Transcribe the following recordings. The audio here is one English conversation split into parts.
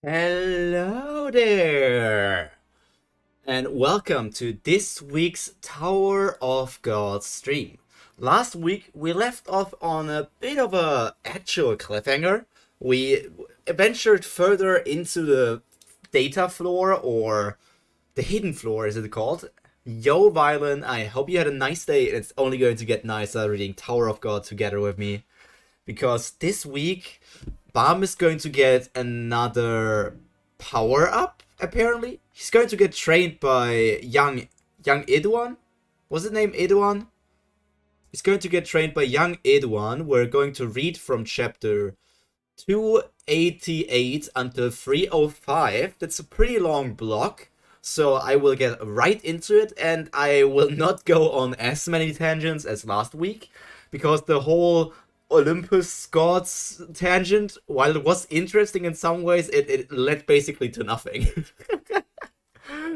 Hello there, and welcome to this week's Tower of God stream. Last week we left off on a bit of a actual cliffhanger. We ventured further into the data floor, or the hidden floor, is it called? Yo, Violin, I hope you had a nice day. It's only going to get nicer reading Tower of God together with me, because this week Baam is going to get another power up. Apparently, he's going to get trained by young Edouan. Was it named Edouan? He's going to get trained by young Edouan. We're going to read from chapter 288 until 305. That's a pretty long block. So I will get right into it, and I will not go on as many tangents as last week, because the whole Olympus gods tangent, while it was interesting in some ways, it led basically to nothing.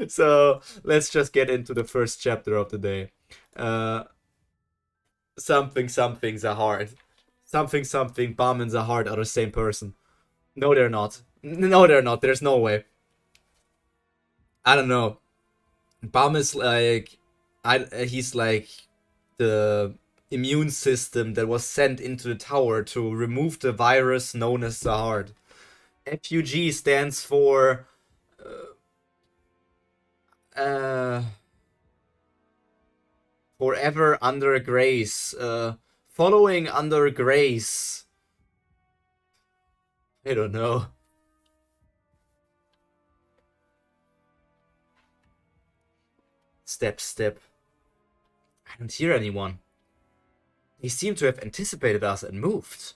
So let's just get into the first chapter of the day. Uh, something Zahard. Something Baam and Zahard are the same person. No, they're not. No, they're not. There's no way. I don't know. Baam is like, he's like the immune system that was sent into the tower to remove the virus known as Zahard. FUG stands for uh, forever under grace. Following under grace. I don't know. Step. I don't hear anyone. They seem to have anticipated us and moved.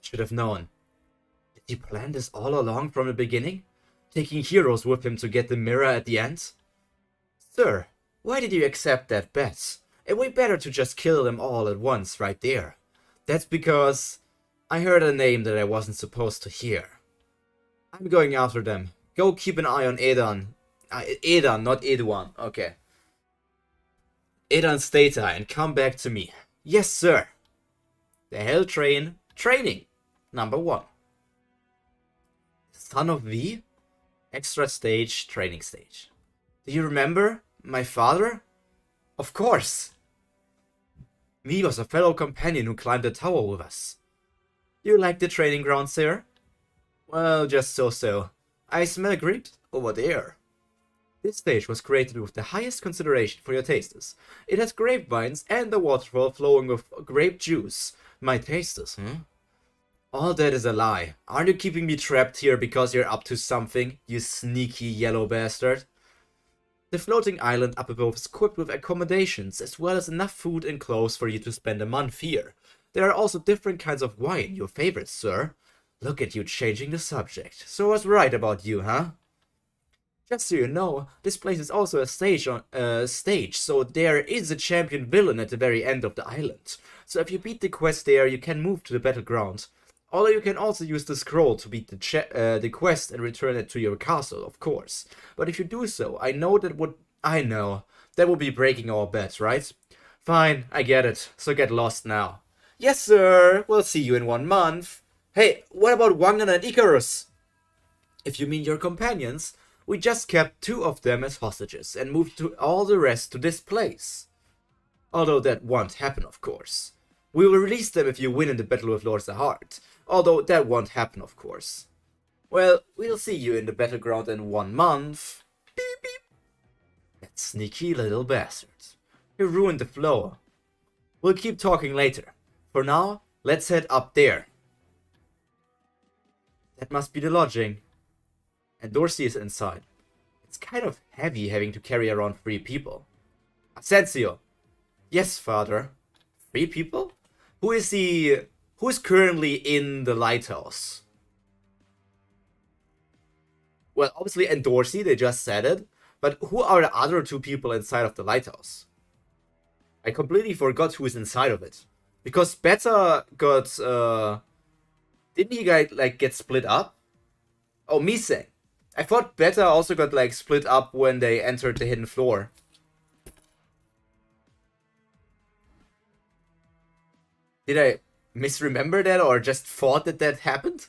Should have known. Did he plan this all along from the beginning? Taking heroes with him to get the mirror at the end? Sir, why did you accept that bet? It would be better to just kill them all at once right there. That's because I heard a name that I wasn't supposed to hear. I'm going after them. Go keep an eye on Edan. Edan, not Edouan. Okay. Edan's data and come back to me. Yes, sir. The Hell Train Training. Number 1. Son of V? Extra stage, training stage. Do you remember? My father? Of course. V was a fellow companion who climbed the tower with us. You like the training ground, sir? Well, just so. I smell grapes over there. This stage was created with the highest consideration for your tasters. It has grapevines and a waterfall flowing with grape juice. My tasters, All that is a lie. Aren't you keeping me trapped here because you're up to something, you sneaky yellow bastard? The floating island up above is equipped with accommodations, as well as enough food and clothes for you to spend a month here. There are also different kinds of wine, your favorites, sir. Look at you changing the subject. So I was right about you, huh? Just so you know, this place is also a stage, so there is a champion villain at the very end of the island. So if you beat the quest there, you can move to the battleground. Although you can also use the scroll to beat the quest and return it to your castle, of course. But if you do so, I know that would be breaking our bet, right? Fine, I get it. So get lost now. Yes, sir. We'll see you in 1 month. Hey, what about Wangan and Icarus? If you mean your companions, we just kept 2 of them as hostages and moved all the rest to this place. Although that won't happen, of course. We will release them if you win in the battle with Lord Zahard. Although that won't happen, of course. Well, we'll see you in the battleground in 1 month. Beep beep. That sneaky little bastard. He ruined the flow. We'll keep talking later. For now, let's head up there. That must be the lodging. And Dorsey is inside. It's kind of heavy having to carry around 3 people. Asensio. Yes, father. 3 people? Who is currently in the lighthouse? Well, obviously, and Dorsey, they just said it. But who are the other 2 people inside of the lighthouse? I completely forgot who is inside of it. Because Beta got, didn't he get split up? Oh, Miseng. I thought Beta also got split up when they entered the hidden floor. Did I misremember that or just thought that happened?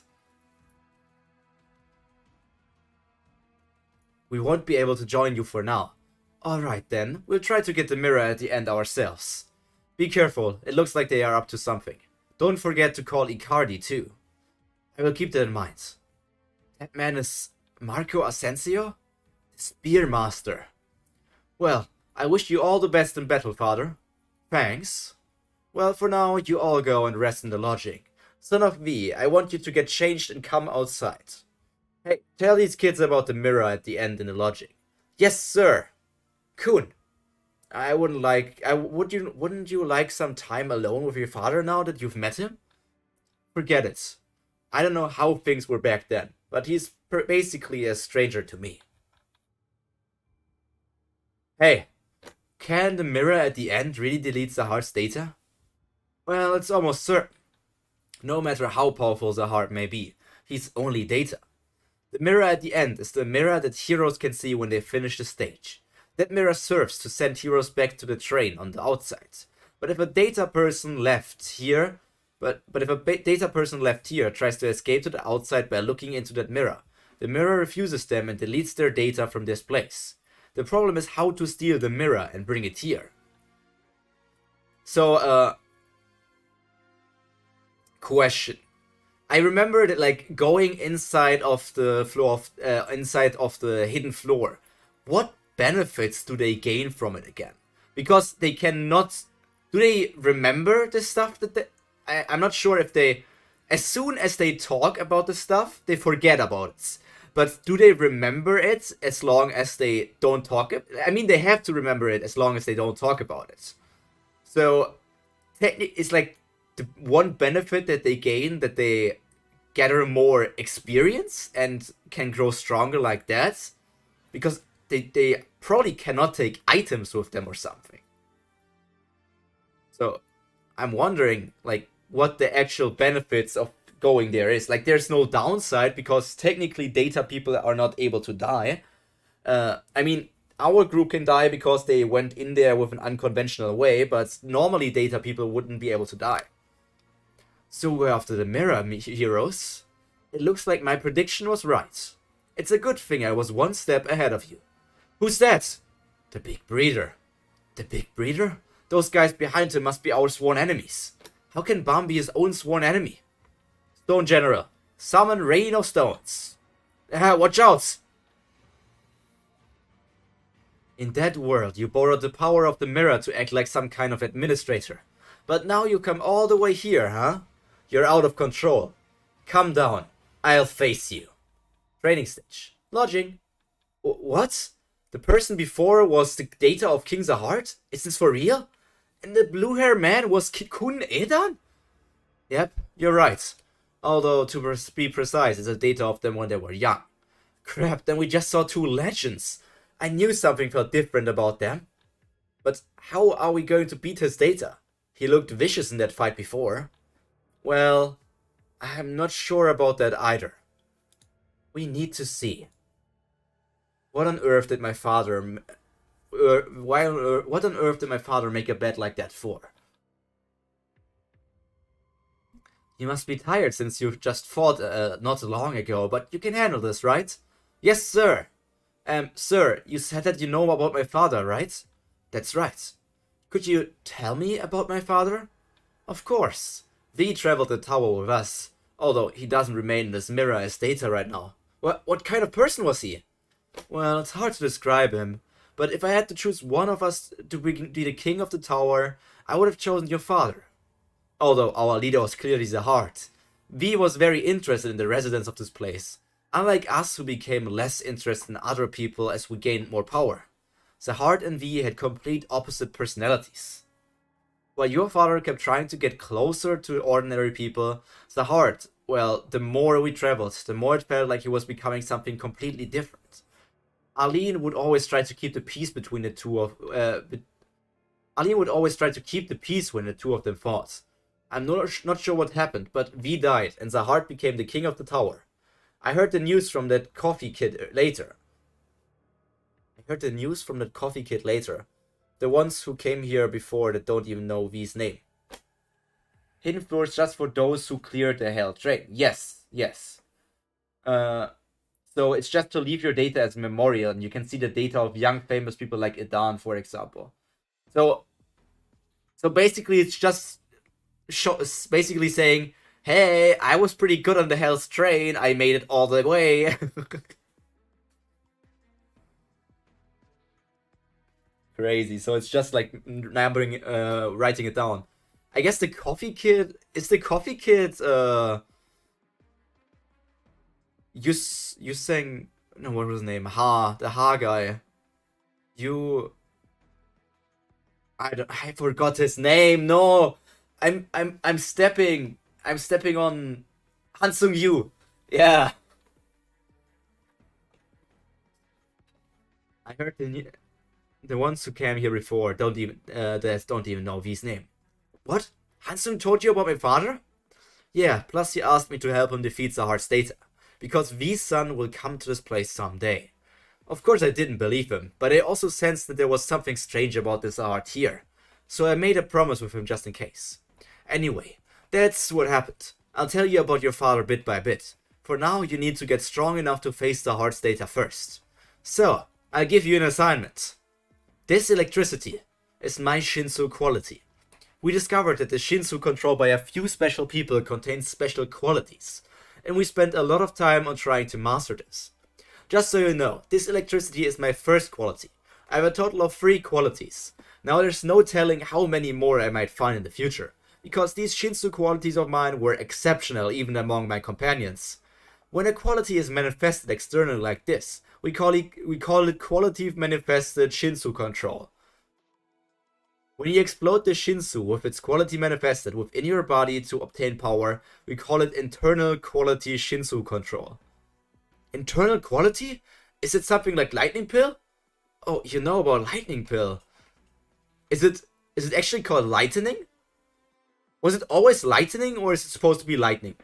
We won't be able to join you for now. Alright then, we'll try to get the mirror at the end ourselves. Be careful, it looks like they are up to something. Don't forget to call Icardi too. I will keep that in mind. That man is Marco Asensio? The Spear Master. Well, I wish you all the best in battle, father. Thanks. Well, for now, you all go and rest in the lodging. Son of V, I want you to get changed and come outside. Hey, tell these kids about the mirror at the end in the lodging. Yes, sir. Kun. Wouldn't you like some time alone with your father now that you've met him? Forget it. I don't know how things were back then, but he's basically a stranger to me. Hey, can the mirror at the end really delete Zahard's data? Well, it's almost certain. No matter how powerful Zahard may be, he's only data. The mirror at the end is the mirror that heroes can see when they finish the stage. That mirror serves to send heroes back to the train on the outside. But if a data person left here tries to escape to the outside by looking into that mirror, the mirror refuses them and deletes their data from this place. The problem is how to steal the mirror and bring it here. So, question. I remember that, like, going inside of the floor, inside of the hidden floor. What benefits do they gain from it again? Because they cannot. Do they remember the stuff that they? I'm not sure if they. As soon as they talk about the stuff, they forget about it. But do they remember it as long as they don't talk? I mean, they have to remember it as long as they don't talk about it. So, it's like the one benefit that they gain, that they gather more experience and can grow stronger like that. Because they probably cannot take items with them or something. So, I'm wondering, like, what the actual benefits of going there is. Like, there's no downside because technically data people are not able to die. I mean, our group can die because they went in there with an unconventional way, but normally data people wouldn't be able to die. So we're after the mirror, heroes. It looks like my prediction was right. It's a good thing I was one step ahead of you. Who's that? The Big Breeder. The Big Breeder? Those guys behind him must be our sworn enemies. How can Baam be his own sworn enemy? Stone General, summon Rain of Stones. Watch out! In that world, you borrowed the power of the mirror to act like some kind of administrator. But now you come all the way here, huh? You're out of control. Come down. I'll face you. Training stage. Lodging. What? The person before was the data of King Zahard? Is this for real? And the blue-hair man was Kun Edan? Yep, you're right. Although, to be precise, it's a data of them when they were young. Crap, then we just saw two legends. I knew something felt different about them. But how are we going to beat his data? He looked vicious in that fight before. Well, I'm not sure about that either. We need to see. What on earth did my father... what on earth did my father make a bet like that for? You must be tired since you've just fought not long ago, but you can handle this, right? Yes, sir. Sir, you said that you know about my father, right? That's right. Could you tell me about my father? Of course. V traveled the tower with us, although he doesn't remain in this mirror as data right now. What kind of person was he? Well, it's hard to describe him, but if I had to choose one of us to be the king of the tower, I would have chosen your father. Although our leader was clearly Zahard, V was very interested in the residents of this place, unlike us who became less interested in other people as we gained more power. Zahard and V had complete opposite personalities. While your father kept trying to get closer to ordinary people, Zahard, well, the more we traveled, the more it felt like he was becoming something completely different. Aline would always try to keep the peace between the two of Aline would always try to keep the peace when the two of them fought. I'm not sure what happened, but V died and Zahard became the king of the tower. I heard the news from that coffee kid later. The ones who came here before that don't even know V's name. Hidden floors just for those who cleared the hell train. Yes. So So it's just to leave your data as memorial, and you can see the data of young famous people like Idan, for example. So basically, it's just basically saying, hey, I was pretty good on the Hell's Train. I made it all the way. Crazy. So it's just like numbering, writing it down. I guess the Coffee Kid is the Coffee Kid. You sang, no, what was his name? The Ha guy. I forgot his name. No, I'm stepping on Hansung Yu. Yeah, I heard the ones who came here before don't even know V's name. What? Hansung told you about my father? Yeah, plus he asked me to help him defeat Zahard's data, because V's son will come to this place someday. Of course I didn't believe him, but I also sensed that there was something strange about this Zahard here, so I made a promise with him just in case. Anyway, that's what happened. I'll tell you about your father bit by bit. For now, you need to get strong enough to face Zahard's data first. So, I'll give you an assignment. This electricity is my shinsu quality. We discovered that the shinsu controlled by a few special people contains special qualities, and we spent a lot of time on trying to master this. Just so you know, this electricity is my first quality. I have a total of 3 qualities. Now there's no telling how many more I might find in the future, because these shinsu qualities of mine were exceptional even among my companions. When a quality is manifested externally like this, we call it quality manifested shinsu control. When you explode the shinsu with its quality manifested within your body to obtain power, we call it internal quality shinsu control. Internal quality? Is it something like lightning pill? Oh, you know about lightning pill. Is it actually called lightning? Was it always lightning, or is it supposed to be lightning?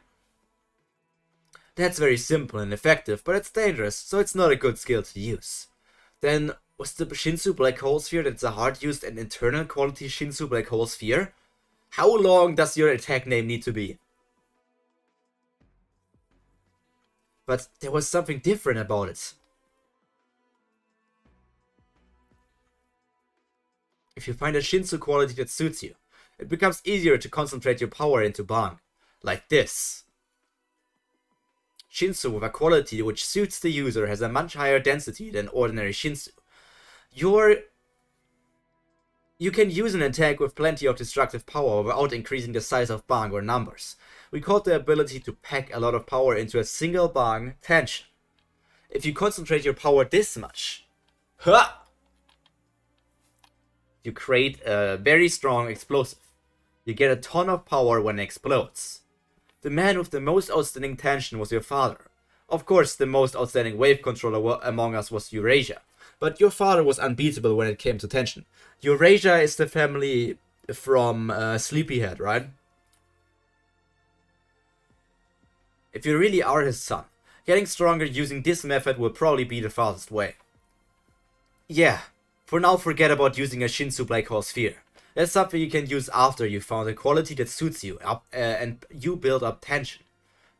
That's very simple and effective, but it's dangerous, so it's not a good skill to use. Then, was the Shinsu Black Hole Sphere that Zahard used an internal quality Shinsu Black Hole Sphere? How long does your attack name need to be? But there was something different about it. If you find a Shinsu quality that suits you, it becomes easier to concentrate your power into Baam. Like this. Shinsu with a quality which suits the user has a much higher density than ordinary Shinsu. You can use an attack with plenty of destructive power without increasing the size of bang or numbers. We call the ability to pack a lot of power into a single bang tension. If you concentrate your power this much, you create a very strong explosive. You get a ton of power when it explodes. The man with the most outstanding tension was your father. Of course, the most outstanding wave controller among us was Eurasia. But your father was unbeatable when it came to tension. Eurasia is the family from Sleepyhead, right? If you really are his son, getting stronger using this method will probably be the fastest way. Yeah, for now forget about using a Shinsu Black Hole Sphere. That's something you can use after you found a quality that suits you and you build up tension.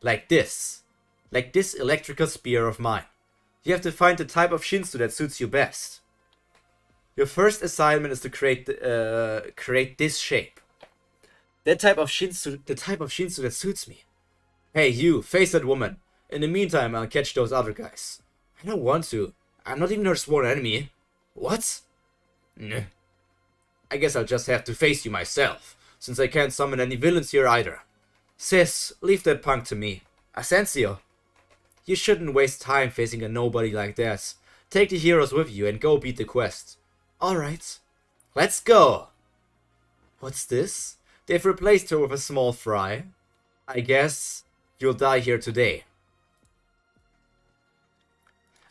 Like this. Like this electrical spear of mine. You have to find the type of Shinsu that suits you best. Your first assignment is to create this shape. The type of Shinsu that suits me. Hey you, face that woman. In the meantime, I'll catch those other guys. I don't want to. I'm not even her sworn enemy. What? Nah. I guess I'll just have to face you myself, since I can't summon any villains here either. Sis, leave that punk to me. Asensio. You shouldn't waste time facing a nobody like that. Take the heroes with you and go beat the quest. Alright. Let's go! What's this? They've replaced her with a small fry. I guess you'll die here today.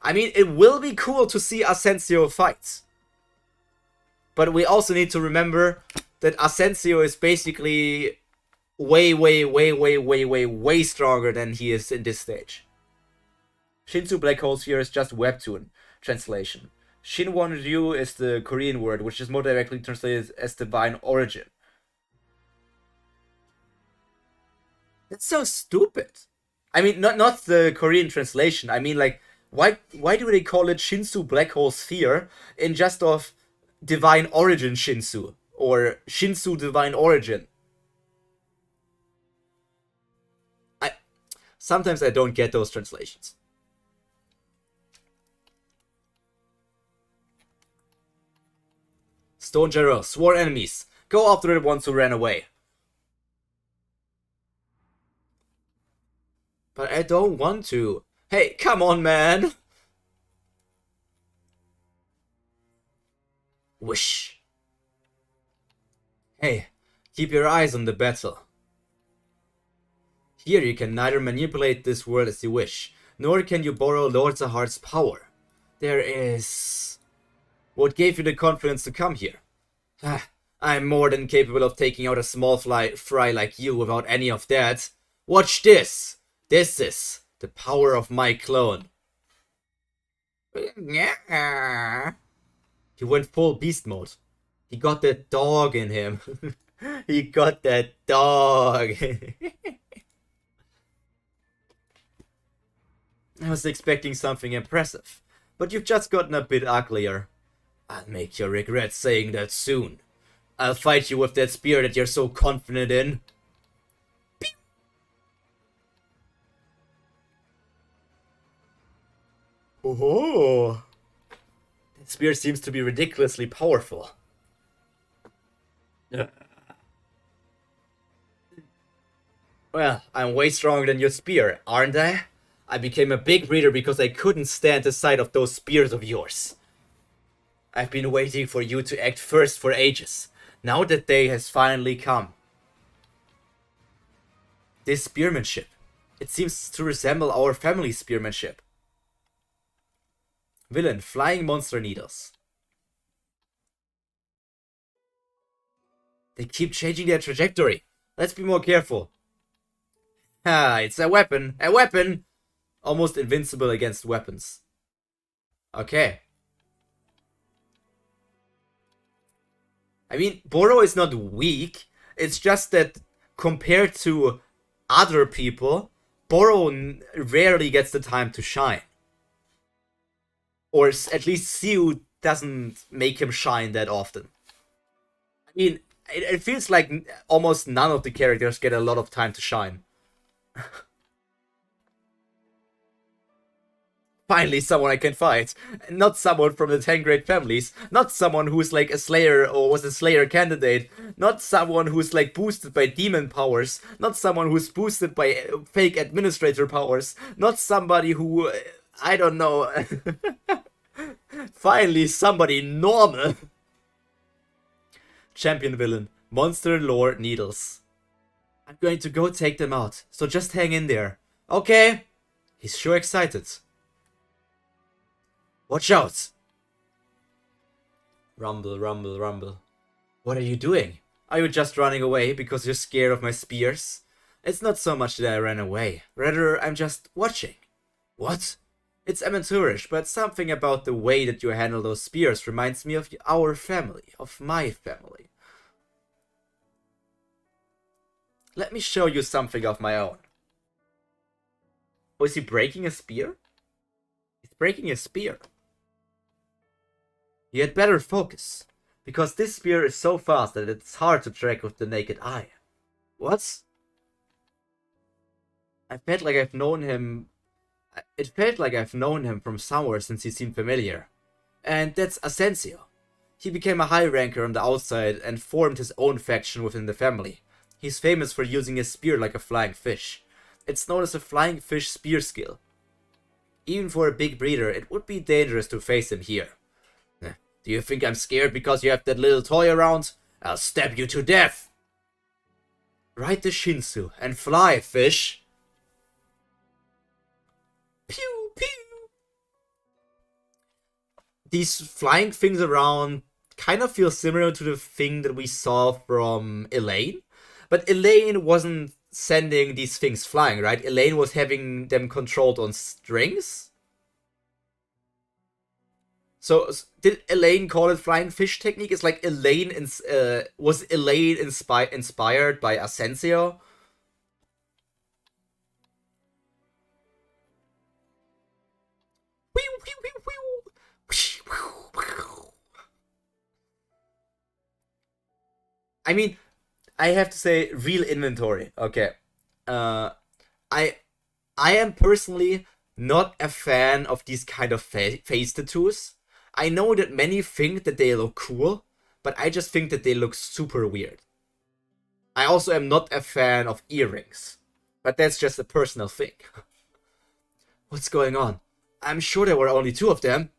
I mean, it will be cool to see Asensio fight. But we also need to remember that Asensio is basically way stronger than he is in this stage. Shinsu Black Hole Sphere is just Webtoon translation. Shinwon Ryu is the Korean word, which is more directly translated as divine origin. That's so stupid. I mean, not the Korean translation. I mean, like, Why do they call it Shinsu Black Hole Sphere in just of Divine Origin Shinsu? Or Shinsu Divine Origin? Sometimes I don't get those translations. Stone General, sworn enemies. Go after the ones who ran away. But I don't want to. Hey, come on, man. Wish. Hey, keep your eyes on the battle. Here you can neither manipulate this world as you wish, nor can you borrow Lord Zahard's power. There is... What gave you the confidence to come here? I'm more than capable of taking out a small fry like you without any of that. Watch this! This is the power of my clone. He went full beast mode. He got that dog in him. He got that dog. I was expecting something impressive, but you've just gotten a bit uglier. I'll make you regret saying that soon. I'll fight you with that spear that you're so confident in. Pew! Oh, that spear seems to be ridiculously powerful. Well, I'm way stronger than your spear, aren't I? I became a big breeder because I couldn't stand the sight of those spears of yours. I've been waiting for you to act first for ages. Now that day has finally come. This spearmanship. It seems to resemble our family's spearmanship. Villain, flying monster needles. They keep changing their trajectory. Let's be more careful. Ah, it's a weapon. A weapon! Almost invincible against weapons. Okay. I mean, Boro is not weak. It's just that compared to other people, Boro rarely gets the time to shine. Or at least Siu doesn't make him shine that often. I mean, it feels like almost none of the characters get a lot of time to shine. Finally, someone I can fight. Not someone from the 10 great families. Not someone who's like a slayer or was a slayer candidate. Not someone who's like boosted by demon powers. Not someone who's boosted by fake administrator powers. Not somebody who... I don't know. Finally, somebody normal. Champion villain. Monster lore needles. I'm going to go take them out, so just hang in there. Okay. He's sure excited. Watch out! Rumble, rumble, rumble. What are you doing? Are you just running away because you're scared of my spears? It's not so much that I ran away. Rather, I'm just watching. What? It's amateurish, but something about the way that you handle those spears reminds me of our family, of my family. Let me show you something of my own. Oh, is he breaking a spear? He's breaking a spear. You had better focus, because this spear is so fast that it's hard to track with the naked eye. What? I felt like I've known him... It felt like I've known him from somewhere since he seemed familiar. And that's Asensio. He became a high ranker on the outside and formed his own faction within the family. He's famous for using his spear like a flying fish. It's known as a flying fish spear skill. Even for a big breeder, it would be dangerous to face him here. Do you think I'm scared because you have that little toy around? I'll stab you to death! Ride the shinsu and fly, fish! Pew, pew! These flying things around kind of feel similar to the thing that we saw from Elaine. But Elaine wasn't sending these things flying, right? Elaine was having them controlled on strings? So, did Elaine call it flying fish technique? It's like Elaine was Elaine inspired by Asensio? I mean, I have to say, real inventory. Okay. Uh, I I am personally not a fan of these kind of face tattoos. I know that many think that they look cool, but I just think that they look super weird. I also am not a fan of earrings, but that's just a personal thing. What's going on? I'm sure there were only two of them,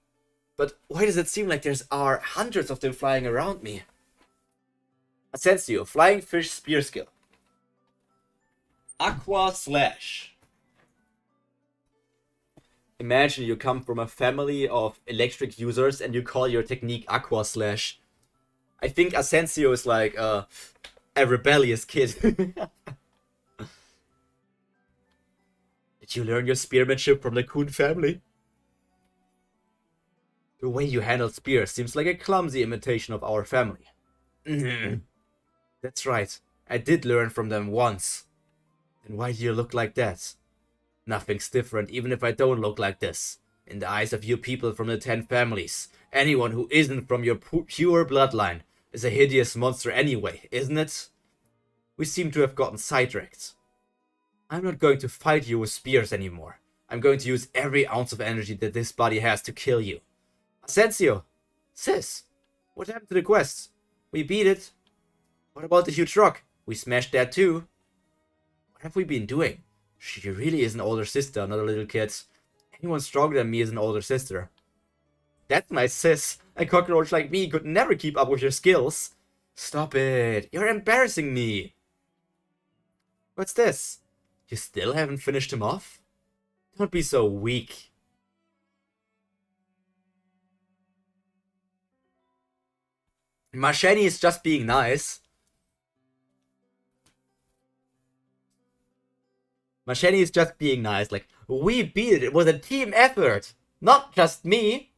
but why does it seem like there's are hundreds of them flying around me? Asensio, flying fish spear skill. Aqua slash. Imagine you come from a family of electric users and you call your technique Aqua Slash. I think Asensio is like a rebellious kid. Did you learn your spearmanship from the Kun family? The way you handle spears seems like a clumsy imitation of our family. That's right. I did learn from them once. Then why do you look like that? Nothing's different, even if I don't look like this. In the eyes of you people from the 10 families, anyone who isn't from your pure bloodline is a hideous monster anyway, isn't it? We seem to have gotten sidetracked. I'm not going to fight you with spears anymore. I'm going to use every ounce of energy that this body has to kill you. Asensio! Sis! What happened to the quest? We beat it. What about the huge rock? We smashed that too. What have we been doing? She really is an older sister, not a little kid. Anyone stronger than me is an older sister. That's my sis. A cockroach like me could never keep up with your skills. Stop it. You're embarrassing me. What's this? You still haven't finished him off? Don't be so weak. Macheni is just being nice. Macheni is just being nice. Like, we beat it. It was a team effort. Not just me.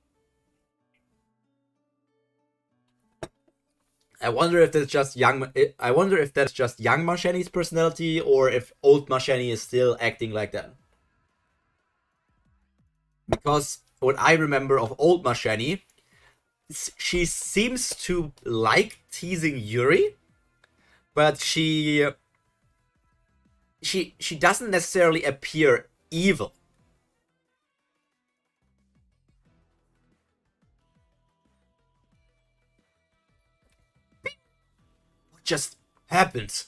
I wonder if that's just young Macheni's personality, or if old Macheni is still acting like that. Because what I remember of old Macheni, she seems to like teasing Yuri, but she doesn't necessarily appear evil. What just happened?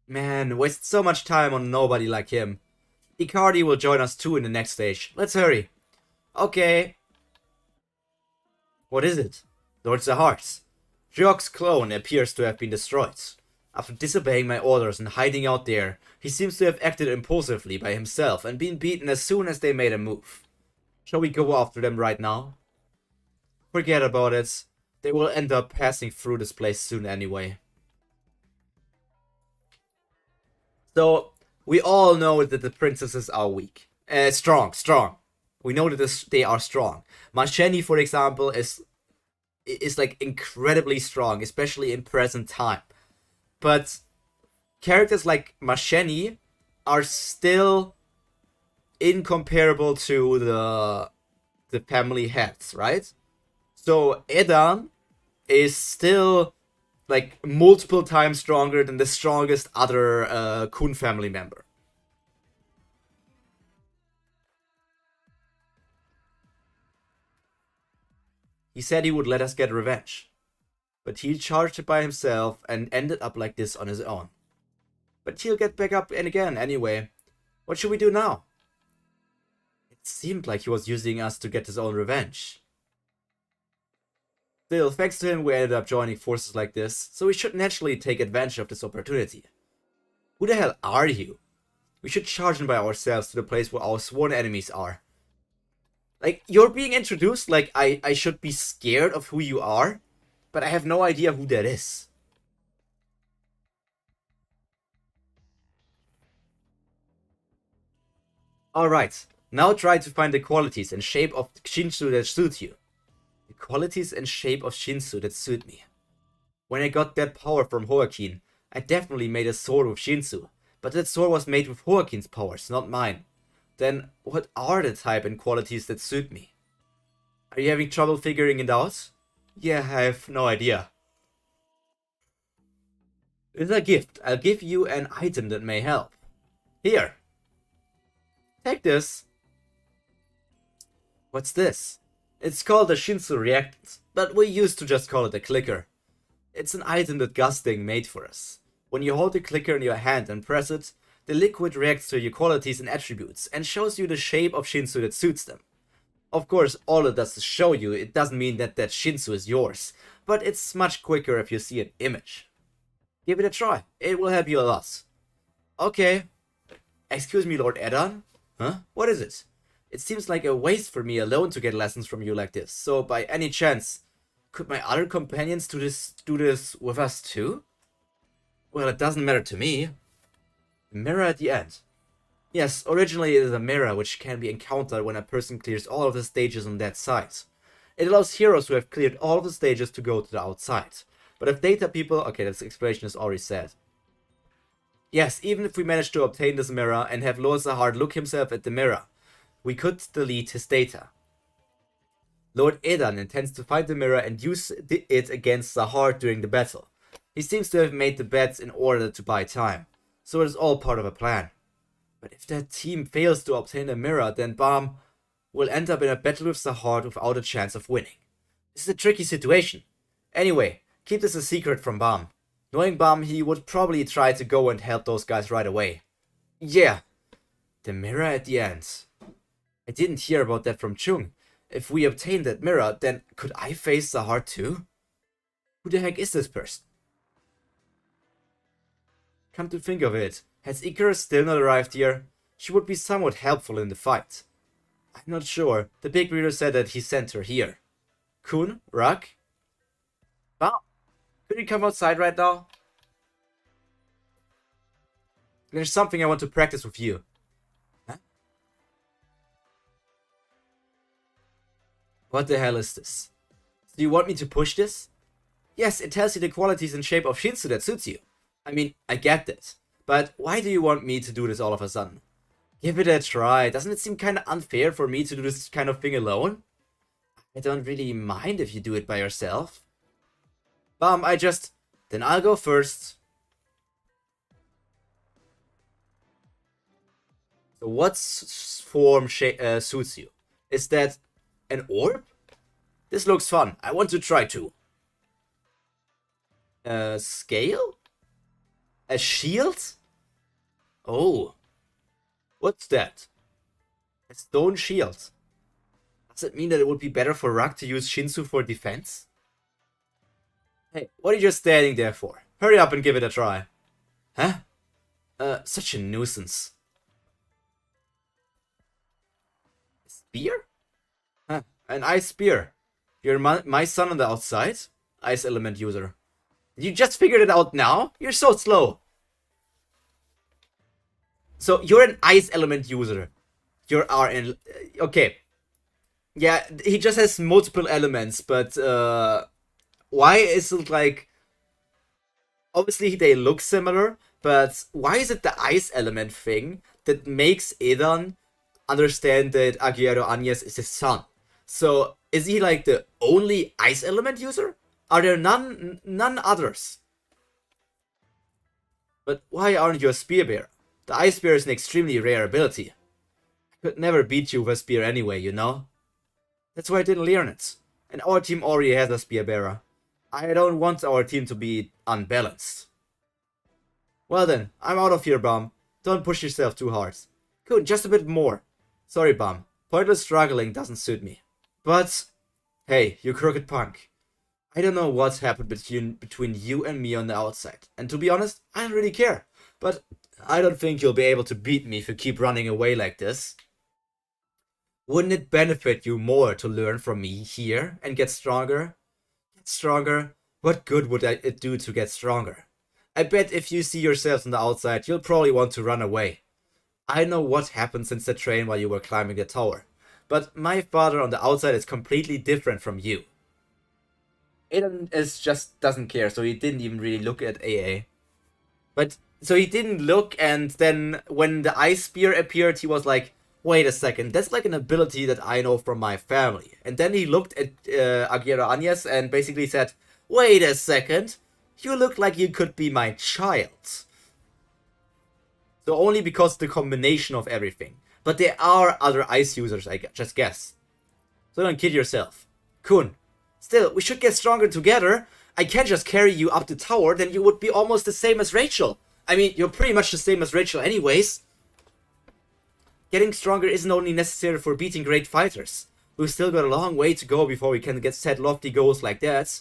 Man, waste so much time on nobody like him. Icardi will join us too in the next stage. Let's hurry. Okay. What is it? Lord Zahard. Ryok's clone appears to have been destroyed. After disobeying my orders and hiding out there, he seems to have acted impulsively by himself and been beaten as soon as they made a move. Shall we go after them right now? Forget about it. They will end up passing through this place soon anyway. So, we all know that the princesses are weak. Strong. We know that they are strong. Macheni, for example, is like incredibly strong, especially in present time. But characters like Macheni are still incomparable to the family heads, right? So Edan is still like multiple times stronger than the strongest other Kun family member. He said he would let us get revenge, but he charged it by himself and ended up like this on his own. But he'll get back up and again anyway. What should we do now? It seemed like he was using us to get his own revenge. Still, thanks to him we ended up joining forces like this, so we should naturally take advantage of this opportunity. Who the hell are you? We should charge in by ourselves to the place where our sworn enemies are. Like, you're being introduced like I should be scared of who you are, but I have no idea who that is. Alright, now try to find the qualities and shape of Shinsu that suit you. The qualities and shape of Shinsu that suit me. When I got that power from Hoakin, I definitely made a sword with Shinsu, but that sword was made with Hoakin's powers, not mine. Then, what are the type and qualities that suit me? Are you having trouble figuring it out? Yeah, I have no idea. It's a gift. I'll give you an item that may help. Here. Take this. What's this? It's called a shinsu reactant, but we used to just call it a clicker. It's an item that Gusting made for us. When you hold the clicker in your hand and press it, the liquid reacts to your qualities and attributes and shows you the shape of shinsu that suits them. Of course, all it does is show you, it doesn't mean that that shinsu is yours, but it's much quicker if you see an image. Give it a try, it will help you a lot. Okay. Excuse me, Lord Edan? Huh? What is it? It seems like a waste for me alone to get lessons from you like this, so by any chance, could my other companions do this with us too? Well, it doesn't matter to me. The mirror at the end. Yes, originally it is a mirror which can be encountered when a person clears all of the stages on that side. It allows heroes who have cleared all of the stages to go to the outside. But if data people... Okay, this explanation is already said. Yes, even if we manage to obtain this mirror and have Lord Zahard look himself at the mirror, we could delete his data. Lord Edan intends to find the mirror and use it against Zahard during the battle. He seems to have made the bets in order to buy time, so it is all part of a plan. But if that team fails to obtain a mirror, then Baam will end up in a battle with Zahard without a chance of winning. This is a tricky situation. Anyway, keep this a secret from Baam. Knowing Baam, he would probably try to go and help those guys right away. Yeah, the mirror at the end. I didn't hear about that from Chung. If we obtain that mirror, then could I face Zahard too? Who the heck is this person? Come to think of it, has Icarus still not arrived here? She would be somewhat helpful in the fight. I'm not sure. The big reader said that he sent her here. Kun? Rak? Well, could you come outside right now? There's something I want to practice with you. Huh? What the hell is this? Do you want me to push this? Yes, it tells you the qualities and shape of Shinsu that suits you. I mean, I get that. But why do you want me to do this all of a sudden? Give it a try. Doesn't it seem kind of unfair for me to do this kind of thing alone? I don't really mind if you do it by yourself. Baam, Then I'll go first. So what form suits you? Is that an orb? This looks fun. I want to try too. Scale? A shield? Oh. What's that? A stone shield. Does it mean that it would be better for Rak to use Shinsu for defense? Hey, what are you just standing there for? Hurry up and give it a try. Huh? Such a nuisance. A spear? Huh, an ice spear. You're my son on the outside? Ice element user. You just figured it out now? You're so slow. So, you're an ice element user. You're RN... Okay. Yeah, he just has multiple elements, but why is it like... Obviously, they look similar, but why is it the ice element thing that makes Edan understand that Aguero Agnes is his son? So, is he like the only ice element user? Are there none others? But why aren't you a spear bearer? The ice spear is an extremely rare ability. I could never beat you with a spear anyway, you know? That's why I didn't learn it. And our team already has a spear bearer. I don't want our team to be unbalanced. Well then, I'm out of here, Baam. Don't push yourself too hard. Cool, just a bit more. Sorry, Baam. Pointless struggling doesn't suit me. But, hey, you crooked punk. I don't know what's happened between you and me on the outside. And to be honest, I don't really care. But I don't think you'll be able to beat me if you keep running away like this. Wouldn't it benefit you more to learn from me here and get stronger? Get stronger? What good would it do to get stronger? I bet if you see yourselves on the outside, you'll probably want to run away. I know what happened since the train while you were climbing the tower. But my father on the outside is completely different from you. Aiden just doesn't care, so he didn't even really look at AA. But, so he didn't look, and then when the ice spear appeared, he was like, Wait a second, that's like an ability that I know from my family. And then he looked at Aguirre Agnes and basically said, wait a second, you look like you could be my child. So only because the combination of everything. But there are other ice users, I just guess. So don't kid yourself. Kun, still, we should get stronger together. I can't just carry you up the tower, then you would be almost the same as Rachel. I mean, you're pretty much the same as Rachel anyways. Getting stronger isn't only necessary for beating great fighters. We've still got a long way to go before we can set lofty goals like that.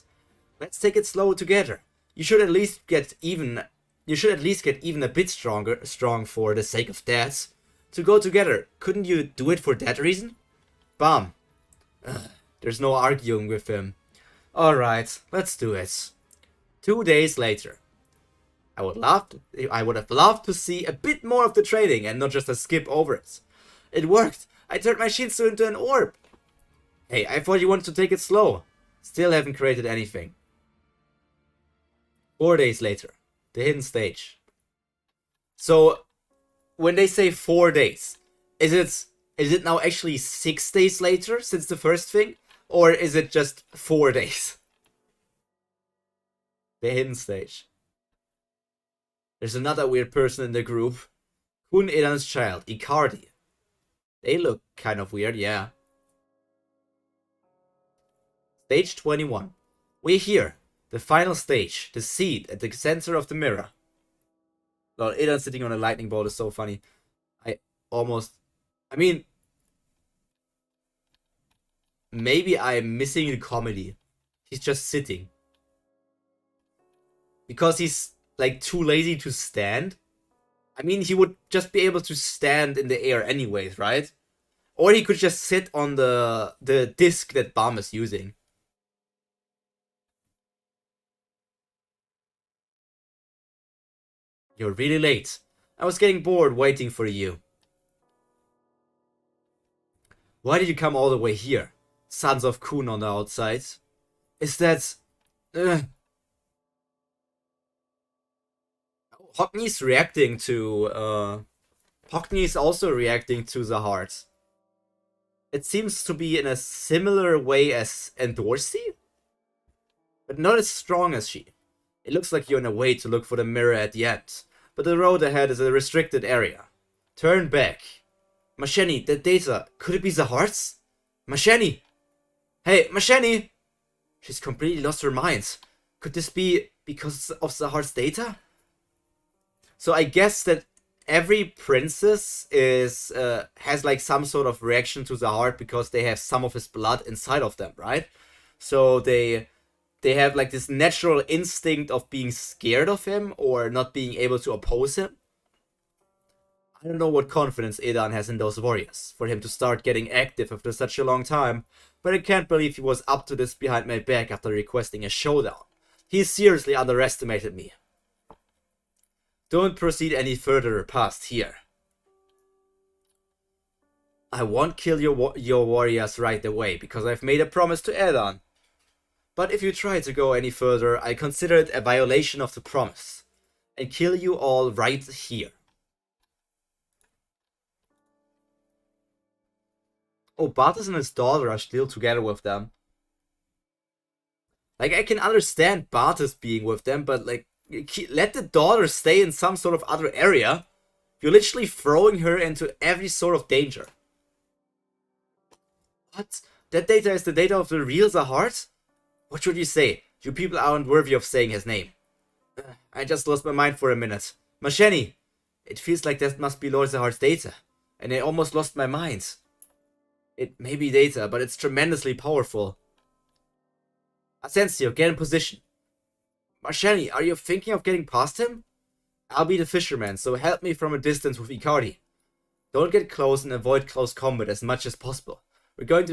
Let's take it slow together. You should at least get even a bit strong for the sake of that. To go together, couldn't you do it for that reason? Baam. There's no arguing with him. Alright, let's do it. 2 days later. I would have loved to see a bit more of the training and not just a skip over it. It worked! I turned my shinsu into an orb! Hey, I thought you wanted to take it slow. Still haven't created anything. 4 days later. The hidden stage. So, when they say 4 days, is it now actually 6 days later since the first thing? Or is it just 4 days? The hidden stage. There's another weird person in the group. Kun Edan's child, Icardi. They look kind of weird, yeah. Stage 21. We're here. The final stage. The seat at the center of the mirror. Lord, Edan sitting on a lightning bolt is so funny. I mean, maybe I'm missing the comedy. He's just sitting. Because he's like too lazy to stand. I mean, he would just be able to stand in the air anyways, right? Or he could just sit on the disc that Baam is using. You're really late. I was getting bored waiting for you. Why did you come all the way here? Sons of Kun on the outside. Is that... Hockney's reacting to... Hockney's also reacting to Zahard. It seems to be in a similar way as Endorsey, but not as strong as she. It looks like you're on a way to look for the mirror at the end, but the road ahead is a restricted area. Turn back. Masheni, that data, could it be Zahard's? Masheni! Hey, Masheni! She's completely lost her mind. Could this be because of Zahard's data? So I guess that every princess is has like some sort of reaction to Zahard because they have some of his blood inside of them, right? So they have like this natural instinct of being scared of him or not being able to oppose him. I don't know what confidence Edan has in those warriors for him to start getting active after such a long time, but I can't believe he was up to this behind my back after requesting a showdown. He seriously underestimated me. Don't proceed any further past here. I won't kill your warriors right away, because I've made a promise to Edan. But if you try to go any further, I consider it a violation of the promise, and kill you all right here. Oh, Bartas and his daughter are still together with them. Like, I can understand Bartas being with them, but like, let the daughter stay in some sort of other area. You're literally throwing her into every sort of danger. What? That data is the data of the real Zahard? What should you say? You people aren't worthy of saying his name. I just lost my mind for a minute. Masheni! It feels like that must be Lord Zahard's data. And I almost lost my mind. It may be data, but it's tremendously powerful. Asensio, get in position. Masheni, are you thinking of getting past him? I'll be the fisherman, so help me from a distance with Icardi. Don't get close and avoid close combat as much as possible. We're going to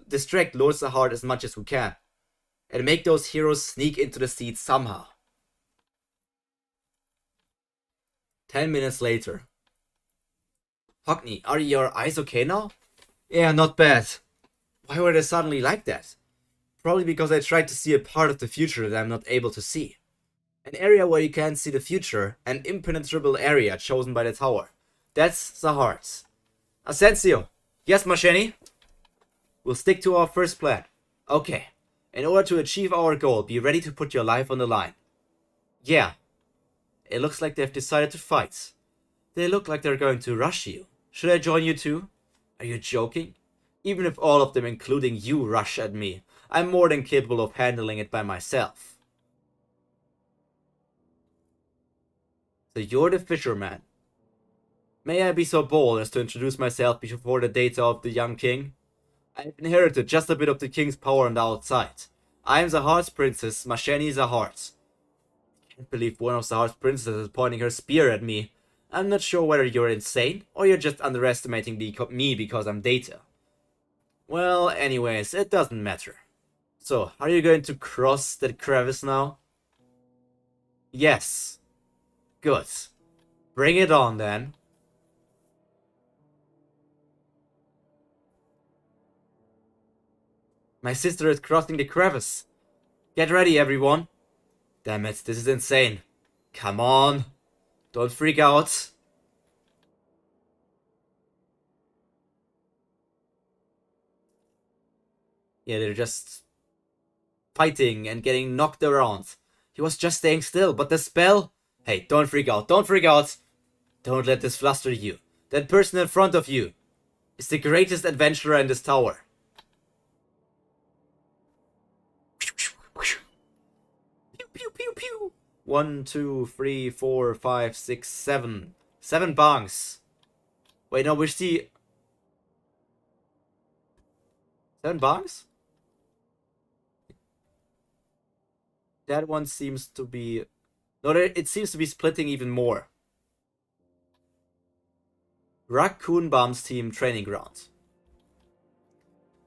distract Lord Zahard as much as we can. And make those heroes sneak into the seat somehow. 10 minutes later. Hockney, are your eyes okay now? Yeah, not bad. Why were they suddenly like that? Probably because I tried to see a part of the future that I'm not able to see. An area where you can't see the future, an impenetrable area chosen by the tower. That's Zahard's. Asensio. Yes, Macheni? We'll stick to our first plan. Okay. In order to achieve our goal, be ready to put your life on the line. Yeah. It looks like they've decided to fight. They look like they're going to rush you. Should I join you too? Are you joking? Even if all of them, including you, rush at me, I'm more than capable of handling it by myself. So you're the fisherman. May I be so bold as to introduce myself before the data of the young king? I've inherited just a bit of the king's power on the outside. I am Zahard's princess, Macheni Zahard. I can't believe one of Zahard's princesses is pointing her spear at me. I'm not sure whether you're insane, or you're just underestimating me because I'm data. Well, anyways, it doesn't matter. So, are you going to cross that crevice now? Yes. Good. Bring it on, then. My sister is crossing the crevice. Get ready, everyone. Damn it, this is insane. Come on. Don't freak out. Yeah, they're just fighting and getting knocked around. He was just staying still, but the spell... Hey, don't freak out, don't freak out. Don't let this fluster you. That person in front of you is the greatest adventurer in this tower. Pew, pew, pew, pew. 1, 2, 3, 4, 5, 6, 7. 7 bongs. Wait, no, where's the... 7 bongs? That one seems to be... No, it seems to be splitting even more. Raccoon Baam's team training ground.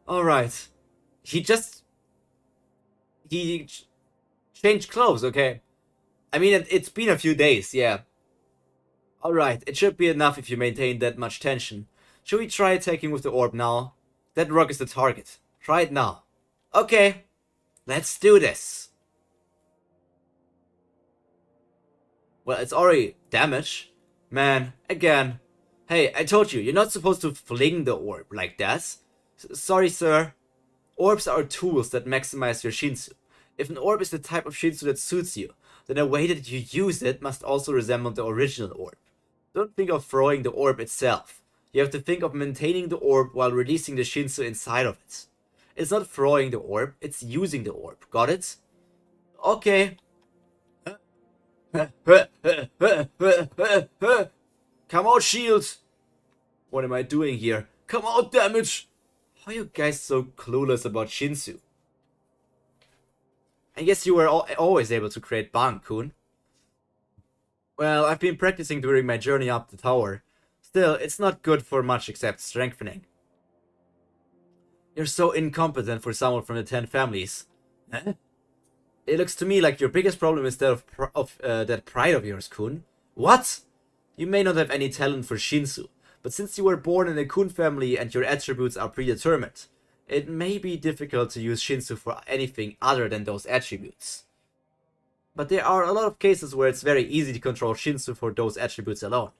Alright. He changed clothes, okay? I mean, it's been a few days, yeah. Alright, it should be enough if you maintain that much tension. Should we try attacking with the orb now? That rock is the target. Try it now. Okay. Let's do this. Well, it's already damage. Man, again. Hey, I told you, you're not supposed to fling the orb like that. Sorry, sir. Orbs are tools that maximize your shinsu. If an orb is the type of shinsu that suits you, then the way that you use it must also resemble the original orb. Don't think of throwing the orb itself. You have to think of maintaining the orb while releasing the shinsu inside of it. It's not throwing the orb, it's using the orb. Got it? Okay. Come out, shield! What am I doing here? Come out, damage! How are you guys so clueless about shinsu? I guess you were always able to create Baam-kun. Well, I've been practicing during my journey up the tower. Still, it's not good for much except strengthening. You're so incompetent for someone from the 10 families. Huh? It looks to me like your biggest problem is that that pride of yours, Kun. What? You may not have any talent for shinsu, but since you were born in a Kun family and your attributes are predetermined, it may be difficult to use shinsu for anything other than those attributes. But there are a lot of cases where it's very easy to control shinsu for those attributes alone.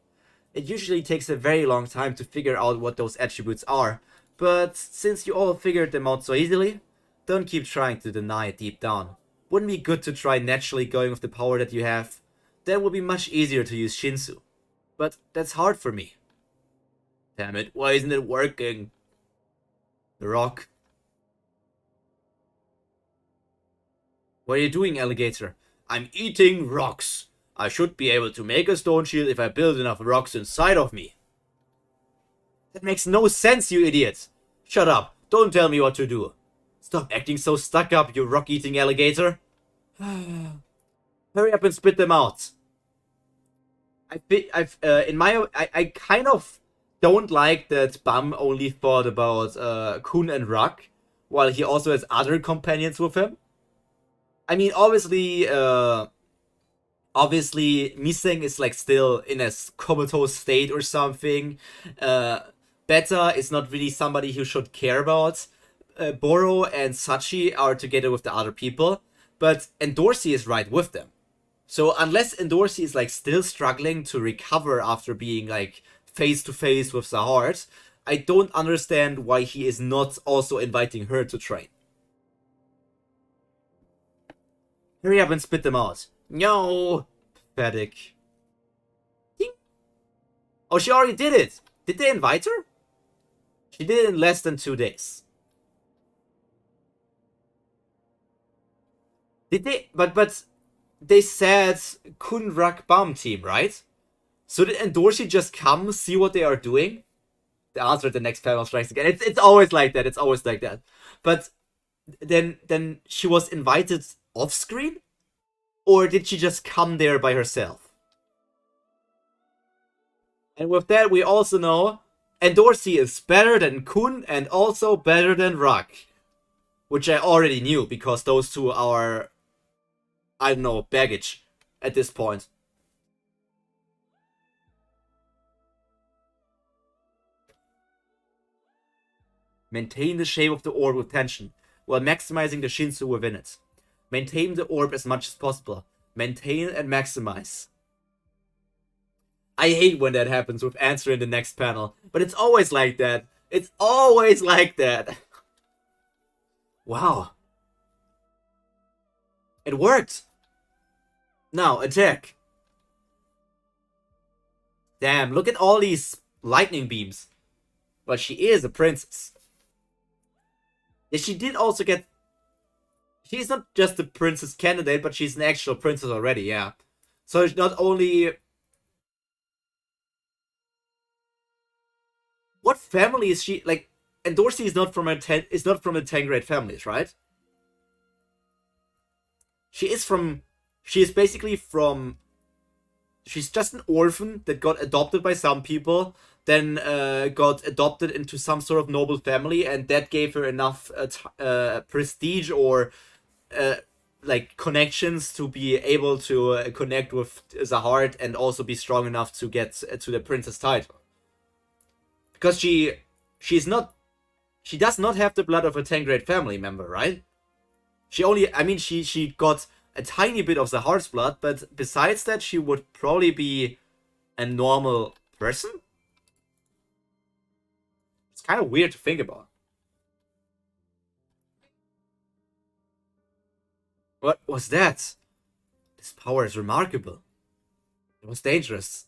It usually takes a very long time to figure out what those attributes are, but since you all figured them out so easily, don't keep trying to deny it deep down. Wouldn't it be good to try naturally going with the power that you have? Then it will be much easier to use shinsu. But that's hard for me. Damn it, why isn't it working? The rock. What are you doing, alligator? I'm eating rocks. I should be able to make a stone shield if I build enough rocks inside of me. That makes no sense, you idiot. Shut up. Don't tell me what to do. Stop acting so stuck up, you rock-eating alligator. Hurry up and spit them out. I kind of don't like that Baam only thought about Kun and Rock, while he also has other companions with him. I mean, obviously Miseng is like still in a comatose state or something. Beta is not really somebody who should care about. Boro and Sachi are together with the other people, but Endorsi is right with them. So unless Endorsi is like still struggling to recover after being like face to face with Zahard, I don't understand why he is not also inviting her to train. Hurry up and spit them out. No! Pathetic. Ding. Oh, she already did it! Did they invite her? She did it in less than 2 days. Did they? But they said Kun Rak Baam team, right? So did Endorsi just come, see what they are doing? The answer at the next panel strikes again. It's always like that. It's always like that. But then she was invited off screen, or did she just come there by herself? And with that, we also know Endorsi is better than Kun and also better than Rak, which I already knew because those two are, I don't know, baggage at this point. Maintain the shape of the orb with tension, while maximizing the shinsu within it. Maintain the orb as much as possible. Maintain and maximize. I hate when that happens with answer in the next panel, but it's always like that. It's always like that. Wow. It worked. Now, attack. Damn, look at all these lightning beams. But she is a princess. Yeah, she did also get... She's not just a princess candidate, but she's an actual princess already, yeah. So it's not only... What family is she? Like, Endorsi is not from a 10 grade families, right? She is basically from... She's just an orphan that got adopted by some people, then got adopted into some sort of noble family, and that gave her enough prestige or like connections to be able to connect with Zahard and also be strong enough to get to the princess title. Because she does not have the blood of a 10 grade family member, right? She got a tiny bit of Zahard's blood, but besides that, she would probably be a normal person. It's kind of weird to think about. What was that? This power is remarkable. It was dangerous.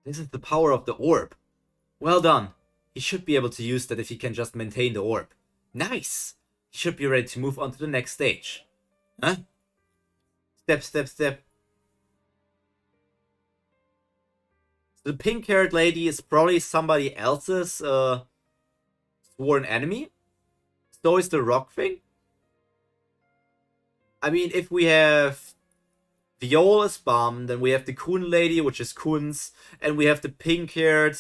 This is the power of the orb. Well done. He should be able to use that if he can just maintain the orb. Nice! He should be ready to move on to the next stage. Huh? Step, step, step. The pink-haired lady is probably somebody else's sworn enemy. So is the rock thing. I mean, if we have Viol as Baam, then we have the Kun lady, which is Kun's, and we have the pink-haired...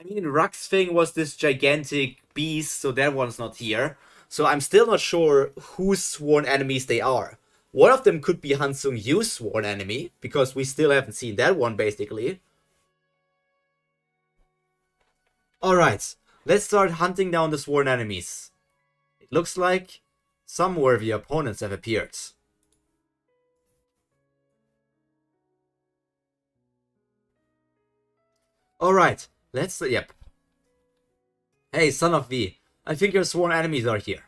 I mean, Rak's thing was this gigantic beast, so that one's not here. So I'm still not sure whose sworn enemies they are. One of them could be Hansung Yu's sworn enemy, because we still haven't seen that one, basically. Alright, let's start hunting down the sworn enemies. It looks like some worthy opponents have appeared. Alright. Yep. Hey, son of V, I think your sworn enemies are here.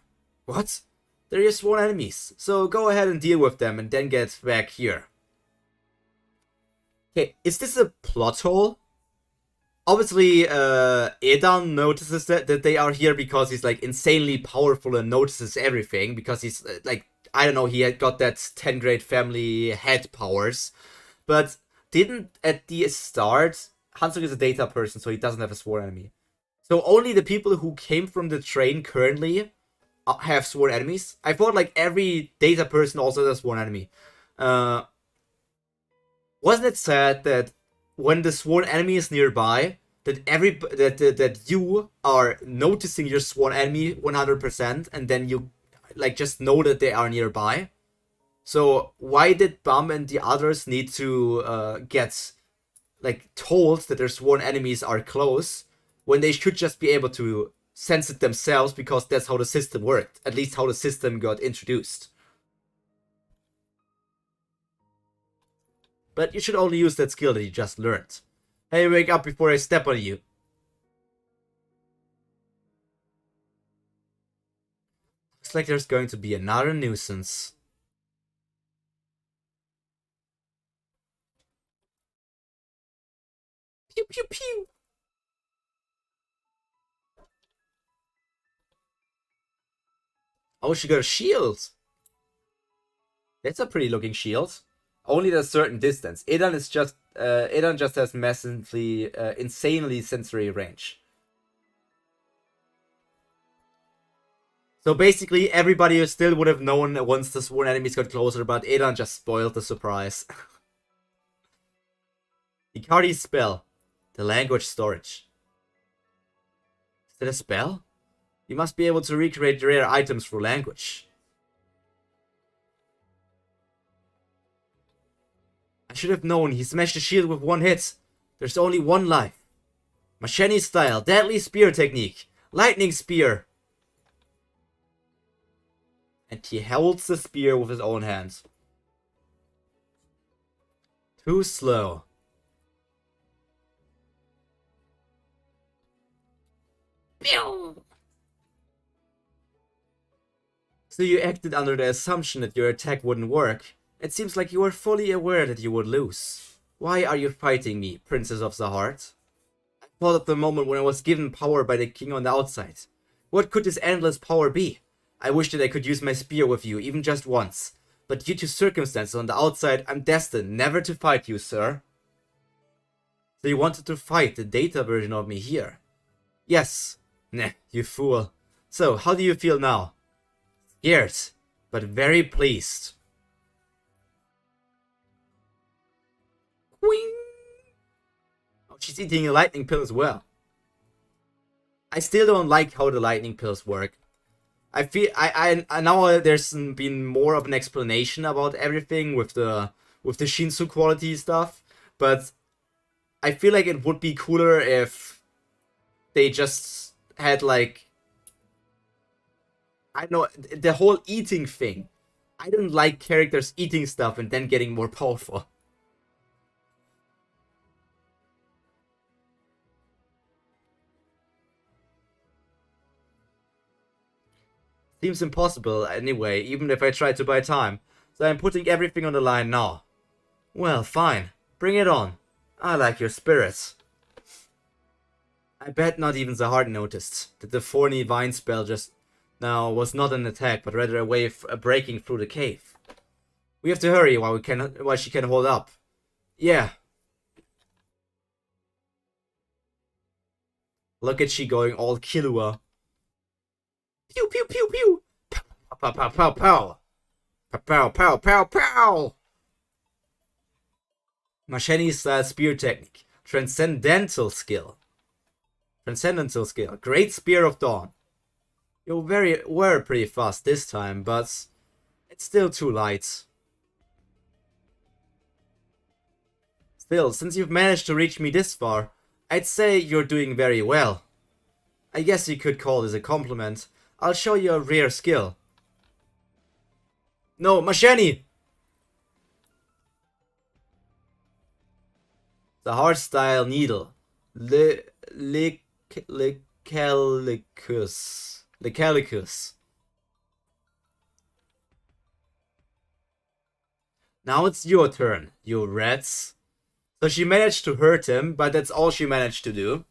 What? They're your sworn enemies, so go ahead and deal with them and then get back here. Okay, is this a plot hole? Obviously, Edan notices that they are here because he's, like, insanely powerful and notices everything, because he's, like, I don't know, he had got that 10 grade family head powers, but didn't at the start... Hansung is a data person, so he doesn't have a sworn enemy. So only the people who came from the train currently have sworn enemies. I thought like every data person also has a sworn enemy. Wasn't it sad that when the sworn enemy is nearby, that that you are noticing your sworn enemy 100%, and then you like just know that they are nearby? So why did Baam and the others need to get like told that their sworn enemies are close when they should just be able to sense it themselves, because that's how the system worked, at least how the system got introduced? But you should only use that skill that you just learned. Hey, wake up before I step on you. Looks like there's going to be another nuisance. Pew pew pew. Oh, she got a shield. That's a pretty looking shield. Only at a certain distance. Edan just has massively, insanely sensory range. So basically, everybody still would have known once the sworn enemies got closer, but Edan just spoiled the surprise. Ikari's spell. The language storage. Is that a spell? You must be able to recreate rare items through language. I should have known. He smashed the shield with one hit. There's only one life. Machete style. Deadly spear technique. Lightning spear. And he holds the spear with his own hands. Too slow. Pew! So you acted under the assumption that your attack wouldn't work. It seems like you were fully aware that you would lose. Why are you fighting me, Princess of Zahard? I thought of the moment when I was given power by the king on the outside. What could this endless power be? I wish that I could use my spear with you, even just once. But due to circumstances on the outside, I'm destined never to fight you, sir. So you wanted to fight the data version of me here? Yes. Nah, you fool. So, how do you feel now? Scared, but very pleased. Wing! Oh, she's eating a lightning pill as well. I still don't like how the lightning pills work. I feel I now there's been more of an explanation about everything with the shinsu quality stuff, but I feel like it would be cooler if they just had like, I don't know, the whole eating thing. I don't like characters eating stuff and then getting more powerful. Seems impossible anyway, even if I try to buy time. So I'm putting everything on the line now. Well, fine. Bring it on. I like your spirits. I bet not even Zahard noticed that the thorny vine spell just now was not an attack, but rather a way of breaking through the cave. We have to hurry while she can hold up. Yeah. Look at she going all Killua. Pew pew pew pew. Pow pow pow pow. Pow pow pow pow. Machete style spear technique. Transcendental skill. Transcendental skill. Great Spear of Dawn. You were pretty fast this time, but it's still too light. Still, since you've managed to reach me this far, I'd say you're doing very well. I guess you could call this a compliment. I'll show you a rare skill. No, machete! The hard style needle. Lecalicus. Now it's your turn, you rats. So she managed to hurt him, but that's all she managed to do.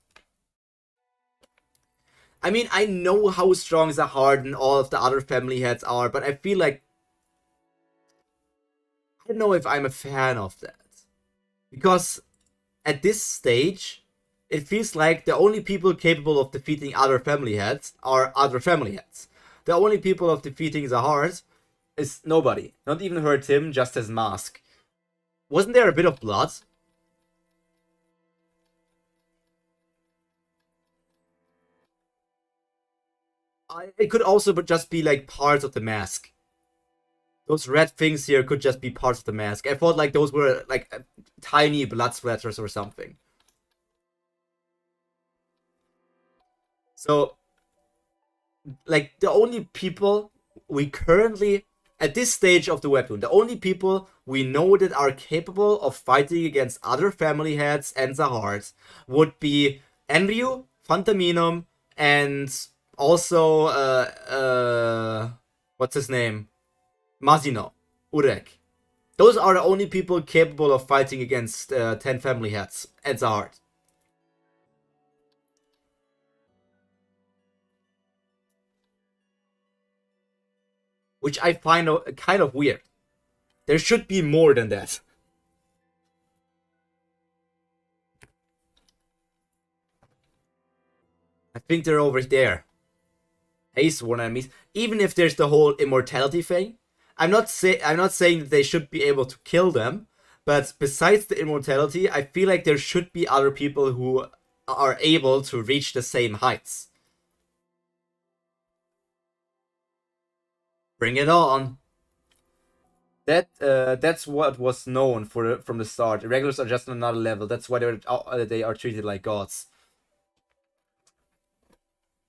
I mean, I know how strong Zahard and all of the other family heads are, but I feel like I don't know if I'm a fan of that. Because at this stage, it feels like the only people capable of defeating other family heads are other family heads. The only people of defeating Zahard is nobody. Not even her Tim, just his mask. Wasn't there a bit of blood? It could also just be like parts of the mask. Those red things here could just be parts of the mask. I thought like those were like tiny blood splatters or something. So, like, the only people we currently At this stage of the webtoon, the only people we know that are capable of fighting against other family heads and Zahard would be Enryu, Fantaminum, and also what's his name? Masino, Urek. Those are the only people capable of fighting against 10 family heads and Zahard. Which I find kind of weird. There should be more than that. I think they're over there. Hey, sworn enemies. Even if there's the whole immortality thing, I'm not saying that they should be able to kill them, but besides the immortality, I feel like there should be other people who are able to reach the same heights. Bring it on. That's what was known from the start. Irregulars are just on another level. That's why they are treated like gods.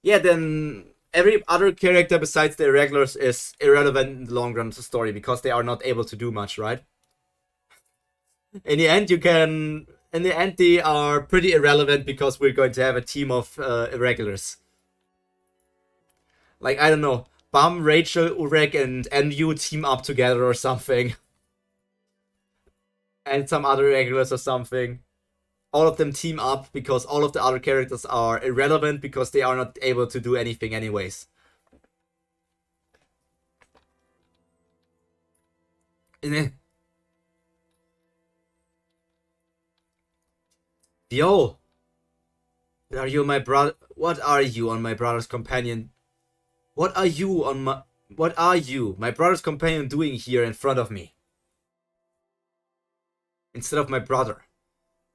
Yeah, then every other character besides the irregulars is irrelevant in the long run of the story because they are not able to do much, right? In the end, they are pretty irrelevant because we're going to have a team of irregulars. Like, I don't know, Baam, Rachel, Urek, and NU team up together or something. And some other irregulars or something. All of them team up because all of the other characters are irrelevant because they are not able to do anything anyways. Yo! What are you, my brother? What are you on my brother's companion? What are you, my brother's companion, doing here in front of me? Instead of my brother.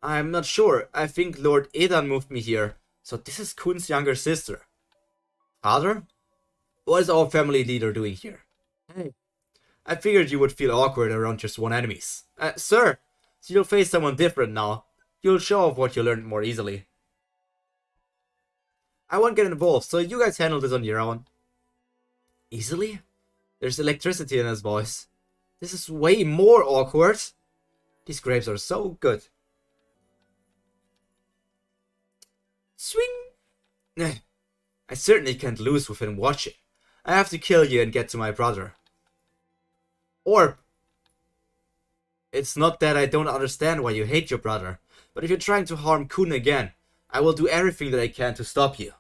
I'm not sure. I think Lord Edan moved me here. So this is Kun's younger sister. Father? What is our family leader doing here? Hey. I figured you would feel awkward around your sworn enemies. Sir, so you'll face someone different now. You'll show off what you learned more easily. I won't get involved, so you guys handle this on your own. Easily? There's electricity in his voice. This is way more awkward. These grapes are so good. Swing! I certainly can't lose with him watching. I have to kill you and get to my brother. Or, it's not that I don't understand why you hate your brother, but if you're trying to harm Kun again, I will do everything that I can to stop you.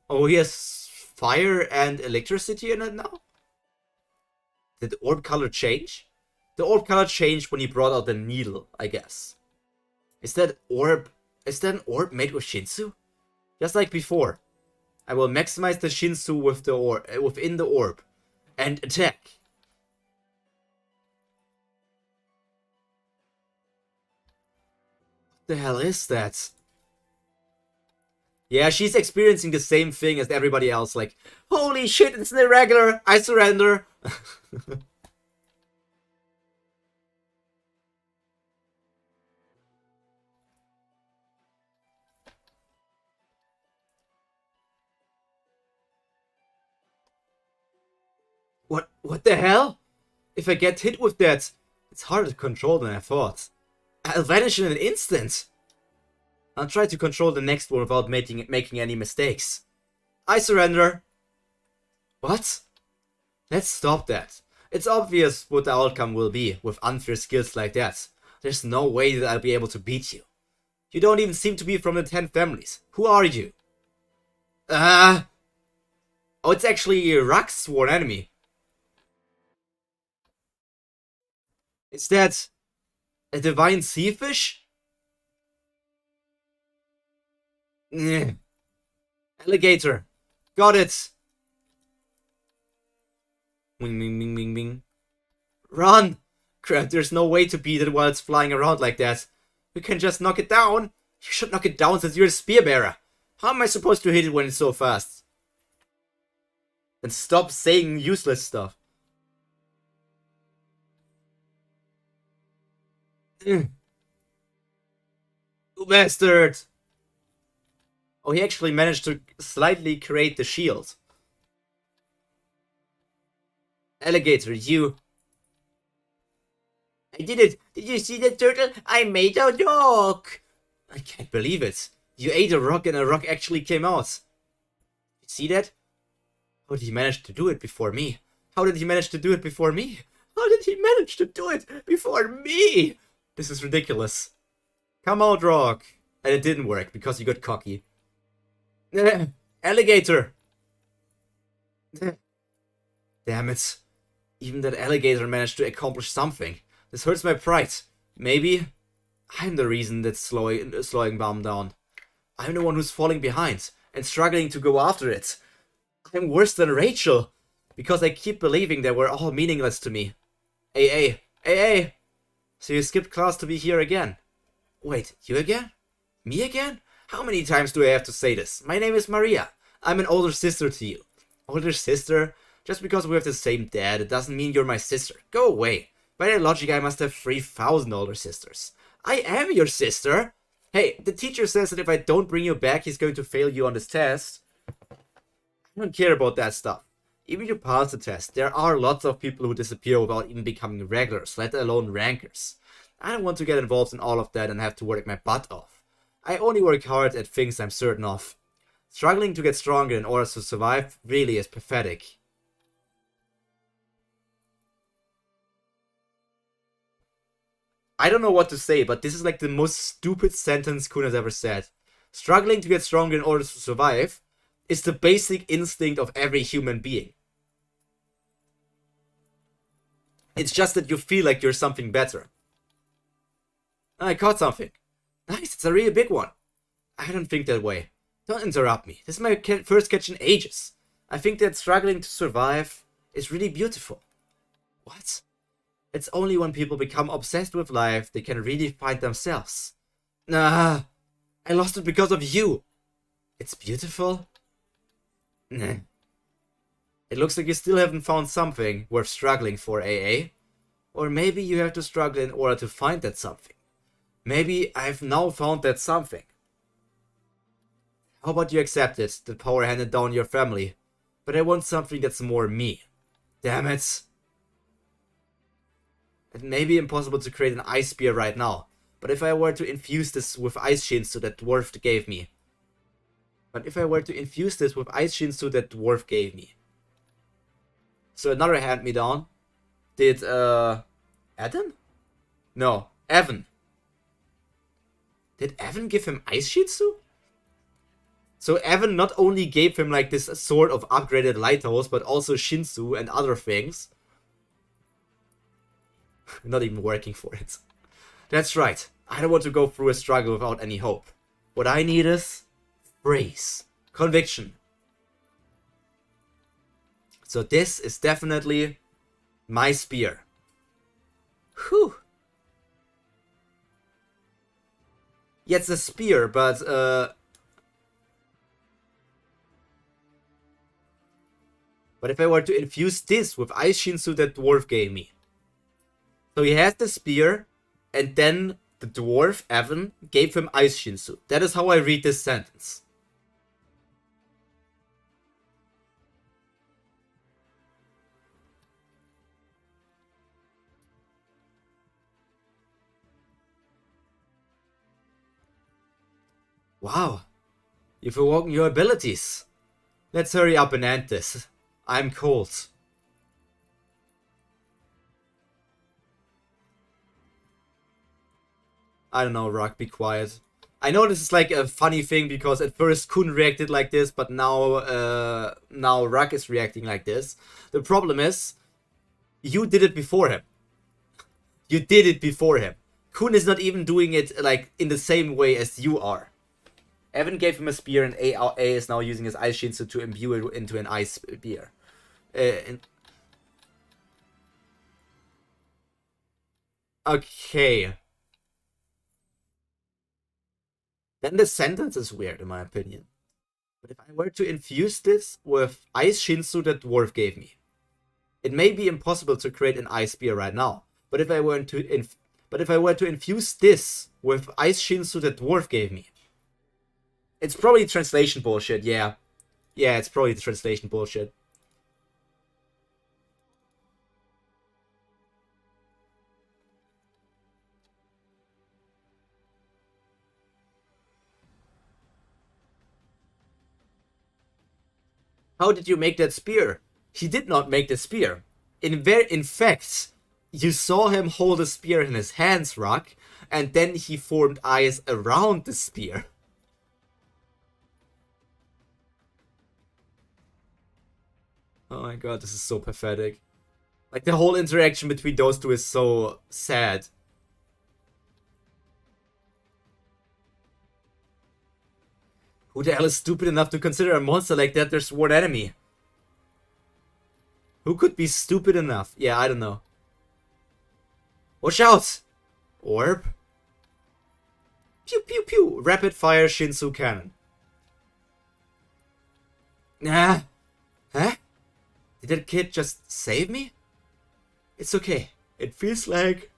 Oh, he has fire and electricity in it now? Did the orb color change? The orb color changed when he brought out the needle, I guess. Is that an orb made with shinsu? Just like before. I will maximize the shinsu with the within the orb. And attack. What the hell is that? Yeah, she's experiencing the same thing as everybody else. Like, holy shit, it's an irregular. I surrender. What the hell? If I get hit with that, it's harder to control than I thought. I'll vanish in an instant. I'll try to control the next one without making any mistakes. I surrender. What? Let's stop that. It's obvious what the outcome will be with unfair skills like that. There's no way that I'll be able to beat you. You don't even seem to be from the 10 families. Who are you? Oh, it's actually Rak's sworn enemy. Is that a divine sea fish? Alligator. Got it. Wing, wing, wing, wing, wing. Run! Crap, there's no way to beat it while it's flying around like that. We can just knock it down. You should knock it down since you're a spear bearer. How am I supposed to hit it when it's so fast? And stop saying useless stuff. You bastard! Oh, he actually managed to slightly create the shield. Alligator, you... I did it! Did you see that turtle? I made a dog! I can't believe it. You ate a rock and a rock actually came out. You see that? How did he manage to do it before me? How did he manage to do it before me? How did he manage to do it before me? This is ridiculous. Come out, rock. And it didn't work because you got cocky. Alligator! Damn it. Even that alligator managed to accomplish something. This hurts my pride. Maybe I'm the reason that's slowing Baam down. I'm the one who's falling behind and struggling to go after it. I'm worse than Rachel because I keep believing they were all meaningless to me. AA. AA! So you skipped class to be here again. Wait, you again? Me again? How many times do I have to say this? My name is Maria. I'm an older sister to you. Older sister? Just because we have the same dad, it doesn't mean you're my sister. Go away. By that logic, I must have 3,000 older sisters. I am your sister! Hey, the teacher says that if I don't bring you back, he's going to fail you on this test. I don't care about that stuff. Even if you pass the test, there are lots of people who disappear without even becoming regulars, let alone rankers. I don't want to get involved in all of that and have to work my butt off. I only work hard at things I'm certain of. Struggling to get stronger in order to survive really is pathetic. I don't know what to say, but this is like the most stupid sentence Kun has ever said. Struggling to get stronger in order to survive is the basic instinct of every human being. It's just that you feel like you're something better. I caught something. Nice, it's a really big one. I don't think that way. Don't interrupt me. This is my first catch in ages. I think that struggling to survive is really beautiful. What? It's only when people become obsessed with life they can really find themselves. Nah, I lost it because of you. It's beautiful? Nah. It looks like you still haven't found something worth struggling for, AA. Or maybe you have to struggle in order to find that something. Maybe I've now found that something. How about you accept it, the power handed down your family? But I want something that's more me. Damn it. It may be impossible to create an ice spear right now, but if I were to infuse this with ice shinsu that dwarf gave me. So another hand-me-down. Did, Adam? No, Evan. Did Evan give him ice shinsu? So Evan not only gave him like this sort of upgraded lighthouse, but also shinsu and other things. Not even working for it. That's right. I don't want to go through a struggle without any hope. What I need is praise, conviction. So this is definitely my spear. Whew. Yeah, it's a spear, but if I were to infuse this with ice shinsu that dwarf gave me. So he has the spear, and then the dwarf, Evan, gave him ice shinsu. That is how I read this sentence. Wow. You've awoken your abilities. Let's hurry up and end this. I'm cold. I don't know, Rock, be quiet. I know this is like a funny thing because at first Kun reacted like this, but now Rock is reacting like this. The problem is, you did it before him. You did it before him. Kun is not even doing it like in the same way as you are. Evan gave him a spear and A is now using his ice shinsu to imbue it into an ice spear. Okay. Then the sentence is weird, in my opinion. But if I were to infuse this with ice shinsu that dwarf gave me, it may be impossible to create an ice spear right now. But if I were to infuse this with ice shinsu that dwarf gave me, it's probably translation bullshit. Yeah, it's probably the translation bullshit. How did you make that spear? He did not make the spear. In fact, you saw him hold a spear in his hands, Rock, and then he formed eyes around the spear. Oh my god, this is so pathetic. Like, the whole interaction between those two is so sad. Who the hell is stupid enough to consider a monster like that their sworn enemy? Who could be stupid enough? Yeah, I don't know. Watch out! Orb? Pew pew pew! Rapid fire shinsu cannon. Nah. Huh? Did that kid just save me? It's okay. It feels like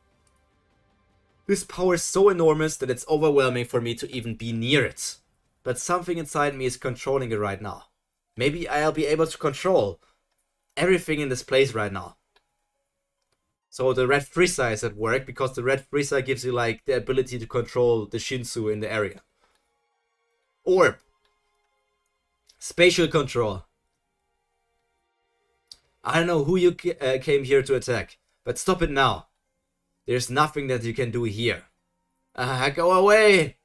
this power is so enormous that it's overwhelming for me to even be near it. But something inside me is controlling it right now. Maybe I'll be able to control everything in this place right now. So the red Frieza is at work because the red Frieza gives you like the ability to control the Shinsu in the area. Orb. Spatial control. I don't know who you came here to attack, but stop it now. There's nothing that you can do here. Go away!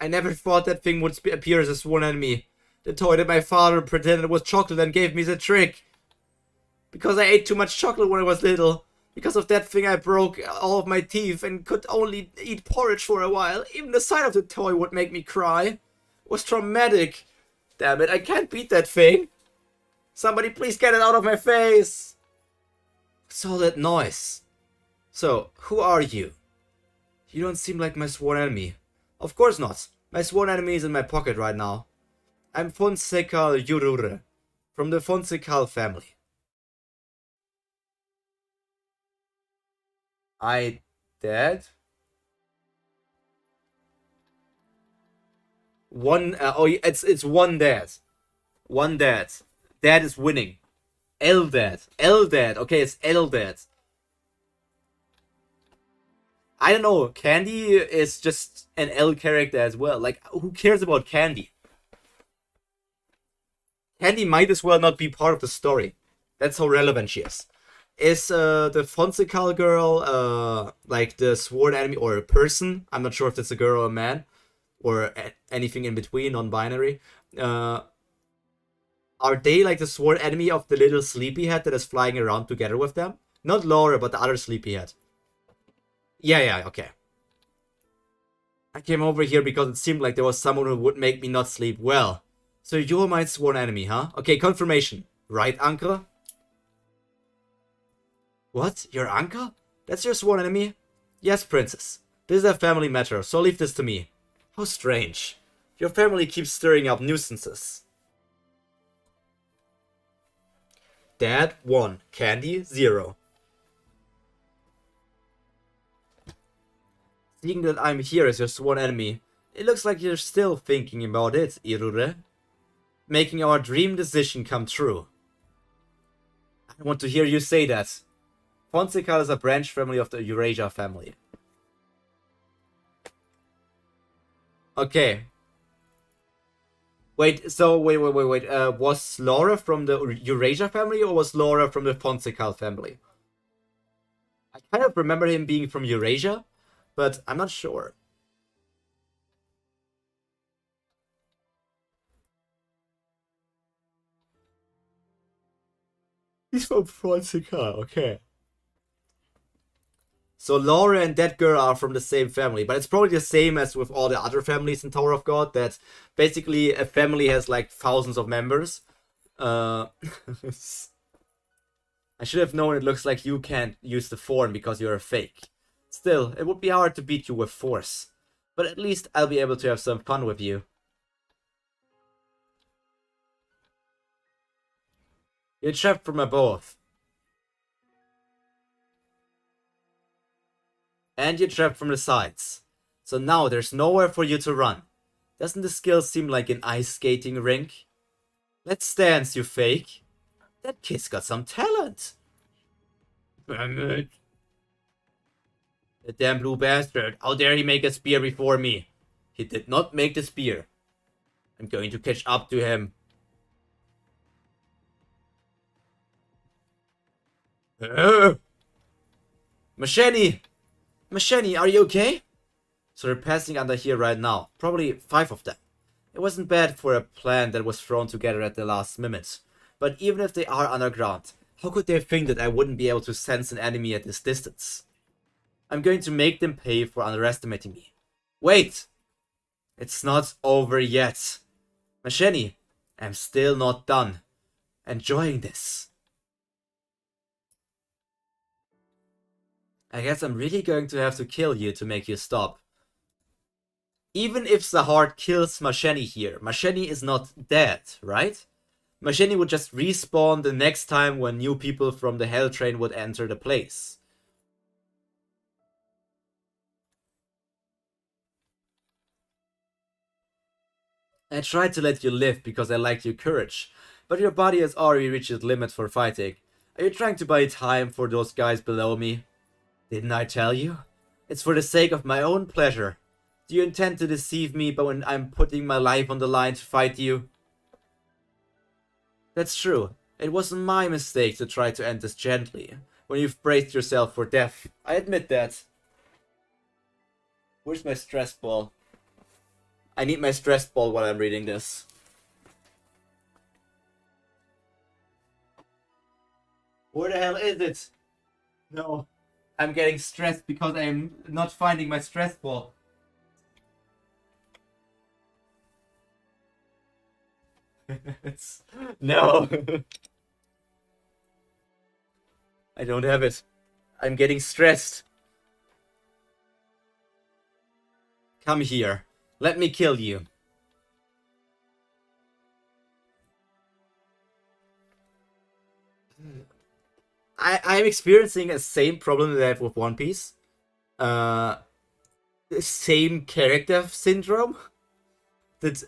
I never thought that thing would appear as a sworn enemy. The toy that my father pretended was chocolate and gave me the trick. Because I ate too much chocolate when I was little. Because of that thing I broke all of my teeth and could only eat porridge for a while. Even the sight of the toy would make me cry. It was traumatic. Damn it, I can't beat that thing. Somebody please get it out of my face. What's all that noise? So, who are you? You don't seem like my sworn enemy. Of course not. My sworn enemy is in my pocket right now. I'm Fonseca Yurure, from the Fonseca family. I dead? One, it's one dead. One dead. Dad is winning. L dead. L dead. Okay, it's L dead. I don't know, Candy is just an L character as well. Like, who cares about Candy? Candy might as well not be part of the story. That's how relevant she is. Is the Fonseca girl like the sworn enemy or a person? I'm not sure if it's a girl or a man. Or anything in between, non-binary. Are they like the sworn enemy of the little sleepyhead that is flying around together with them? Not Laura, but the other sleepyhead. Yeah, okay. I came over here because it seemed like there was someone who would make me not sleep well. So you're my sworn enemy, huh? Okay, confirmation. Right, uncle? What? Your uncle? That's your sworn enemy? Yes, princess. This is a family matter, so leave this to me. How strange. Your family keeps stirring up nuisances. Dad, 1. Candy, 0. Seeing that I'm here as your sworn enemy, it looks like you're still thinking about it, Irure. Making our dream decision come true. I want to hear you say that. Fonseca is a branch family of the Eurasia family. Okay. Wait, so wait. Was Laura from the Eurasia family or was Laura from the Fonseca family? I kind of remember him being from Eurasia, but I'm not sure. He's from Fonseca, okay. So Laura and that girl are from the same family, but it's probably the same as with all the other families in Tower of God, that basically a family has like thousands of members. I should have known it looks like you can't use the form because you're a fake. Still, it would be hard to beat you with force. But at least I'll be able to have some fun with you. You're trapped from above. And you're trapped from the sides. So now there's nowhere for you to run. Doesn't the skill seem like an ice skating rink? Let's dance, you fake. That kid's got some talent. Damn it. The damn blue bastard. How dare he make a spear before me? He did not make the spear. I'm going to catch up to him. Machete! Machete, are you okay? So they're passing under here right now. Probably 5 of them. It wasn't bad for a plan that was thrown together at the last minute. But even if they are underground, how could they think that I wouldn't be able to sense an enemy at this distance? I'm going to make them pay for underestimating me. Wait! It's not over yet. Machete, I'm still not done. Enjoying this. I guess I'm really going to have to kill you to make you stop. Even if Zahard kills Machete here, Machete is not dead, right? Machete would just respawn the next time when new people from the Hell Train would enter the place. I tried to let you live because I liked your courage, but your body has already reached its limit for fighting. Are you trying to buy time for those guys below me? Didn't I tell you? It's for the sake of my own pleasure. Do you intend to deceive me but when I'm putting my life on the line to fight you? That's true. It wasn't my mistake to try to end this gently, when you've braced yourself for death. I admit that. Where's my stress ball? I need my stress ball while I'm reading this. Where the hell is it? No. I'm getting stressed because I'm not finding my stress ball. No. I don't have it. I'm getting stressed. Come here. Let me kill you. I'm experiencing a same problem that I have with One Piece. The same character syndrome. That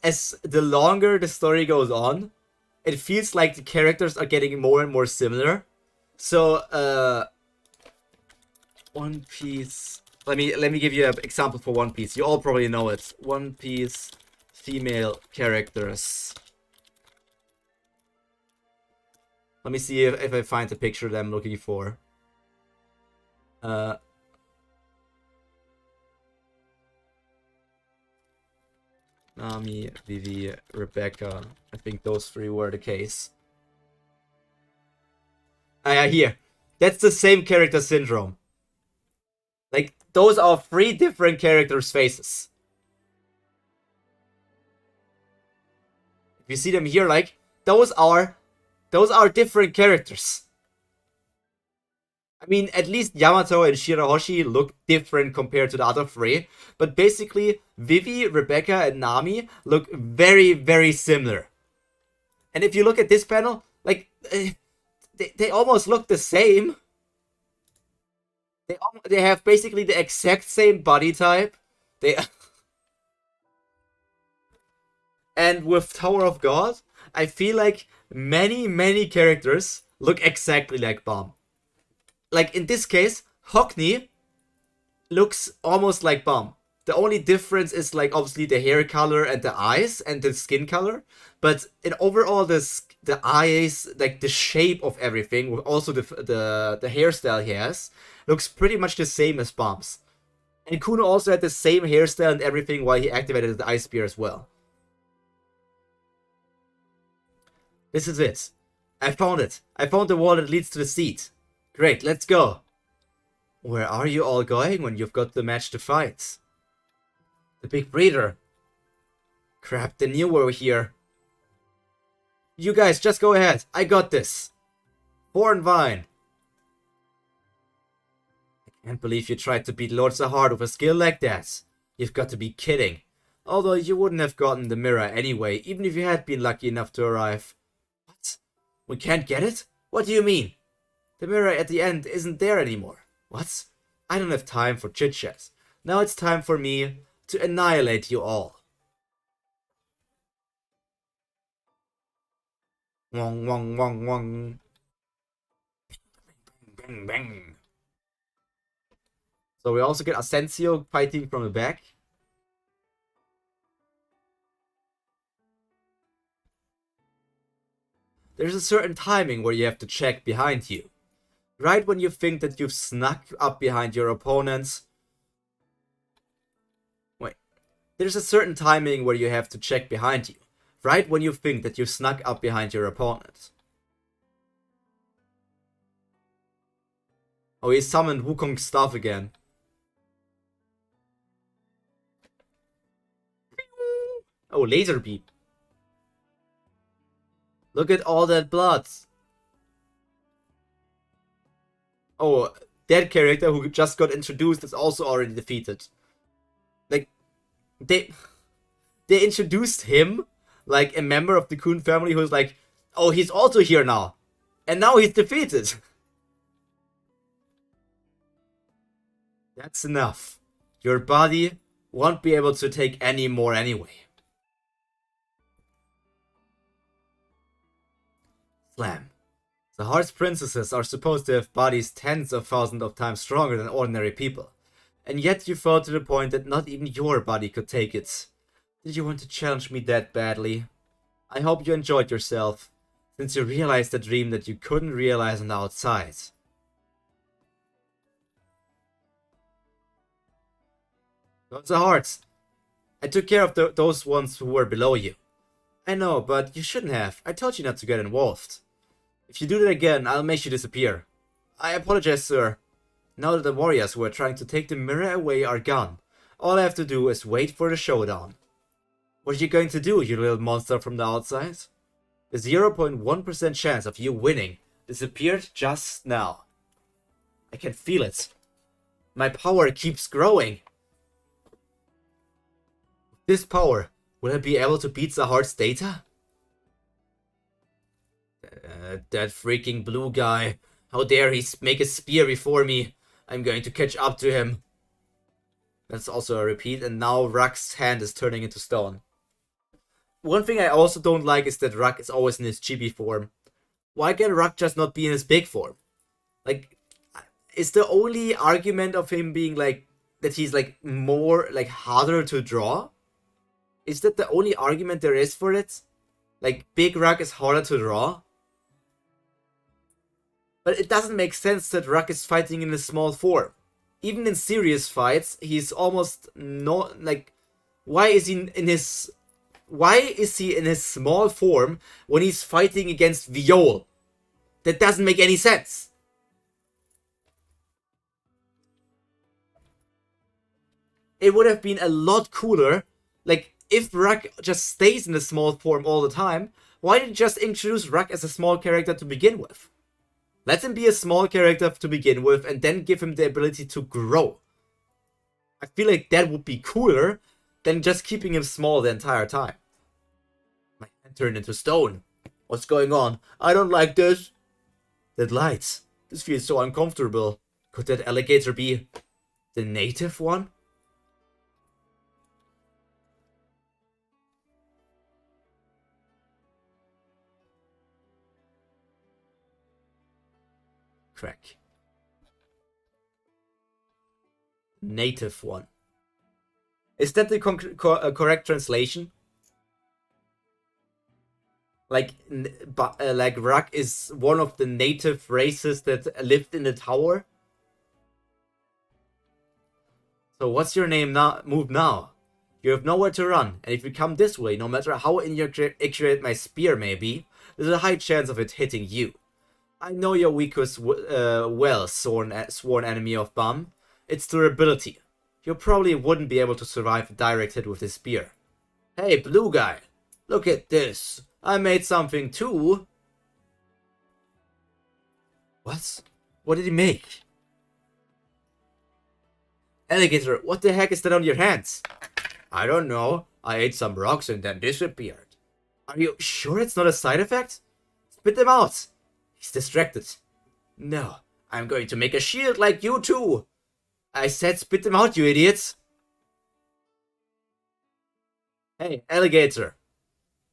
as the longer the story goes on, it feels like the characters are getting more and more similar. So, One Piece. Let me give you an example for One Piece. You all probably know it. One Piece female characters. Let me see if I find the picture that I'm looking for. Nami, Vivi, Rebecca. I think those 3 were the case. Here. That's the same character syndrome. Like, those are 3 different characters' faces. If you see them here, like, those are different characters. I mean, at least Yamato and Shirahoshi look different compared to the other 3. But basically, Vivi, Rebecca, and Nami look very, very similar. And if you look at this panel, like, they almost look the same. They have basically the exact same body type. And with Tower of God, I feel like many characters look exactly like Baam. Like in this case, Hockney looks almost like Baam. The only difference is like obviously the hair color and the eyes and the skin color. But in overall, the eyes, like the shape of everything, also the hairstyle he has, looks pretty much the same as Baam's. And Kuno also had the same hairstyle and everything while he activated the Ice Spear as well. This is it. I found it. I found the wall that leads to the seat. Great, let's go. Where are you all going when you've got the match to fight? The big breeder. Crap, they knew we were here. You guys, just go ahead. I got this. Foreign Vine. I can't believe you tried to beat Lord Zahard with a skill like that. You've got to be kidding. Although you wouldn't have gotten the mirror anyway, even if you had been lucky enough to arrive. What? We can't get it? What do you mean? The mirror at the end isn't there anymore. What? I don't have time for chit-chat. Now it's time for me to annihilate you all. Wong wong wong wong. Bang bang. So we also get Asensio fighting from the back. There's a certain timing where you have to check behind you. Right when you think that you've snuck up behind your opponents. Wait. There's a certain timing where you have to check behind you. Right when you think that you've snuck up behind your opponent. Oh, he summoned Wukong's stuff again. Oh, laser beam. Look at all that blood. Oh, that character who just got introduced is also already defeated. Like, they introduced him like a member of the Kun family who's like, oh, he's also here now. And now he's defeated. That's enough. Your body won't be able to take any more anyway. Slam. Zahard's princesses are supposed to have bodies tens of thousands of times stronger than ordinary people. And yet you fell to the point that not even your body could take it. Did you want to challenge me that badly? I hope you enjoyed yourself, since you realized the dream that you couldn't realize on the outside. Those are hearts. I took care of those ones who were below you. I know, but you shouldn't have. I told you not to get involved. If you do that again, I'll make you disappear. I apologize, sir. Now that the warriors who are trying to take the mirror away are gone, all I have to do is wait for the showdown. What are you going to do, you little monster from the outside? The 0.1% chance of you winning disappeared just now. I can feel it. My power keeps growing. This power, will I be able to beat Zahard's data? That freaking blue guy. How dare he make a spear before me. I'm going to catch up to him. That's also a repeat, and now Rak's hand is turning into stone. One thing I also don't like is that Rak is always in his chibi form. Why can Rak just not be in his big form? Like, is the only argument of him being like, that he's like more, like harder to draw? Is that the only argument there is for it? Like, big Rak is harder to draw? But it doesn't make sense that Rak is fighting in a small form. Even in serious fights, he's almost not, like, why is he in his small form when he's fighting against Viol? That doesn't make any sense. It would have been a lot cooler, like, if Rak just stays in the small form all the time. Why did you just introduce Rak as a small character to begin with? Let him be a small character to begin with and then give him the ability to grow. I feel like that would be cooler than just keeping him small the entire time. My hand turned into stone. What's going on? I don't like this. That light. This feels so uncomfortable. Could that alligator be the native one? Crack. Native one. Is that the correct translation? Like Rak is one of the native races that lived in the tower? So what's your name now? Move now. You have nowhere to run, and if you come this way, no matter how inaccurate my spear may be, there's a high chance of it hitting you. I know your weakest sworn enemy of Baam. It's durability. You probably wouldn't be able to survive a direct hit with this spear. Hey, blue guy. Look at this. I made something too. What? What did he make? Alligator, what the heck is that on your hands? I don't know. I ate some rocks and then disappeared. Are you sure it's not a side effect? Spit them out. He's distracted. No, I'm going to make a shield like you too. I said spit them out, you idiots. Hey, alligator.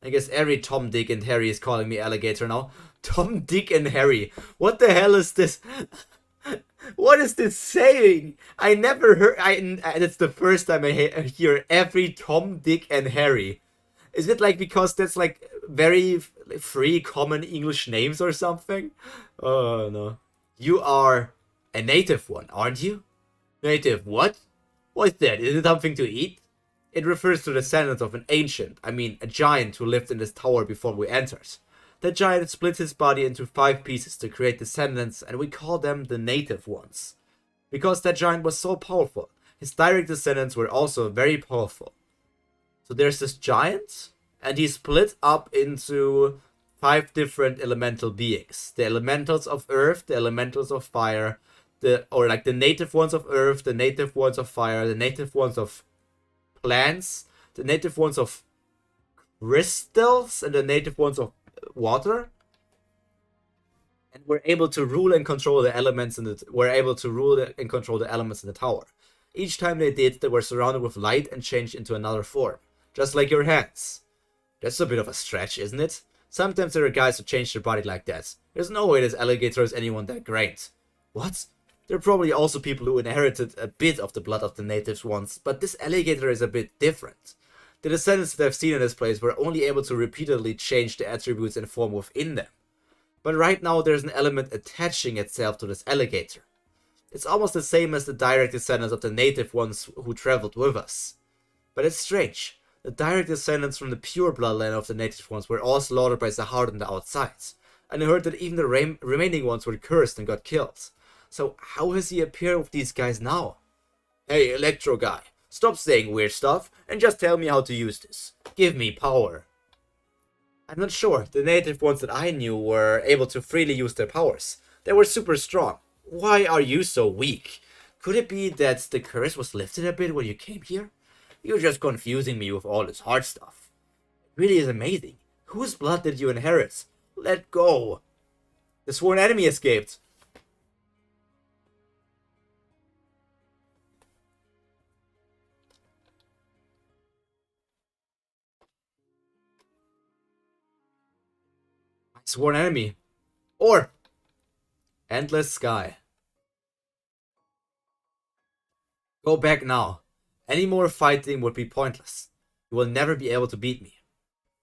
I guess every Tom, Dick, and Harry is calling me alligator now. Tom, Dick, and Harry. What the hell is this? What is this saying? I never heard... That's the first time I hear every Tom, Dick, and Harry. Is it like because that's like very 3 common English names or something? Oh no. You are a native one, aren't you? Native what? What's that? Is it something to eat? It refers to the descendant of an ancient, a giant who lived in this tower before we entered. The giant split his body into 5 pieces to create descendants, and we call them the native ones. Because that giant was so powerful, his direct descendants were also very powerful. So there's this giant, and he split up into 5 different elemental beings. The elementals of earth, the elementals of fire, the native ones of earth, the native ones of fire, the native ones of plants, the native ones of crystals, and the native ones of water. And we're able to rule and control the elements in the elements in the tower. Each time they did, they were surrounded with light and changed into another form. Just like your hands. That's a bit of a stretch, isn't it? Sometimes there are guys who change their body like that. There's no way this alligator is anyone that great. What? There are probably also people who inherited a bit of the blood of the natives once, but this alligator is a bit different. The descendants that I've seen in this place were only able to repeatedly change the attributes and form within them. But right now there's an element attaching itself to this alligator. It's almost the same as the direct descendants of the native ones who traveled with us. But it's strange. The direct descendants from the pure bloodline of the native ones were all slaughtered by Zahard on the outside. And I heard that even the remaining ones were cursed and got killed. So how has he appeared with these guys now? Hey, Electro guy, stop saying weird stuff and just tell me how to use this. Give me power. I'm not sure. The native ones that I knew were able to freely use their powers. They were super strong. Why are you so weak? Could it be that the curse was lifted a bit when you came here? You're just confusing me with all this hard stuff. It really is amazing. Whose blood did you inherit? Let go. The sworn enemy escaped. My sworn enemy. Or endless sky. Go back now. Any more fighting would be pointless. You will never be able to beat me.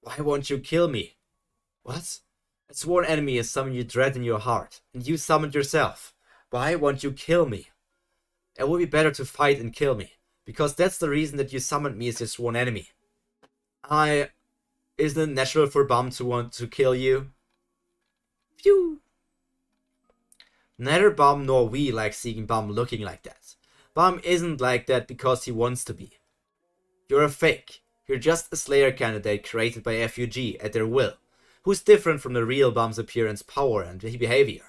Why won't you kill me? What? A sworn enemy is someone you dread in your heart, and you summoned yourself. Why won't you kill me? It would be better to fight and kill me, because that's the reason that you summoned me as your sworn enemy. Isn't it natural for Baam to want to kill you? Phew! Neither Baam nor we like seeing Baam looking like that. Baam isn't like that because he wants to be. You're a fake. You're just a Slayer candidate created by FUG at their will, who's different from the real Baam's appearance, power, and behavior.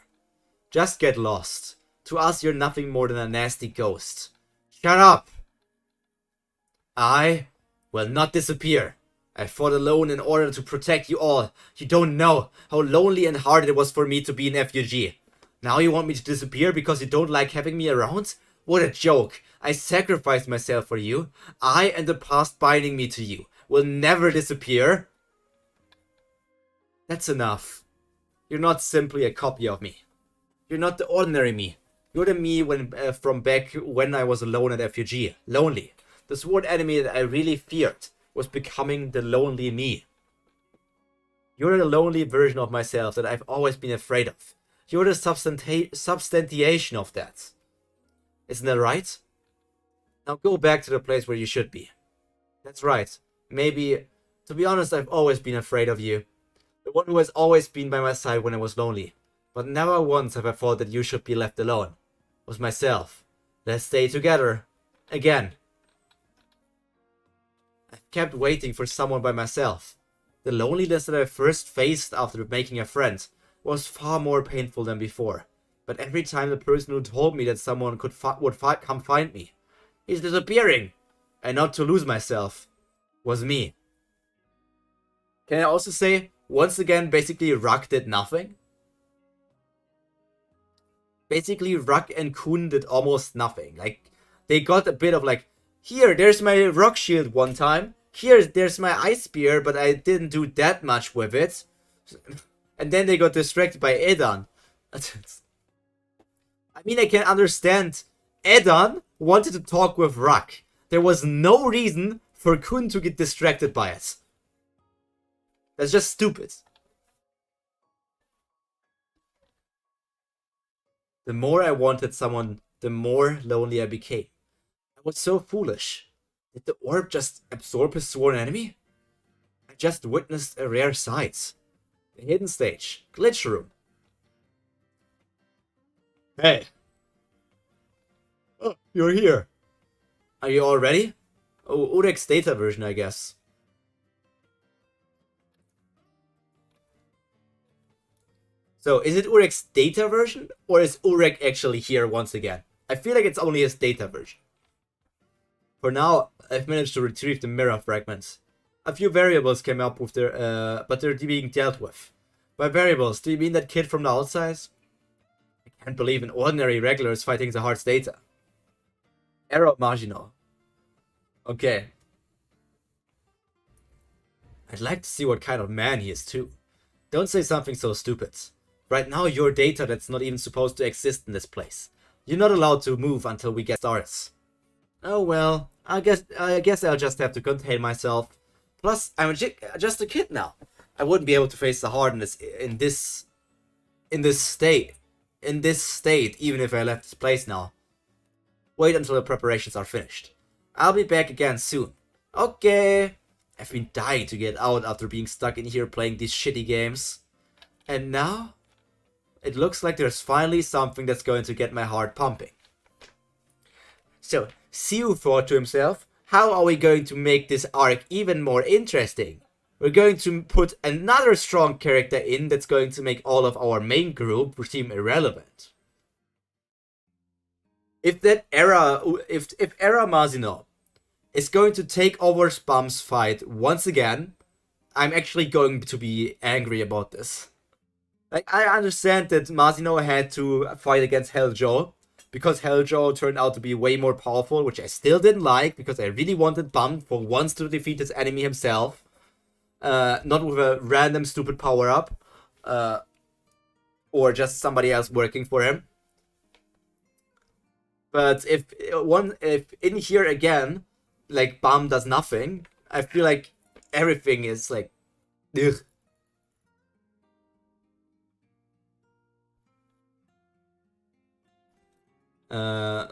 Just get lost. To us, you're nothing more than a nasty ghost. Shut up! I will not disappear. I fought alone in order to protect you all. You don't know how lonely and hard it was for me to be in FUG. Now you want me to disappear because you don't like having me around? What a joke. I sacrificed myself for you. I and the past binding me to you will never disappear. That's enough. You're not simply a copy of me. You're not the ordinary me. You're the me from back when I was alone at FUG. Lonely. The sworn enemy that I really feared was becoming the lonely me. You're the lonely version of myself that I've always been afraid of. You're the substantiation of that. Isn't that right? Now go back to the place where you should be. That's right. Maybe, to be honest, I've always been afraid of you. The one who has always been by my side when I was lonely. But never once have I thought that you should be left alone. It was myself. Let's stay together. Again. I've kept waiting for someone by myself. The loneliness that I first faced after making a friend was far more painful than before. But every time the person who told me that someone would come find me, he's disappearing, and not to lose myself, was me. Can I also say, once again, basically Ruck did nothing? Basically, Ruck and Kun did almost nothing. Like, they got a bit of like, here, there's my rock shield one time. Here, there's my ice spear, but I didn't do that much with it. And then they got distracted by Edan. I mean, I can understand. Edan wanted to talk with Ruck. There was no reason for Kun to get distracted by it. That's just stupid. The more I wanted someone, the more lonely I became. I was so foolish. Did the orb just absorb his sworn enemy? I just witnessed a rare sight. The hidden stage. Glitch room. Hey. Oh, you're here. Are you all ready? Oh, Urek's data version, I guess. So, is it Urek's data version, or is Urek actually here once again? I feel like it's only his data version. For now, I've managed to retrieve the mirror fragments. A few variables came up with their, but they're being dealt with. By variables, do you mean that kid from the outside? I can't believe an ordinary regular is fighting Zahard's data. Error marginal. Okay. I'd like to see what kind of man he is too. Don't say something so stupid. Right now you're data that's not even supposed to exist in this place. You're not allowed to move until we get started. Oh well, I guess I'll just have to contain myself. Plus, I'm just a kid now. I wouldn't be able to face the hard in this state, even if I left this place now. Wait until the preparations are finished. I'll be back again soon. Okay. I've been dying to get out after being stuck in here playing these shitty games. And now, it looks like there's finally something that's going to get my heart pumping. So, Siu thought to himself, how are we going to make this arc even more interesting? We're going to put another strong character in that's going to make all of our main group seem irrelevant. If Era Mazino is going to take over Baam's fight once again, I'm actually going to be angry about this. Like, I understand that Mazino had to fight against Helljo, because Helljo turned out to be way more powerful, which I still didn't like, because I really wanted Baam for once to defeat his enemy himself. Not with a random stupid power-up, or just somebody else working for him. But if in here again, like, Baam does nothing, I feel like everything is like, ugh.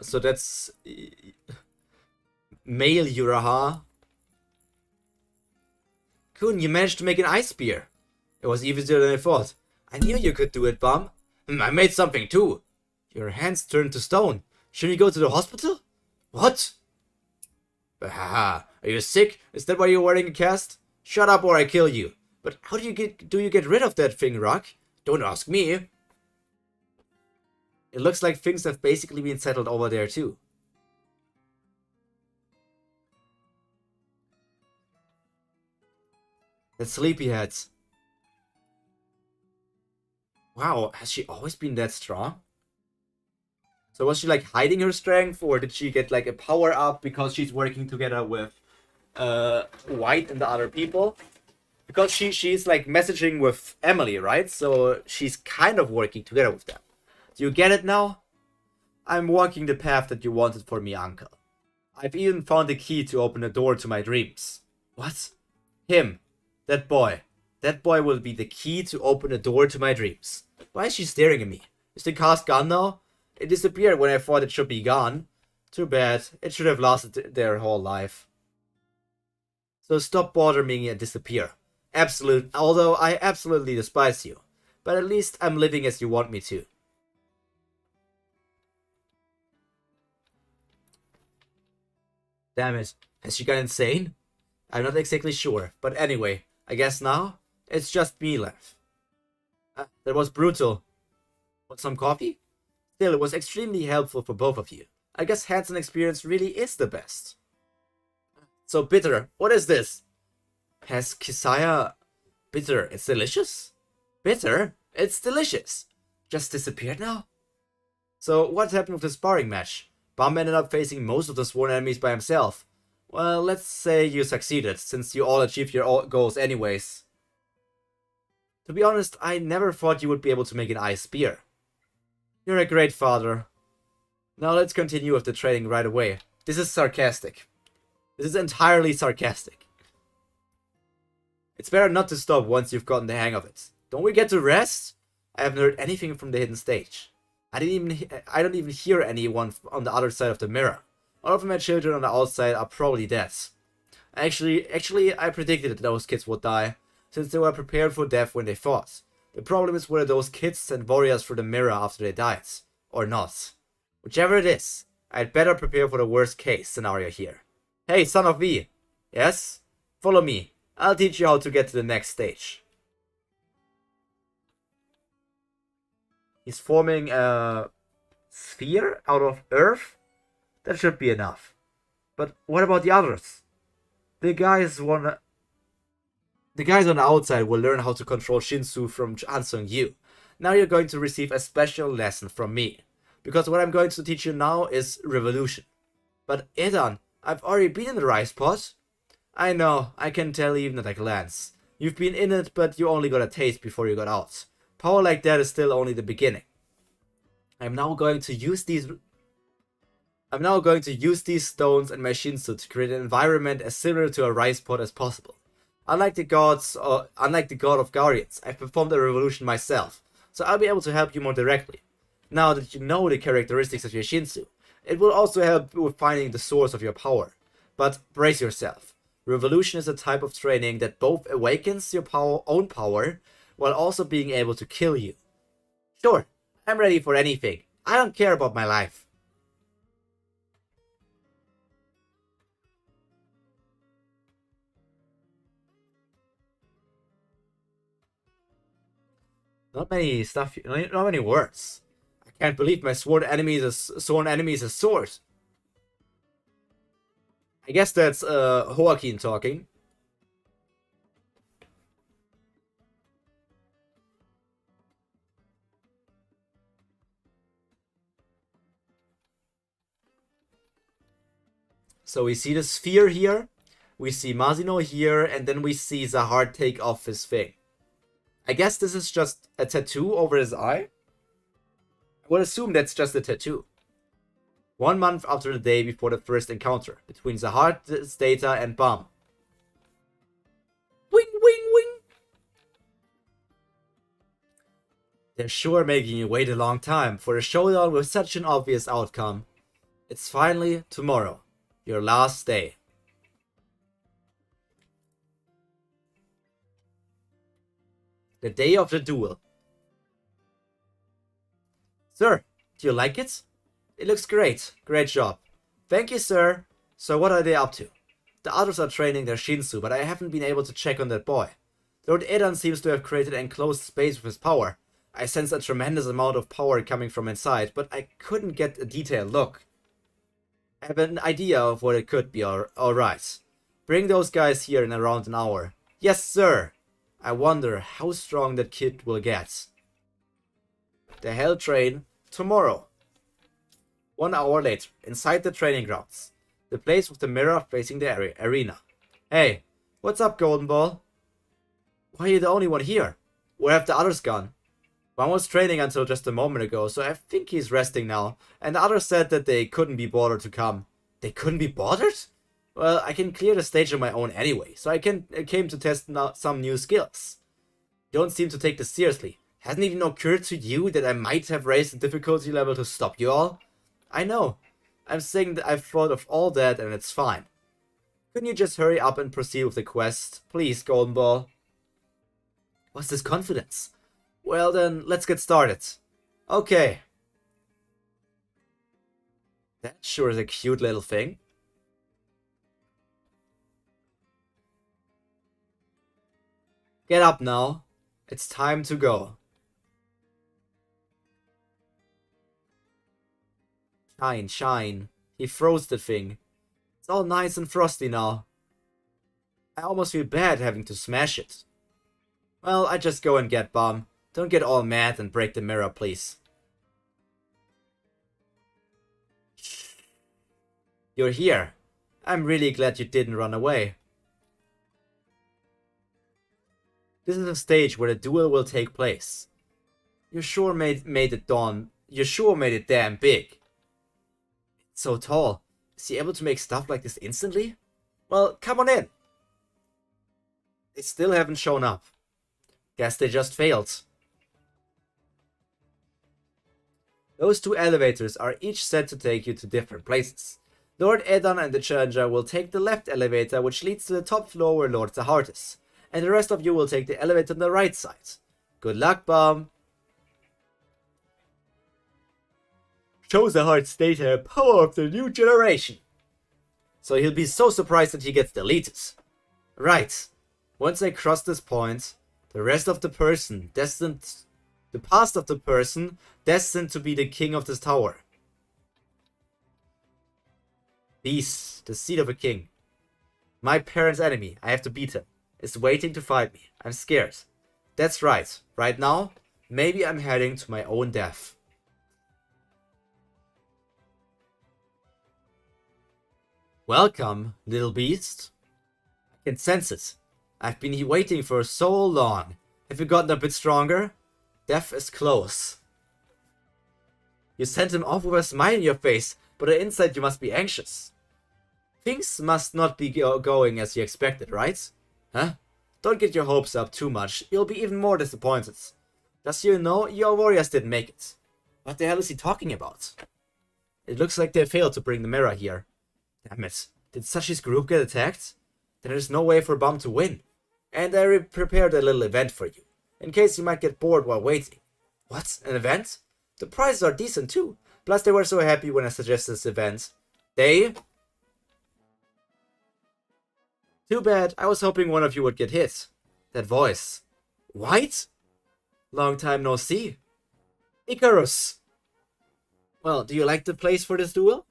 So that's male Uraha. Kun, you managed to make an ice spear. It was easier than I thought. I knew you could do it, Baam. I made something too. Your hands turned to stone. Should we go to the hospital? What? Haha, are you sick? Is that why you're wearing a cast? Shut up or I kill you. But how do you get rid of that thing, Rock? Don't ask me. It looks like things have basically been settled over there too. That sleepyhead. Wow, has she always been that strong? So was she like hiding her strength, or did she get like a power up because she's working together with White and the other people? Because she's like messaging with Emily, right? So she's kind of working together with them. Do you get it now? I'm walking the path that you wanted for me, Uncle. I've even found a key to open a door to my dreams. What? Him. That boy. That boy will be the key to open a door to my dreams. Why is she staring at me? Is the cast gone now? It disappeared when I thought it should be gone. Too bad. It should have lasted their whole life. So stop bothering me and disappear. Although I absolutely despise you. But at least I'm living as you want me to. Damn it. Has she gone insane? I'm not exactly sure. But anyway, I guess now it's just me left. That was brutal. Want some coffee? Still, it was extremely helpful for both of you. I guess hands-on experience really is the best. So bitter. What is this? Has Kisaya... Bitter. It's delicious? Bitter? It's delicious. Just disappeared now? So what happened with the sparring match? Baam ended up facing most of the sworn enemies by himself. Well, let's say you succeeded, since you all achieved your goals anyways. To be honest, I never thought you would be able to make an ice spear. You're a great father. Now let's continue with the training right away. This is sarcastic. This is entirely sarcastic. It's better not to stop once you've gotten the hang of it. Don't we get to rest? I haven't heard anything from the hidden stage. I don't even hear anyone on the other side of the mirror. All of my children on the outside are probably dead. Actually, I predicted that those kids would die, since they were prepared for death when they fought. The problem is whether those kids sent warriors through the mirror after they died, or not. Whichever it is, I'd better prepare for the worst case scenario here. Hey, son of V! Yes? Follow me. I'll teach you how to get to the next stage. He's forming a sphere out of earth? That should be enough. But what about the others? The guys on the outside will learn how to control Shinsu from answering you. Now you're going to receive a special lesson from me. Because what I'm going to teach you now is revolution. But Edan, I've already been in the rice pot. I know, I can tell even at a glance. You've been in it, but you only got a taste before you got out. Power like that is still only the beginning. I'm now going to use these stones and my shinsu to create an environment as similar to a rice pot as possible. Unlike the god of guardians, I've performed a revolution myself, so I'll be able to help you more directly. Now that you know the characteristics of your shinsu, it will also help with finding the source of your power. But brace yourself. Revolution is a type of training that both awakens your own power, while also being able to kill you. Sure, I'm ready for anything. I don't care about my life. Not many words. I can't believe my sworn enemy is a sword. I guess that's Joaquin talking. So we see the sphere here, we see Masino here, and then we see Zahard take off his thing. I guess this is just a tattoo over his eye? I would assume that's just a tattoo. 1 month after the day before the first encounter between Zahard's data and Baam. Wing, wing, wing! They're sure making you wait a long time for a showdown with such an obvious outcome. It's finally tomorrow, your last day. The day of the duel. Sir, do you like it? It looks great. Great job. Thank you, sir. So what are they up to? The others are training their shinsu, but I haven't been able to check on that boy. Lord Edan seems to have created an enclosed space with his power. I sense a tremendous amount of power coming from inside, but I couldn't get a detailed look. I have an idea of what it could be, alright. Bring those guys here in around an hour. Yes, sir! I wonder how strong that kid will get. The Hell Train, tomorrow. 1 hour later, inside the training grounds. The place with the mirror facing the arena. Hey, what's up, Golden Ball? Why are you the only one here? Where have the others gone? One was training until just a moment ago, so I think he's resting now. And the others said that they couldn't be bothered to come. They couldn't be bothered? Well, I can clear the stage on my own anyway, so I came to test some new skills. You don't seem to take this seriously. Hasn't even occurred to you that I might have raised the difficulty level to stop you all? I know. I'm saying that I've thought of all that and it's fine. Couldn't you just hurry up and proceed with the quest? Please, Golden Ball. What's this confidence? Well then, let's get started. Okay. That sure is a cute little thing. Get up now. It's time to go. Shine, shine. He froze the thing. It's all nice and frosty now. I almost feel bad having to smash it. Well, I just go and get Baam. Don't get all mad and break the mirror, please. You're here. I'm really glad you didn't run away. This is a stage where the duel will take place. You sure made it dawn. You sure made it damn big. It's so tall. Is he able to make stuff like this instantly? Well, come on in. They still haven't shown up. Guess they just failed. Those two elevators are each set to take you to different places. Lord Edan and the Challenger will take the left elevator, which leads to the top floor where Lord Zahard is, and the rest of you will take the elevator on the right side. Good luck, Baam. Show Zahard's data power of the new generation. So he'll be so surprised that he gets deleted. Right. Once I cross this point, the rest of the person destined... The past of the person destined to be the king of this tower. Beast, the seed of a king. My parents' enemy, I have to beat him, is waiting to fight me. I'm scared. That's right. Right now, maybe I'm heading to my own death. Welcome, little beast. I can sense it. I've been waiting for so long. Have you gotten a bit stronger? Death is close. You sent him off with a smile on your face, but on the inside you must be anxious. Things must not be going as you expected, right? Huh? Don't get your hopes up too much, you'll be even more disappointed. Just so you know, your warriors didn't make it. What the hell is he talking about? It looks like they failed to bring the mirror here. Damn it, did Sashi's group get attacked? Then there's no way for Baam to win. And I prepared a little event for you, in case you might get bored while waiting. What? An event? The prizes are decent too. Plus they were so happy when I suggested this event. They... Too bad, I was hoping one of you would get hit. That voice. White? Long time no see. Icarus! Well, do you like the place for this duel?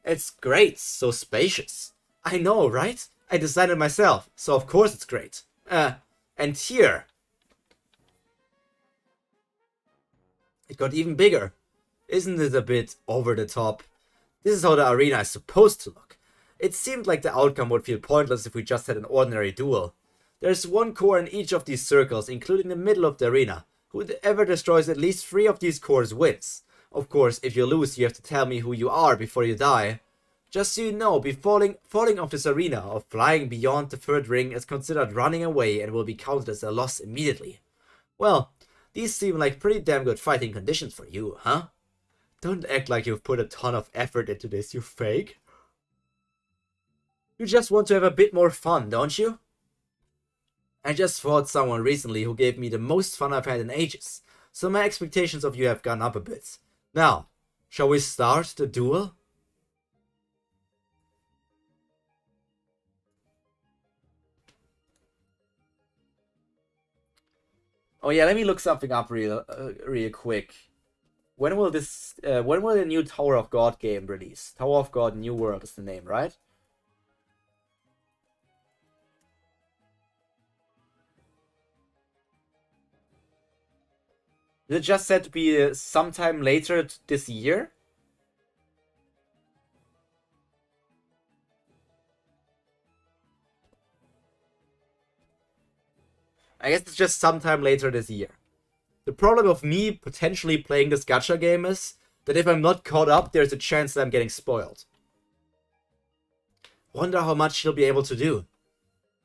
It's great, so spacious. I know, right? I designed it myself, so of course it's great. And here... It got even bigger. Isn't it a bit over the top? This is how the arena is supposed to look. It seemed like the outcome would feel pointless if we just had an ordinary duel. There's one core in each of these circles, including the middle of the arena. Whoever destroys at least 3 of these cores wins. Of course, if you lose, you have to tell me who you are before you die. Just so you know, falling off this arena or flying beyond the 3rd ring is considered running away and will be counted as a loss immediately. Well, these seem like pretty damn good fighting conditions for you, huh? Don't act like you've put a ton of effort into this, you fake. You just want to have a bit more fun, don't you? I just fought someone recently who gave me the most fun I've had in ages, so my expectations of you have gone up a bit. Now, shall we start the duel? Oh yeah, let me look something up real quick. When will the new Tower of God game release? Tower of God New World is the name, right? Is it just said to be sometime later this year? I guess it's just sometime later this year. The problem of me potentially playing this gacha game is that if I'm not caught up, there's a chance that I'm getting spoiled. Wonder how much he'll be able to do.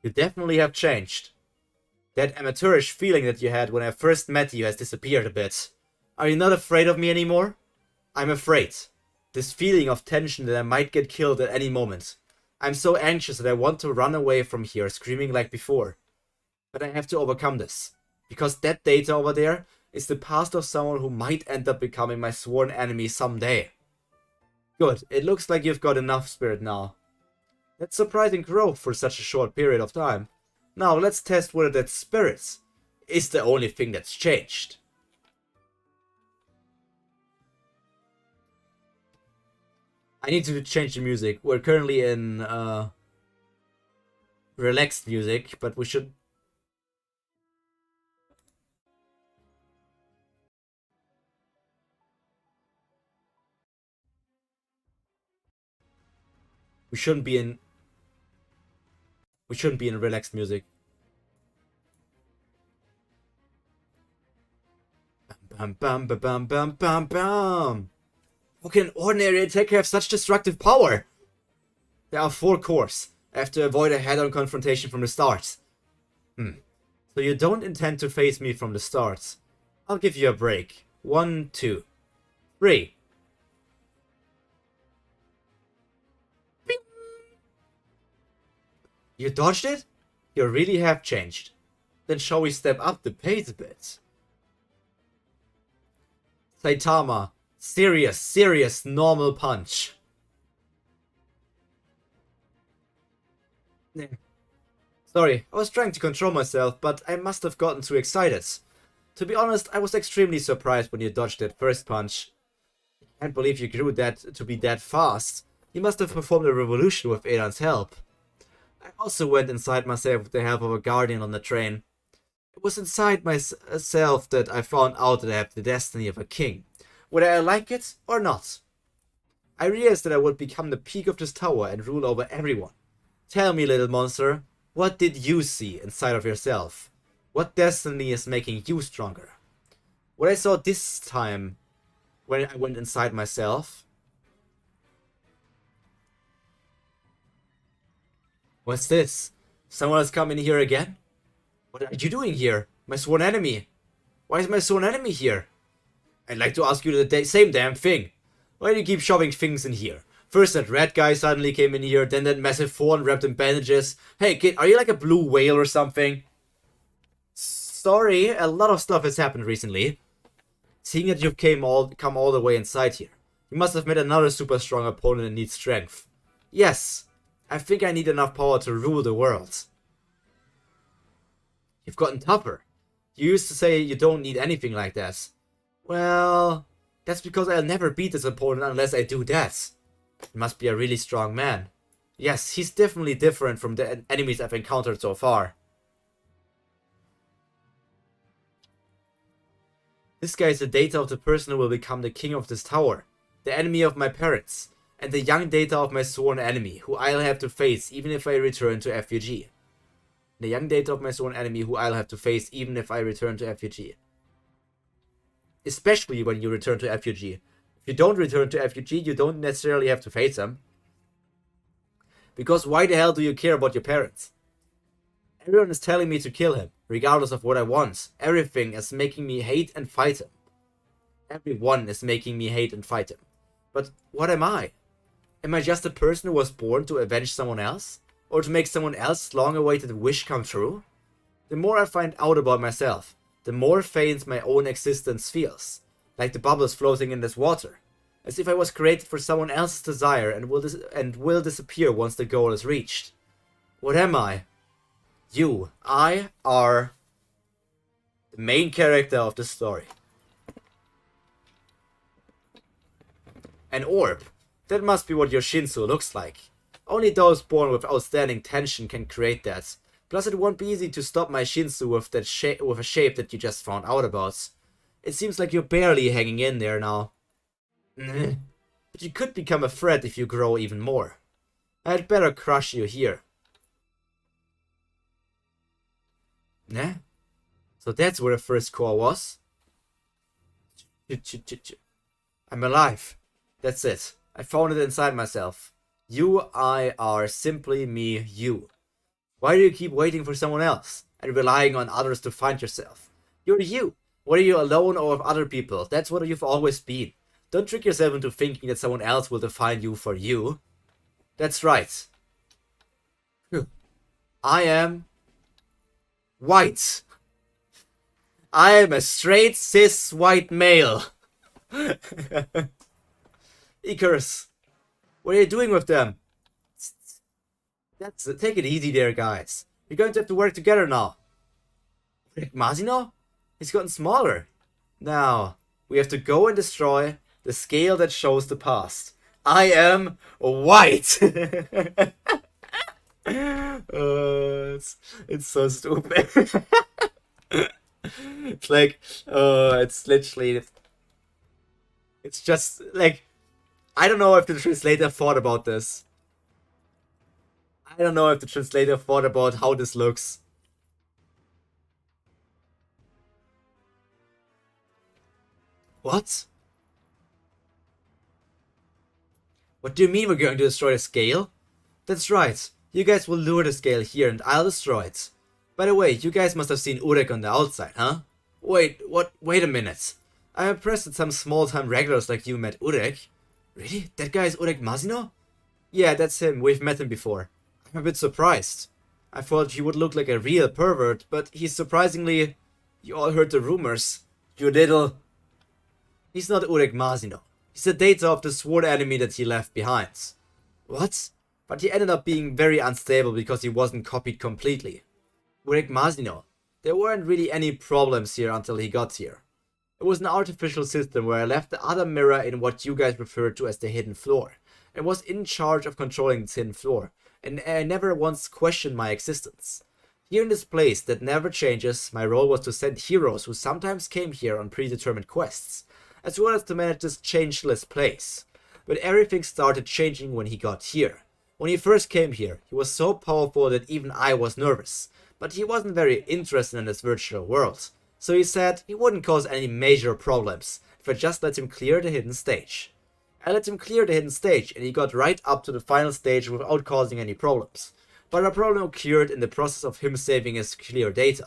You definitely have changed. That amateurish feeling that you had when I first met you has disappeared a bit. Are you not afraid of me anymore? I'm afraid. This feeling of tension that I might get killed at any moment. I'm so anxious that I want to run away from here screaming like before. But I have to overcome this. Because that data over there is the past of someone who might end up becoming my sworn enemy someday. Good, it looks like you've got enough spirit now. That's surprising growth for such a short period of time. Now let's test whether that spirit is the only thing that's changed. I need to change the music. We're currently in relaxed music, but we should... We shouldn't be in relaxed music. Bam bam bam bam bam bam bam. How can an ordinary attacker have such destructive power? There are 4 cores. I have to avoid a head-on confrontation from the start. So you don't intend to face me from the start. I'll give you a break. 1, 2. 3. You dodged it? You really have changed. Then shall we step up the pace a bit? Saitama. Serious, normal punch. Sorry, I was trying to control myself, but I must have gotten too excited. To be honest, I was extremely surprised when you dodged that first punch. I can't believe you grew that to be that fast. You must have performed a revolution with Edan's help. I also went inside myself with the help of a guardian on the train. It was inside myself that I found out that I have the destiny of a king, whether I like it or not. I realized that I would become the peak of this tower and rule over everyone. Tell me, little monster, what did you see inside of yourself? What destiny is making you stronger? What I saw this time when I went inside myself. What's this? Someone has come in here again? What are you doing here? My sworn enemy. Why is my sworn enemy here? I'd like to ask you the same damn thing. Why do you keep shoving things in here? First that red guy suddenly came in here, then that massive fawn wrapped in bandages. Hey kid, are you like a blue whale or something? Sorry, a lot of stuff has happened recently. Seeing that you've come all the way inside here, you must have met another super strong opponent and need strength. Yes, I think I need enough power to rule the world. You've gotten tougher. You used to say you don't need anything like that. Well, that's because I'll never beat this opponent unless I do that. He must be a really strong man. Yes, he's definitely different from the enemies I've encountered so far. This guy is the data of the person who will become the king of this tower, the enemy of my parents, and the young data of my sworn enemy, who I'll have to face even if I return to FUG. The young data of my sworn enemy, who I'll have to face even if I return to FUG. Especially when you return to FUG. If you don't return to FUG, you don't necessarily have to face him. Because why the hell do you care about your parents? Everyone is telling me to kill him, regardless of what I want. Everything is making me hate and fight him. Everyone is making me hate and fight him. But what am I? Am I just a person who was born to avenge someone else? Or to make someone else's long-awaited wish come true? The more I find out about myself, the more faint my own existence feels. Like the bubbles floating in this water. As if I was created for someone else's desire and will disappear once the goal is reached. What am I? You, I, are the main character of the story. An orb. That must be what your shinsu looks like. Only those born with outstanding tension can create that. Plus it won't be easy to stop my shinsu with a shape that you just found out about. It seems like you're barely hanging in there now. But you could become a threat if you grow even more. I'd better crush you here. Nah? So that's where the first core was. I'm alive. That's it. I found it inside myself. You, I, are simply me, you. Why do you keep waiting for someone else and relying on others to find yourself? You're you. Whether you're alone or with other people, that's what you've always been. Don't trick yourself into thinking that someone else will define you for you. That's right. I am white. I am a straight cis white male. Icarus, what are you doing with them? Take it easy there, guys. We're going to have to work together now. Masino? He's gotten smaller. Now, we have to go and destroy the scale that shows the past. I am white. It's so stupid. It's like, it's literally, it's just like, I don't know if the translator thought about this. I don't know if the translator thought about how this looks. What? What do you mean we're going to destroy the scale? That's right. You guys will lure the scale here and I'll destroy it. By the way, you guys must have seen Urek on the outside, huh? Wait, what? Wait a minute. I'm impressed that some small-time regulars like you met Urek. Really? That guy is Urek Masino? Yeah, that's him. We've met him before. I'm a bit surprised. I thought he would look like a real pervert, but he's surprisingly... You all heard the rumors. You little... He's not Urek Masino. He's the data of the sworn enemy that he left behind. What? But he ended up being very unstable because he wasn't copied completely. Urek Masino. There weren't really any problems here until he got here. It was an artificial system where I left the other mirror in what you guys referred to as the hidden floor, and was in charge of controlling this hidden floor, and I never once questioned my existence. Here in this place that never changes, my role was to send heroes who sometimes came here on predetermined quests, as well as to manage this changeless place. But everything started changing when he got here. When he first came here, he was so powerful that even I was nervous, but he wasn't very interested in this virtual world. So he said he wouldn't cause any major problems if I just let him clear the hidden stage. I let him clear the hidden stage and he got right up to the final stage without causing any problems. But a problem occurred in the process of him saving his clear data.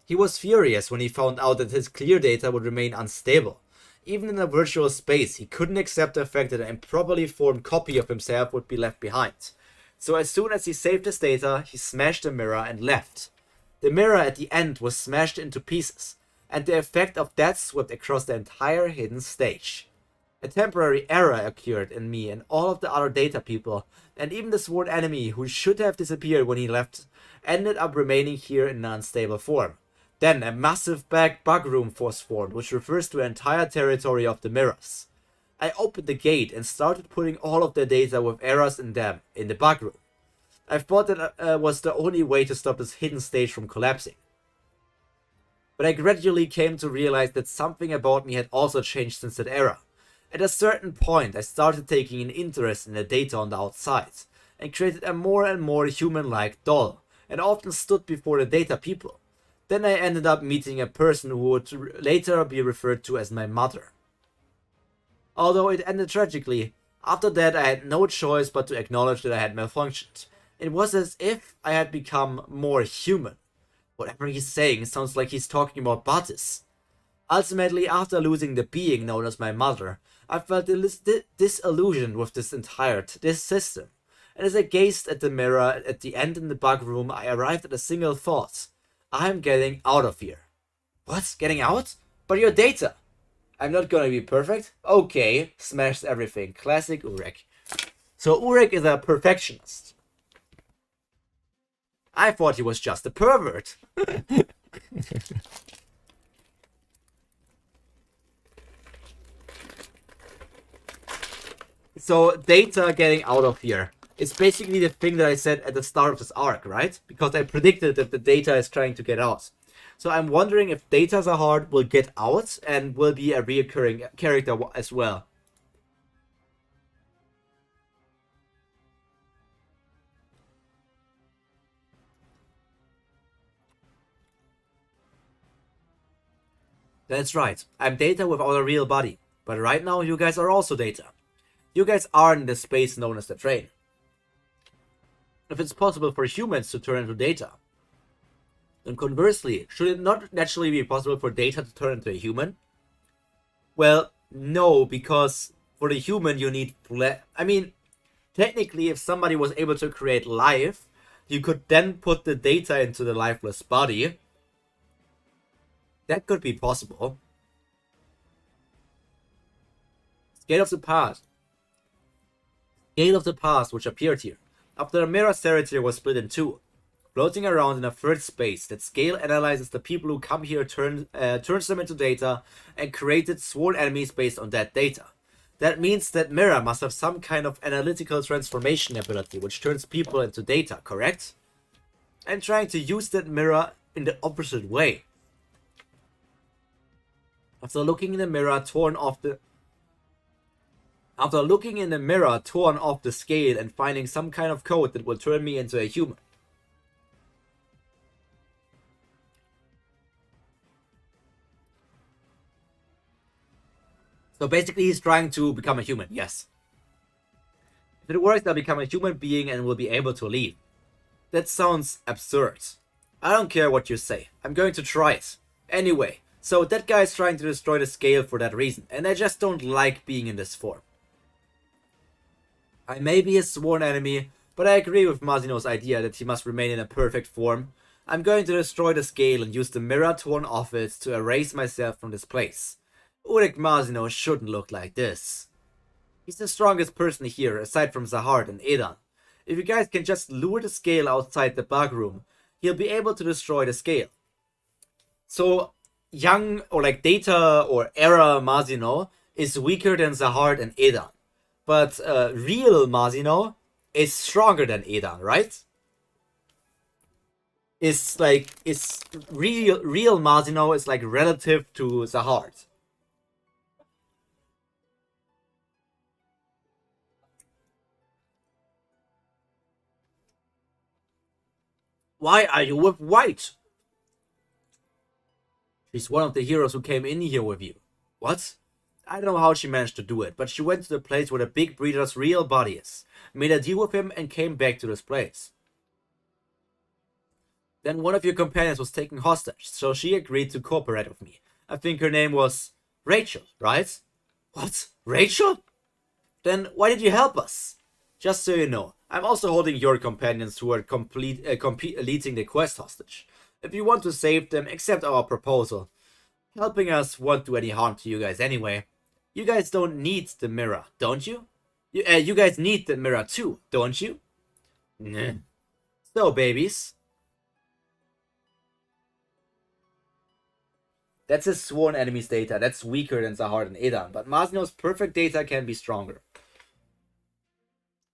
He was furious when he found out that his clear data would remain unstable. Even in a virtual space, he couldn't accept the fact that an improperly formed copy of himself would be left behind. So as soon as he saved his data, he smashed the mirror and left. The mirror at the end was smashed into pieces, and the effect of that swept across the entire hidden stage. A temporary error occurred in me and all of the other data people, and even the sworn enemy who should have disappeared when he left ended up remaining here in an unstable form. Then a massive bug room was formed, which refers to the entire territory of the mirrors. I opened the gate and started putting all of the data with errors in them in the bug room. I thought that was the only way to stop this hidden stage from collapsing. But I gradually came to realize that something about me had also changed since that era. At a certain point, I started taking an interest in the data on the outside, and created a more and more human-like doll, and often stood before the data people. Then I ended up meeting a person who would later be referred to as my mother. Although it ended tragically, after that I had no choice but to acknowledge that I had malfunctioned. It was as if I had become more human. Whatever he's saying sounds like he's talking about Batis. Ultimately, after losing the being known as my mother, I felt disillusioned with this system. And as I gazed at the mirror at the end in the bug room, I arrived at a single thought. I'm getting out of here. What? Getting out? But your data! I'm not gonna be perfect. Okay, smashed everything. Classic Urek. So Urek is a perfectionist. I thought he was just a pervert. So, data getting out of here. It's basically the thing that I said at the start of this arc, right? Because I predicted that the data is trying to get out. So I'm wondering if Data Zahard will get out and will be a reoccurring character as well. That's right. I'm Data without a real body. But right now you guys are also Data. You guys are in the space known as the train. If it's possible for humans to turn into Data, then conversely, should it not naturally be possible for Data to turn into a human? Well, no, because for the human you need I mean, technically if somebody was able to create life, you could then put the data into the lifeless body. That could be possible. Scale of the past. Scale of the past, which appeared here. After the mirror's territory was split in two, floating around in a third space, that scale analyzes the people who come here, turns them into data, and created sworn enemies based on that data. That means that mirror must have some kind of analytical transformation ability, which turns people into data, correct? I'm trying to use that mirror in the opposite way. After looking in the mirror torn off the scale and finding some kind of code that will turn me into a human. So basically he's trying to become a human, yes. If it works, I'll become a human being and will be able to leave. That sounds absurd. I don't care what you say. I'm going to try it. Anyway, So that guy is trying to destroy the scale for that reason, and I just don't like being in this form. I may be his sworn enemy, but I agree with Masino's idea that he must remain in a perfect form. I'm going to destroy the scale and use the mirror torn off it to erase myself from this place. Ulrich Masino shouldn't look like this. He's the strongest person here, aside from Zahard and Edan. If you guys can just lure the scale outside the bug room, he'll be able to destroy the scale. So, young or like Data or Era Masino is weaker than Zahard and Edan. But real Masino is stronger than Edan, right? Is real Masino is like relative to Zahard. Why are you with White? She's one of the heroes who came in here with you. What? I don't know how she managed to do it, but she went to the place where the big breeder's real body is, made a deal with him, and came back to this place. Then one of your companions was taken hostage, so she agreed to cooperate with me. I think her name was Rachel, right? What? Rachel? Then why did you help us? Just so you know, I'm also holding your companions who are completing the quest hostage. If you want to save them, accept our proposal. Helping us won't do any harm to you guys anyway. You guys don't need the mirror, don't you? You guys need the mirror too, don't you? Nah. So, babies. That's his sworn enemy's data. That's weaker than Zahard and Edan, but Masino's perfect data can be stronger.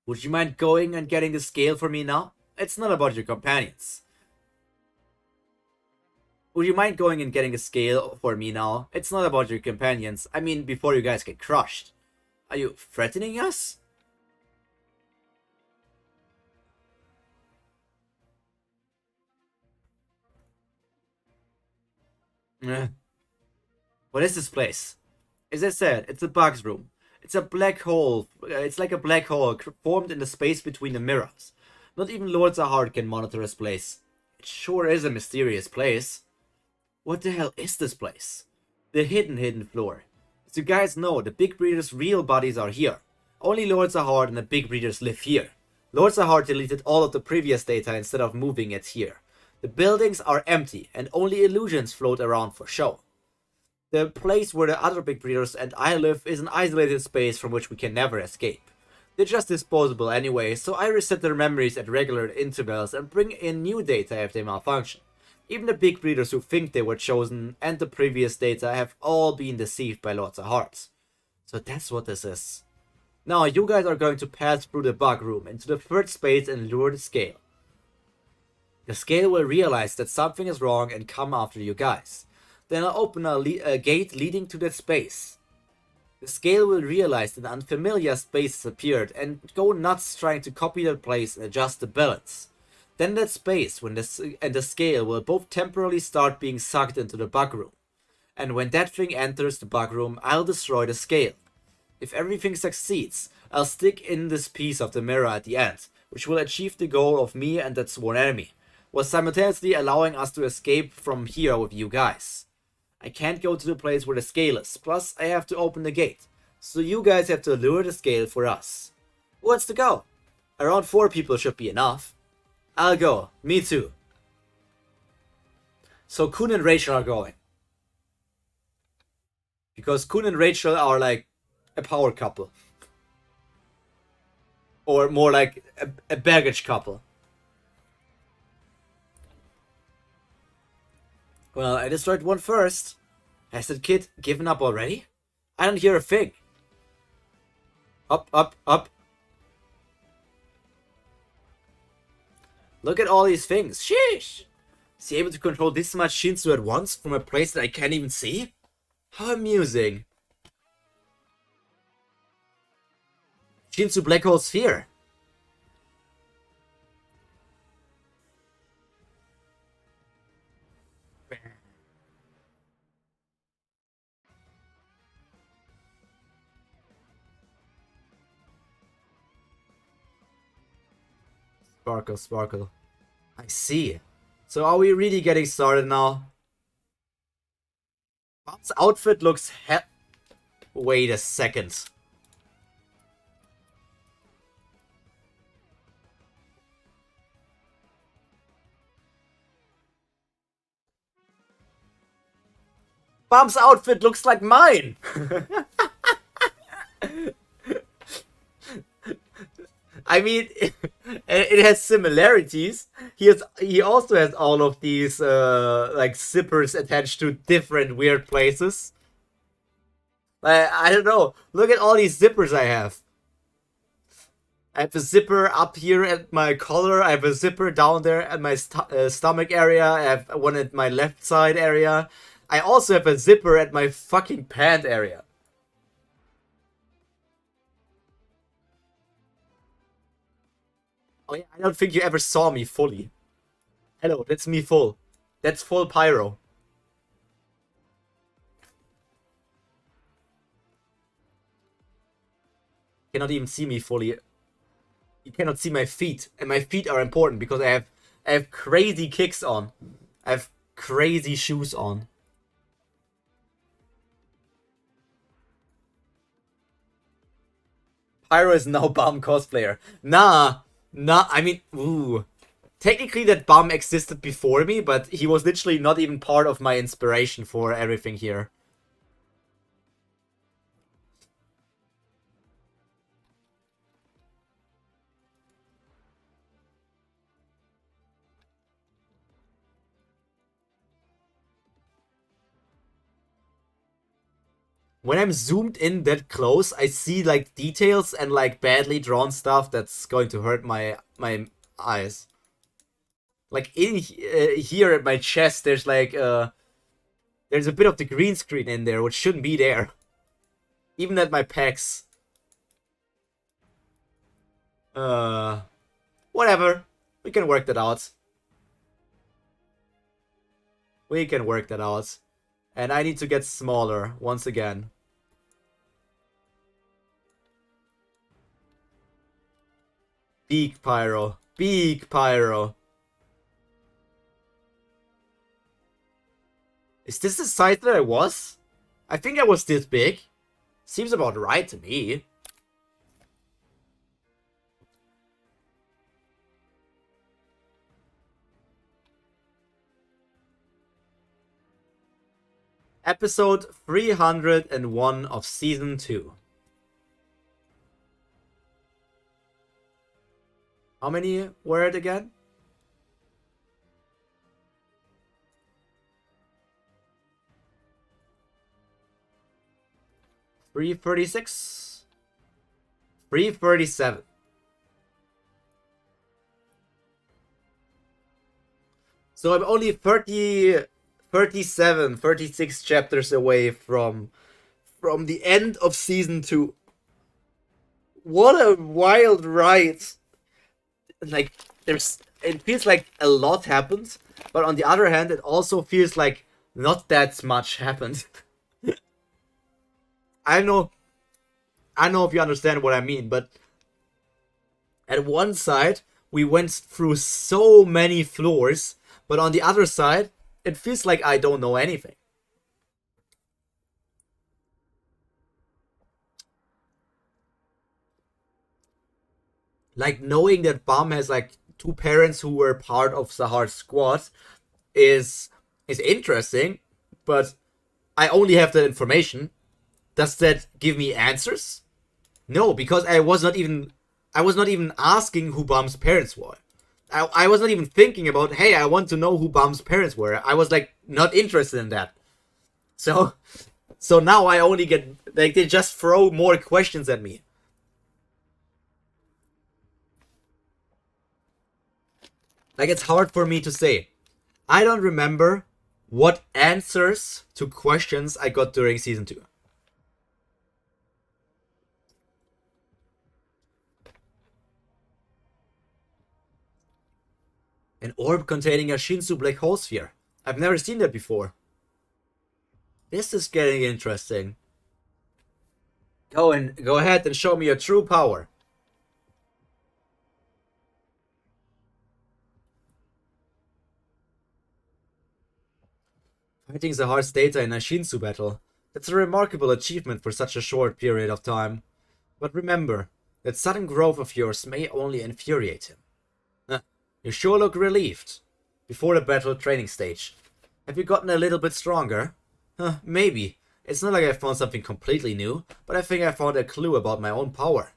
Would you mind going and getting the scale for me now? It's not about your companions. Would you mind going and getting a scale for me now? It's not about your companions. I mean, before you guys get crushed. Are you threatening us? What is this place? As I said, it's a bugs room. It's a black hole. It's like a black hole formed in the space between the mirrors. Not even Lord Zahard can monitor this place. It sure is a mysterious place. What the hell is this place? The hidden floor. As you guys know, the Big Breeder's real bodies are here. Only Lord Zahard and the Big Breeders live here. Lord Zahard deleted all of the previous data instead of moving it here. The buildings are empty and only illusions float around for show. The place where the other Big Breeders and I live is an isolated space from which we can never escape. They're just disposable anyway, so I reset their memories at regular intervals and bring in new data if they malfunction. Even the Big Breeders who think they were chosen and the previous data have all been deceived by Lord Zahard. So that's what this is. Now you guys are going to pass through the bug room into the third space and lure the scale. The scale will realize that something is wrong and come after you guys. Then I'll open a gate leading to that space. The scale will realize that unfamiliar space has appeared and go nuts trying to copy that place and adjust the balance. Then that space and the scale will both temporarily start being sucked into the bug room. And when that thing enters the bug room, I'll destroy the scale. If everything succeeds, I'll stick in this piece of the mirror at the end, which will achieve the goal of me and that sworn enemy, while simultaneously allowing us to escape from here with you guys. I can't go to the place where the scale is, plus I have to open the gate, so you guys have to lure the scale for us. Who wants to go? Around 4 people should be enough. I'll go, me too. So Kun and Rachel are going. Because Kun and Rachel are like a power couple. Or more like a baggage couple. Well, I destroyed one first. Has that kid given up already? I don't hear a thing. Up, up, up. Look at all these things. Sheesh! Is he able to control this much shinsu at once from a place that I can't even see? How amusing. Shinsu Black Hole Sphere. Sparkle, sparkle. I see. So are we really getting started now? Baam's outfit looks Wait a second. Baam's outfit looks like mine! I mean, it has similarities. He also has all of these like zippers attached to different weird places. I don't know. Look at all these zippers I have. I have a zipper up here at my collar. I have a zipper down there at my stomach area. I have one at my left side area. I also have a zipper at my fucking pant area. Oh yeah, I don't think you ever saw me fully. Hello, that's me full. That's full Pyro. You cannot even see me fully. You cannot see my feet. And my feet are important because I have crazy kicks on. I have crazy shoes on. Pyro is now Baam cosplayer. Nah, I mean, ooh. Technically that Baam existed before me, but he was literally not even part of my inspiration for everything here. When I'm zoomed in that close, I see like details and like badly drawn stuff that's going to hurt my eyes. Like in here at my chest, there's like there's a bit of the green screen in there, which shouldn't be there. Even at my pecs. Whatever. We can work that out. We can work that out. And I need to get smaller once again. Big Pyro. Big Pyro. Is this the size that I was? I think I was this big. Seems about right to me. Episode 301 of Season 2. How many were it again? $336. 337. So I'm only 36 chapters away from the end of Season 2. What a wild ride. Like, it feels like a lot happened, but on the other hand, it also feels like not that much happened. I know if you understand what I mean, but at one side, we went through so many floors, but on the other side, it feels like I don't know anything. Like, knowing that Baam has like two parents who were part of Zahard's squad is interesting, but I only have that information. Does that give me answers? No, because I was not even asking who Baam's parents were. I was not even thinking about, hey, I want to know who Baam's parents were. I was like not interested in that. So now I only get like they just throw more questions at me. Like, it's hard for me to say. I don't remember what answers to questions I got during Season 2. An orb containing a shinsu black hole sphere. I've never seen that before. This is getting interesting. Go ahead and show me your true power. Fighting Zahar's data in a Shinsu battle. That's a remarkable achievement for such a short period of time. But remember, that sudden growth of yours may only infuriate him. You sure look relieved. Before the battle training stage. Have you gotten a little bit stronger? Maybe. It's not like I found something completely new, but I think I found a clue about my own power.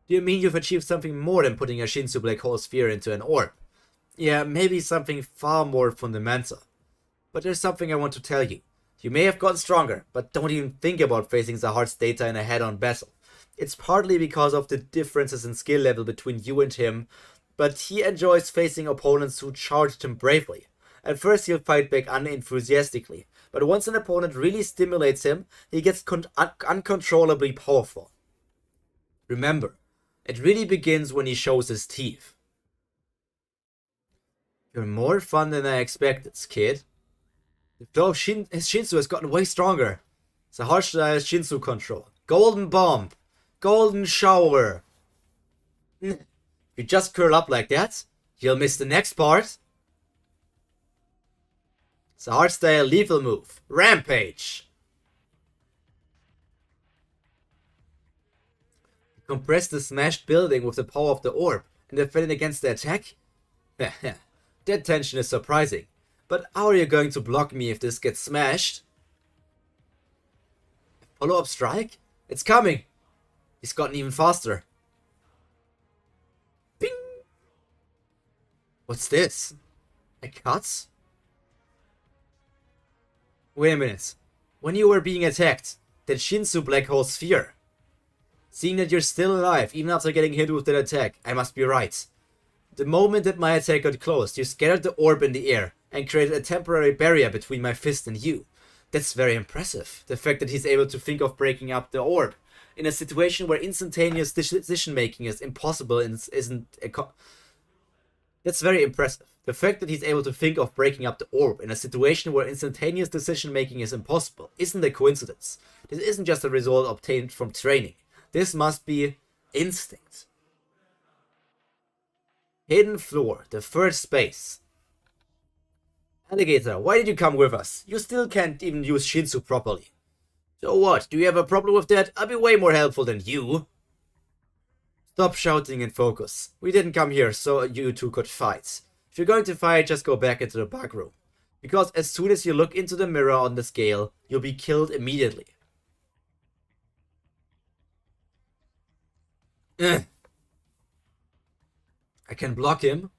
Do you mean you've achieved something more than putting a Shinsu black hole sphere into an orb? Yeah, maybe something far more fundamental. But there's something I want to tell you. You may have gotten stronger, but don't even think about facing Zahard's data in a head-on battle. It's partly because of the differences in skill level between you and him, but he enjoys facing opponents who charged him bravely. At first he'll fight back unenthusiastically, but once an opponent really stimulates him, he gets uncontrollably powerful. Remember, it really begins when he shows his teeth. You're more fun than I expected, kid. The flow of his Shinsu has gotten way stronger. Zahard style Shinsu control. Golden bomb. Golden shower. If you just curl up like that, you'll miss the next part. Zahard style lethal move. Rampage. Compress the smashed building with the power of the orb and defend it against the attack? That tension is surprising. But how are you going to block me if this gets smashed? Follow-up strike? It's coming! He's gotten even faster. Ping! What's this? A cut? Wait a minute. When you were being attacked, that Shinsu black hole sphere. Seeing that you're still alive, even after getting hit with that attack, I must be right. The moment that my attack got closed, you scattered the orb in the air and created a temporary barrier between my fist and you. That's very impressive. The fact that he's able to think of breaking up the orb in a situation where instantaneous decision making is impossible and that's very impressive. The fact that he's able to think of breaking up the orb in a situation where instantaneous decision making is impossible isn't a coincidence. This isn't just a result obtained from training. This must be instinct. Hidden floor, the first space. Alligator, why did you come with us? You still can't even use Shinsu properly. So what, do you have a problem with that? I'll be way more helpful than you. Stop shouting and focus. We didn't come here so you two could fight. If you're going to fight, just go back into the bug room. Because as soon as you look into the mirror on the scale, you'll be killed immediately. I can block him.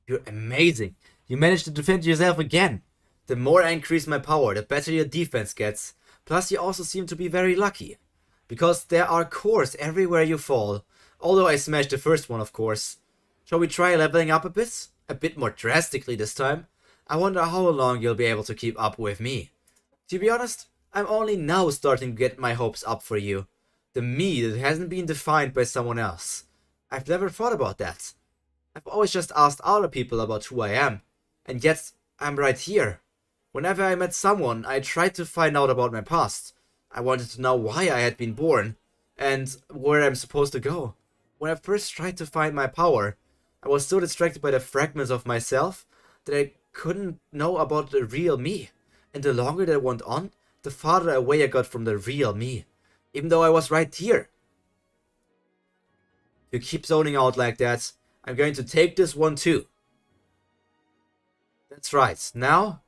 You're amazing. You managed to defend yourself again. The more I increase my power, the better your defense gets. Plus you also seem to be very lucky. Because there are cores everywhere you fall. Although I smashed the first one, of course. Shall we try leveling up a bit? A bit more drastically this time. I wonder how long you'll be able to keep up with me. To be honest, I'm only now starting to get my hopes up for you. The me that hasn't been defined by someone else. I've never thought about that. I've always just asked other people about who I am. And yet, I'm right here. Whenever I met someone, I tried to find out about my past. I wanted to know why I had been born, and where I'm supposed to go. When I first tried to find my power, I was so distracted by the fragments of myself that I couldn't know about the real me. And the longer that went on, the farther away I got from the real me. Even though I was right here. If you keep zoning out like that, I'm going to take this one too. That's right. Now,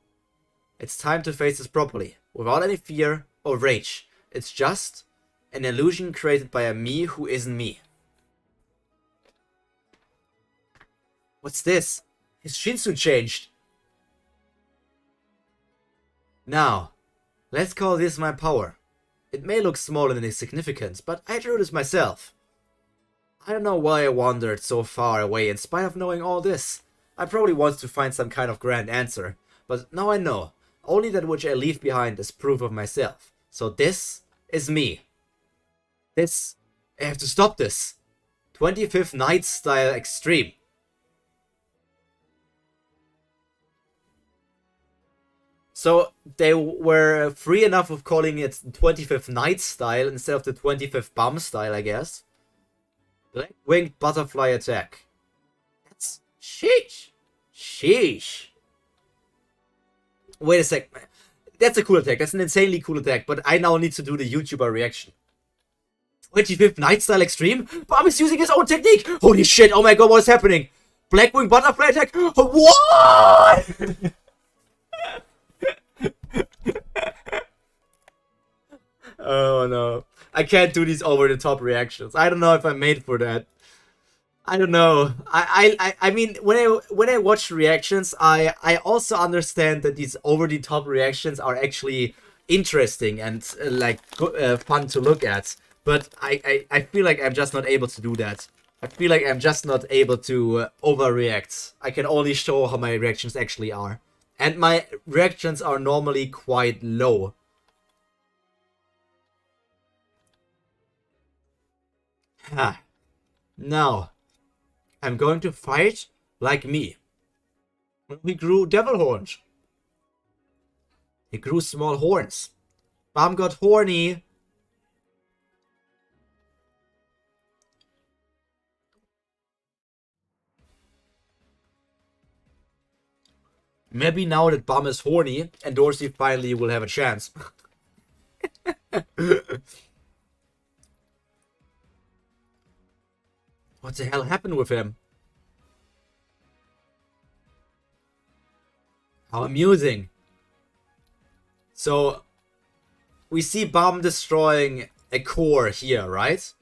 it's time to face this properly, without any fear or rage. It's just an illusion created by a me who isn't me. What's this? His Shinsu changed. Now, let's call this my power. It may look small and insignificant, but I drew this myself. I don't know why I wandered so far away in spite of knowing all this. I probably wanted to find some kind of grand answer, but now I know. Only that which I leave behind is proof of myself. So this is me. I have to stop this. 25th Night style extreme. So they were free enough of calling it 25th Night style instead of the 25th Baam style, I guess. Black winged butterfly attack. That's sheesh. Sheesh. Wait a sec. That's a cool attack. That's an insanely cool attack. But I now need to do the YouTuber reaction. 25th Night Style Extreme? Baam is using his own technique! Holy shit, oh my god, what is happening? Blackwing Butterfly attack? What? Oh no. I can't do these over-the-top reactions. I don't know if I'm made for that. I don't know. I mean, when I watch reactions, I also understand that these over-the-top reactions are actually interesting and fun to look at. But I feel like I'm just not able to do that. I feel like I'm just not able to overreact. I can only show how my reactions actually are. And my reactions are normally quite low. Ha. Now, I'm going to fight like me. He grew devil horns. He grew small horns. Baam got horny. Maybe now that Baam is horny, and Dorsey finally will have a chance. What the hell happened with him? How amusing. So, we see Baam destroying a core here, right?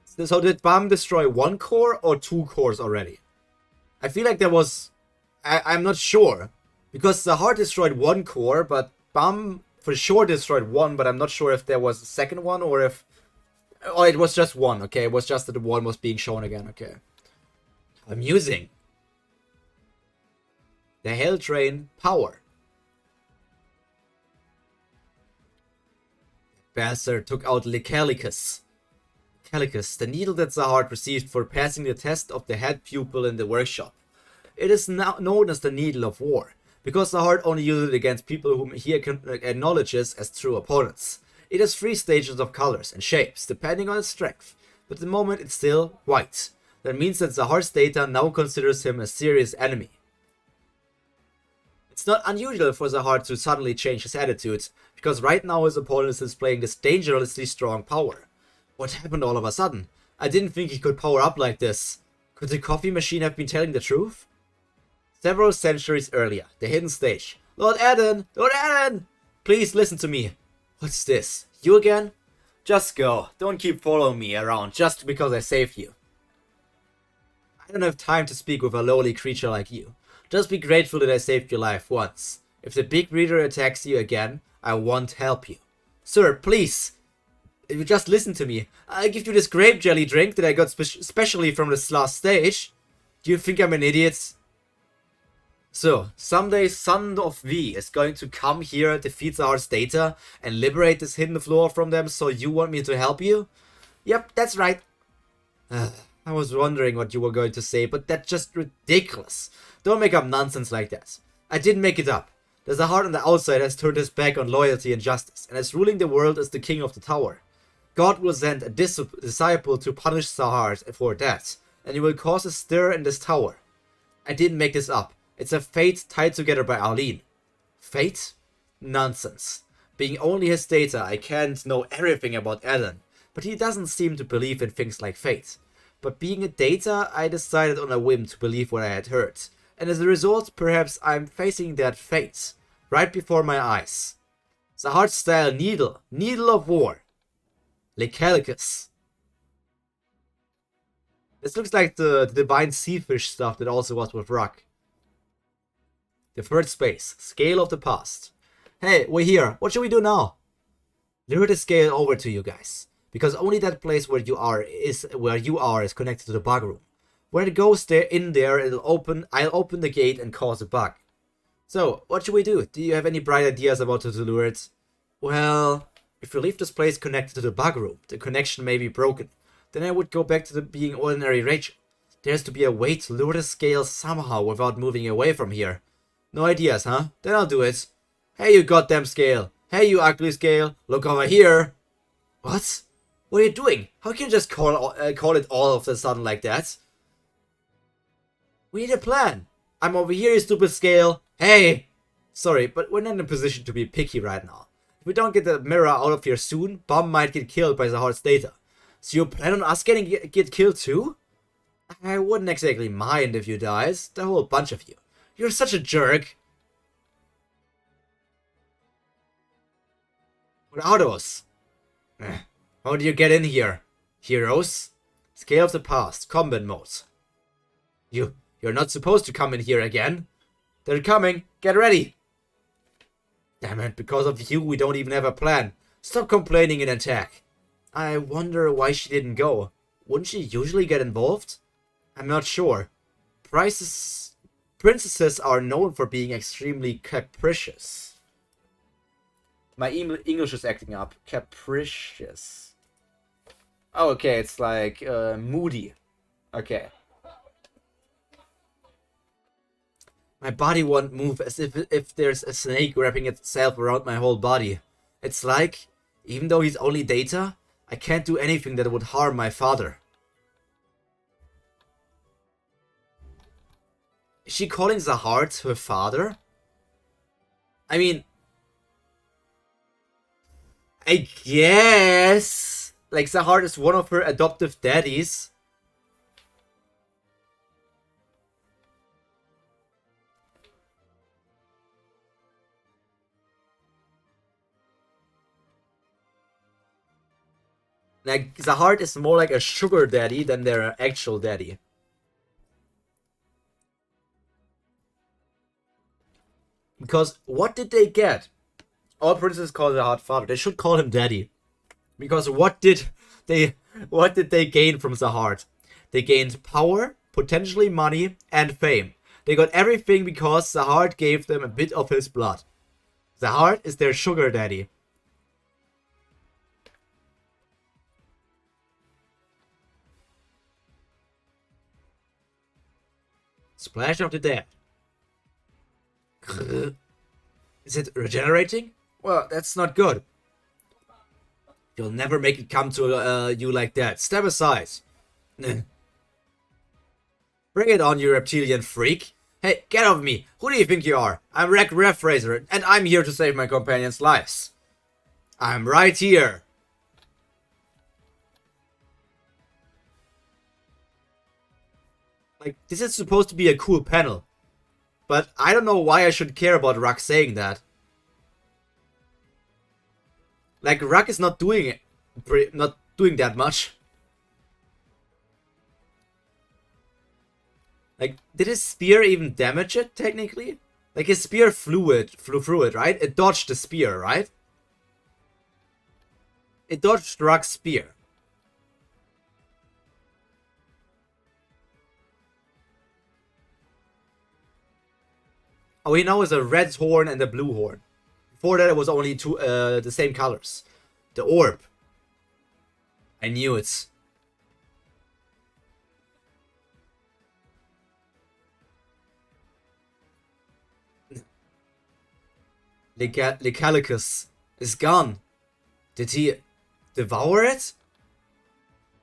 So did Baam destroy one core or two cores already? I feel like there was... I'm not sure. Because Zahard destroyed one core, but Baam for sure destroyed one, but I'm not sure if there was a second one or if... Oh, it was just one, okay. It was just that the one was being shown again, okay. Amusing. The Hell Train power. Bastard took out Lycalicus. Lycalicus, the needle that Zahard received for passing the test of the head pupil in the workshop. It is now known as the Needle of War, because Zahard only uses it against people whom he acknowledges as true opponents. It has 3 stages of colors and shapes, depending on its strength, but at the moment it's still white. That means that Zahard's data now considers him a serious enemy. It's not unusual for Zahard to suddenly change his attitude, because right now his opponent is displaying this dangerously strong power. What happened all of a sudden? I didn't think he could power up like this. Could the coffee machine have been telling the truth? Several centuries earlier, the hidden stage. Lord Eden! Lord Eden! Please listen to me. What's this? You again? Just go. Don't keep following me around just because I saved you. I don't have time to speak with a lowly creature like you. Just be grateful that I saved your life once. If the big reader attacks you again, I won't help you. Sir, please! If you just listen to me, I give you this grape jelly drink that I got specially from this last stage. Do you think I'm an idiot? So, someday Son of V is going to come here, defeat Zahard's data, and liberate this hidden floor from them, so you want me to help you? Yep, that's right. I was wondering what you were going to say, but that's just ridiculous. Don't make up nonsense like that. I didn't make it up. The Zahard on the outside has turned his back on loyalty and justice, and is ruling the world as the king of the tower. God will send a disciple to punish Zahard for that, and he will cause a stir in this tower. I didn't make this up. It's a fate tied together by Arlene. Fate? Nonsense. Being only his data, I can't know everything about Alan, but he doesn't seem to believe in things like fate. But being a data, I decided on a whim to believe what I had heard, and as a result, perhaps I'm facing that fate, right before my eyes. Zahard's style needle, Needle of War. Lycalicus. This looks like the divine seafish stuff that also was with Rock. The third space, Scale of the Past. Hey, we're here. What should we do now? Lure the scale over to you guys, because only that place where you are is connected to the bug room. When it goes in there, I'll open the gate and cause a bug. So, what should we do? Do you have any bright ideas about how to lure it? Well, if you leave this place connected to the bug room, the connection may be broken. Then I would go back to being ordinary Rachel. There has to be a way to lure the scale somehow without moving away from here. No ideas, huh? Then I'll do it. Hey, you goddamn scale. Hey, you ugly scale. Look over here. What? What are you doing? How can you just call it all of a sudden like that? We need a plan. I'm over here, you stupid scale. Hey! Sorry, but we're not in a position to be picky right now. If we don't get the mirror out of here soon, Baam might get killed by Zahard's data. So you plan on us get killed too? I wouldn't exactly mind if you dies. The whole bunch of you. You're such a jerk. What are those? How do you get in here? Heroes? Scale of the past. Combat mode. You're not supposed to come in here again. They're coming. Get ready. Damn it, because of you we don't even have a plan. Stop complaining and attack. I wonder why she didn't go. Wouldn't she usually get involved? I'm not sure. Princesses are known for being extremely capricious. My English is acting up. Capricious. Oh, okay, it's like moody. Okay. My body won't move as if there's a snake wrapping itself around my whole body. It's like, even though he's only data, I can't do anything that would harm my father. Is she calling Zahard her father? I mean, I guess, like, Zahard is one of her adoptive daddies. Like, Zahard is more like a sugar daddy than their actual daddy. Because what did they get? All princesses call Zahard father. They should call him daddy. Because what did they gain from Zahard? They gained power, potentially money, and fame. They got everything because Zahard gave them a bit of his blood. Zahard is their sugar daddy. Splash of the Dead. Is it regenerating? Well, that's not good. You'll never make it come to you like that. Step aside. Bring it on, you reptilian freak. Hey, get off me. Who do you think you are? I'm Ref Razor, and I'm here to save my companions' lives. I'm right here. Like, this is supposed to be a cool panel. But I don't know why I should care about Ruck saying that. Like, Ruck is not doing that much. Like, did his spear even damage it, technically? Like, his spear flew through it, right? It dodged the spear, right? It dodged Ruck's spear. Oh, he now has a red horn and a blue horn. Before that, it was only the same colors. The orb. I knew it. Lecalicus is gone. Did he devour it?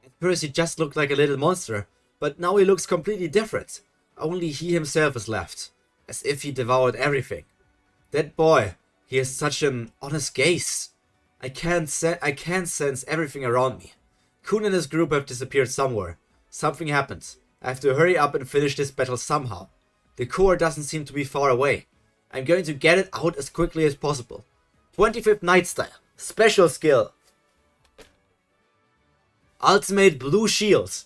At first he just looked like a little monster, but now he looks completely different. Only he himself is left, as if he devoured everything. That boy, he has such an honest gaze. I can't sense everything around me. Kun and his group have disappeared somewhere. Something happened. I have to hurry up and finish this battle somehow. The core doesn't seem to be far away. I'm going to get it out as quickly as possible. 25th Night Style. Special skill. Ultimate blue shield.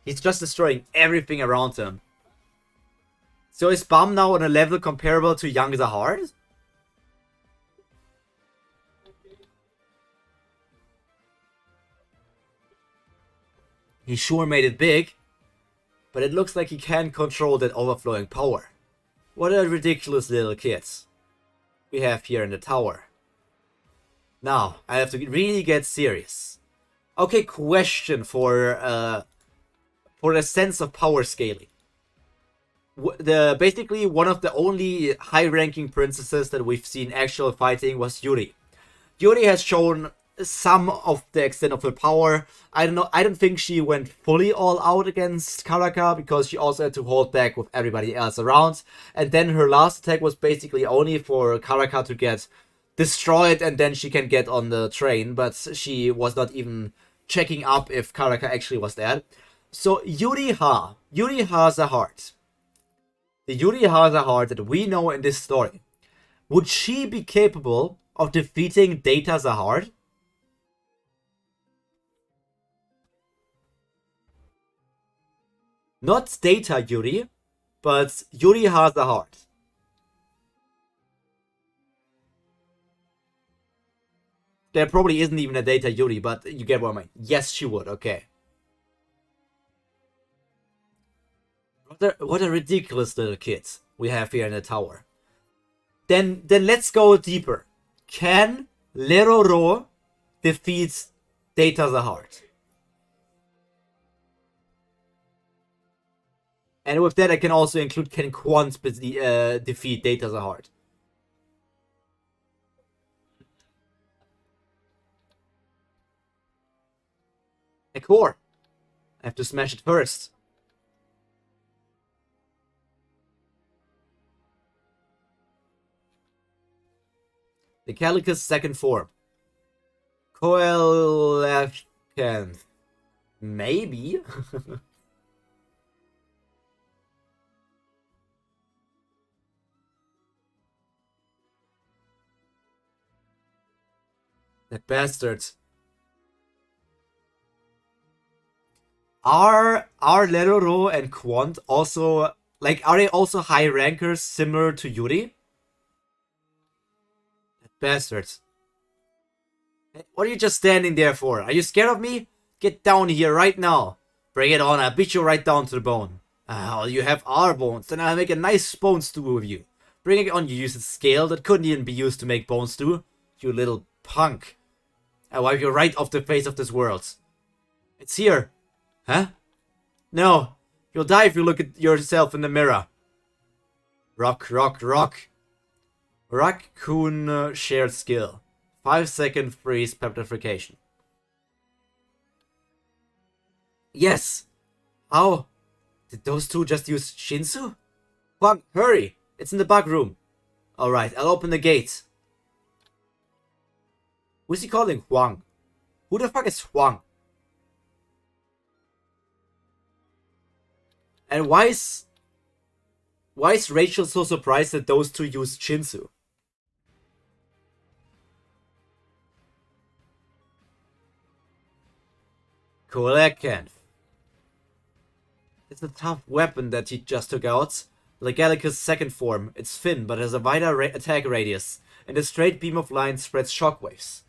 He's just destroying everything around him. So is Baam now on a level comparable to young Zahard? He sure made it big. But it looks like he can't control that overflowing power. What a ridiculous little kids we have here in the tower. Now, I have to really get serious. Okay, question for the sense of power scaling. Basically, one of the only high-ranking princesses that we've seen actual fighting was Yuri. Yuri has shown some of the extent of her power. I don't know. I don't think she went fully all out against Karaka because she also had to hold back with everybody else around. And then her last attack was basically only for Karaka to get destroyed and then she can get on the train. But she was not even checking up if Karaka actually was there. So Yuri-ha Zahard. The Yuri-ha Zahard that we know in this story. Would she be capable of defeating Data Zahard? Not Data Yuri, but Yuri-ha Zahard. There probably isn't even a Data Yuri, but you get what I mean. Yes, she would. Okay. What a ridiculous little kid we have here in the tower. Then let's go deeper. Can Leroro defeat Data Zahard? And with that, I can also include can Quant defeat Data Zahard. A core. I have to smash it first. The Calicus second form. Coelefcan. Maybe? That bastard. Are Leroro and Quant also, like, are they also high rankers similar to Yuri? Bastards. What are you just standing there for? Are you scared of me? Get down here right now. Bring it on, I'll beat you right down to the bone. Oh, you have our bones, then I'll make a nice bone stew with you. Bring it on, you use a scale that couldn't even be used to make bone stew. You little punk. I'll wipe you right off the face of this world. It's here. Huh? No. You'll die if you look at yourself in the mirror. Rock, rock, rock. Raccoon shared skill. 5-second freeze petrification. Yes! How? Did those two just use Shinsu? Huang, hurry! It's in the back room. Alright, I'll open the gate. Who's he calling Huang? Who the fuck is Huang? And why is Rachel so surprised that those two used Shinsu? Coelacanth. It's a tough weapon that he just took out. Legalicus second form. It's thin, but has a wider attack radius, and a straight beam of light spreads shockwaves.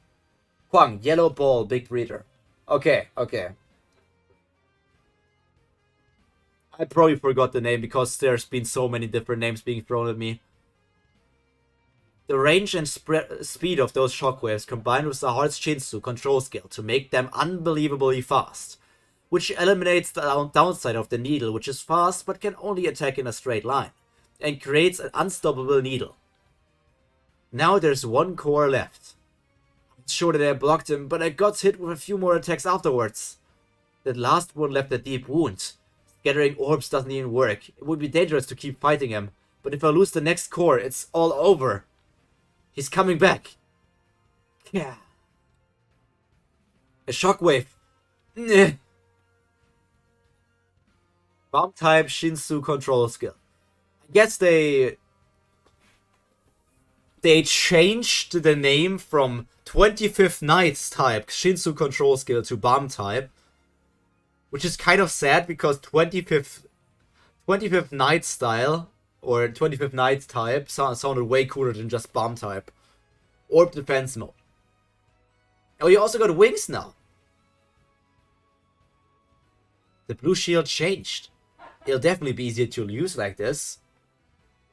Huang, yellow ball, big breeder. Okay. I probably forgot the name because there's been so many different names being thrown at me. The range and speed of those shockwaves combined with Zahard's Shinsu control skill to make them unbelievably fast, which eliminates the downside of the needle, which is fast but can only attack in a straight line, and creates an unstoppable needle. Now there's one core left. I'm sure that I blocked him, but I got hit with a few more attacks afterwards. That last one left a deep wound. Scattering orbs doesn't even work. It would be dangerous to keep fighting him, but if I lose the next core, it's all over. He's coming back. Yeah. A shockwave. Bomb type Shinsu control skill. I guess they changed the name from 25th Knight's type Shinsu control skill to Baam type, which is kind of sad because 25th Knight style or 25th Knight type sounded way cooler than just Baam type. Orb defense mode. Oh, you also got wings now. The blue shield changed. It'll definitely be easier to use like this.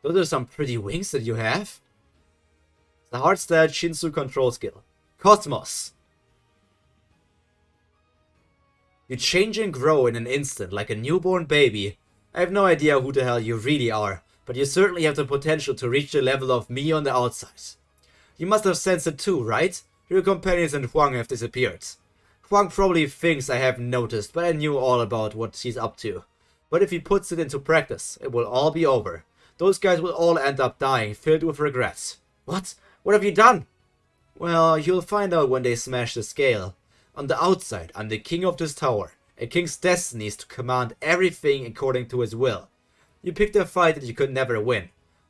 Those are some pretty wings that you have. The hard style Shinsu control skill. Cosmos. You change and grow in an instant like a newborn baby. I have no idea who the hell you really are, but you certainly have the potential to reach the level of me on the outside. You must have sensed it too, right? Your companions and Huang have disappeared. Huang probably thinks I haven't noticed, but I knew all about what she's up to. But if he puts it into practice, it will all be over. Those guys will all end up dying, filled with regrets. What? What have you done? Well, you'll find out when they smash the scale. On the outside, I'm the king of this tower. A king's destiny is to command everything according to his will. You picked a fight that you could never win.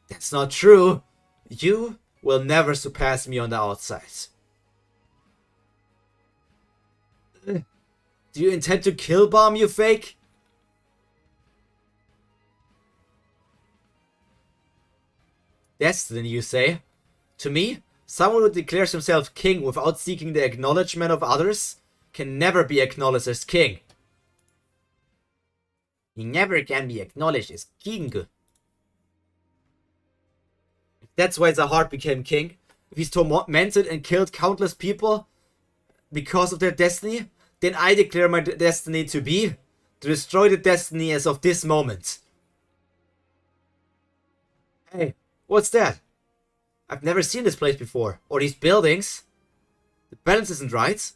That's not true. You will never surpass me on the outside. Do you intend to kill Baam, you fake? Destiny, you say? To me, someone who declares himself king without seeking the acknowledgement of others can never be acknowledged as king. He never can be acknowledged as king. That's why Zahard became king. If he's tormented and killed countless people because of their destiny, then I declare my destiny to be to destroy the destiny as of this moment. Hey, what's that? I've never seen this place before, or these buildings. The balance isn't right.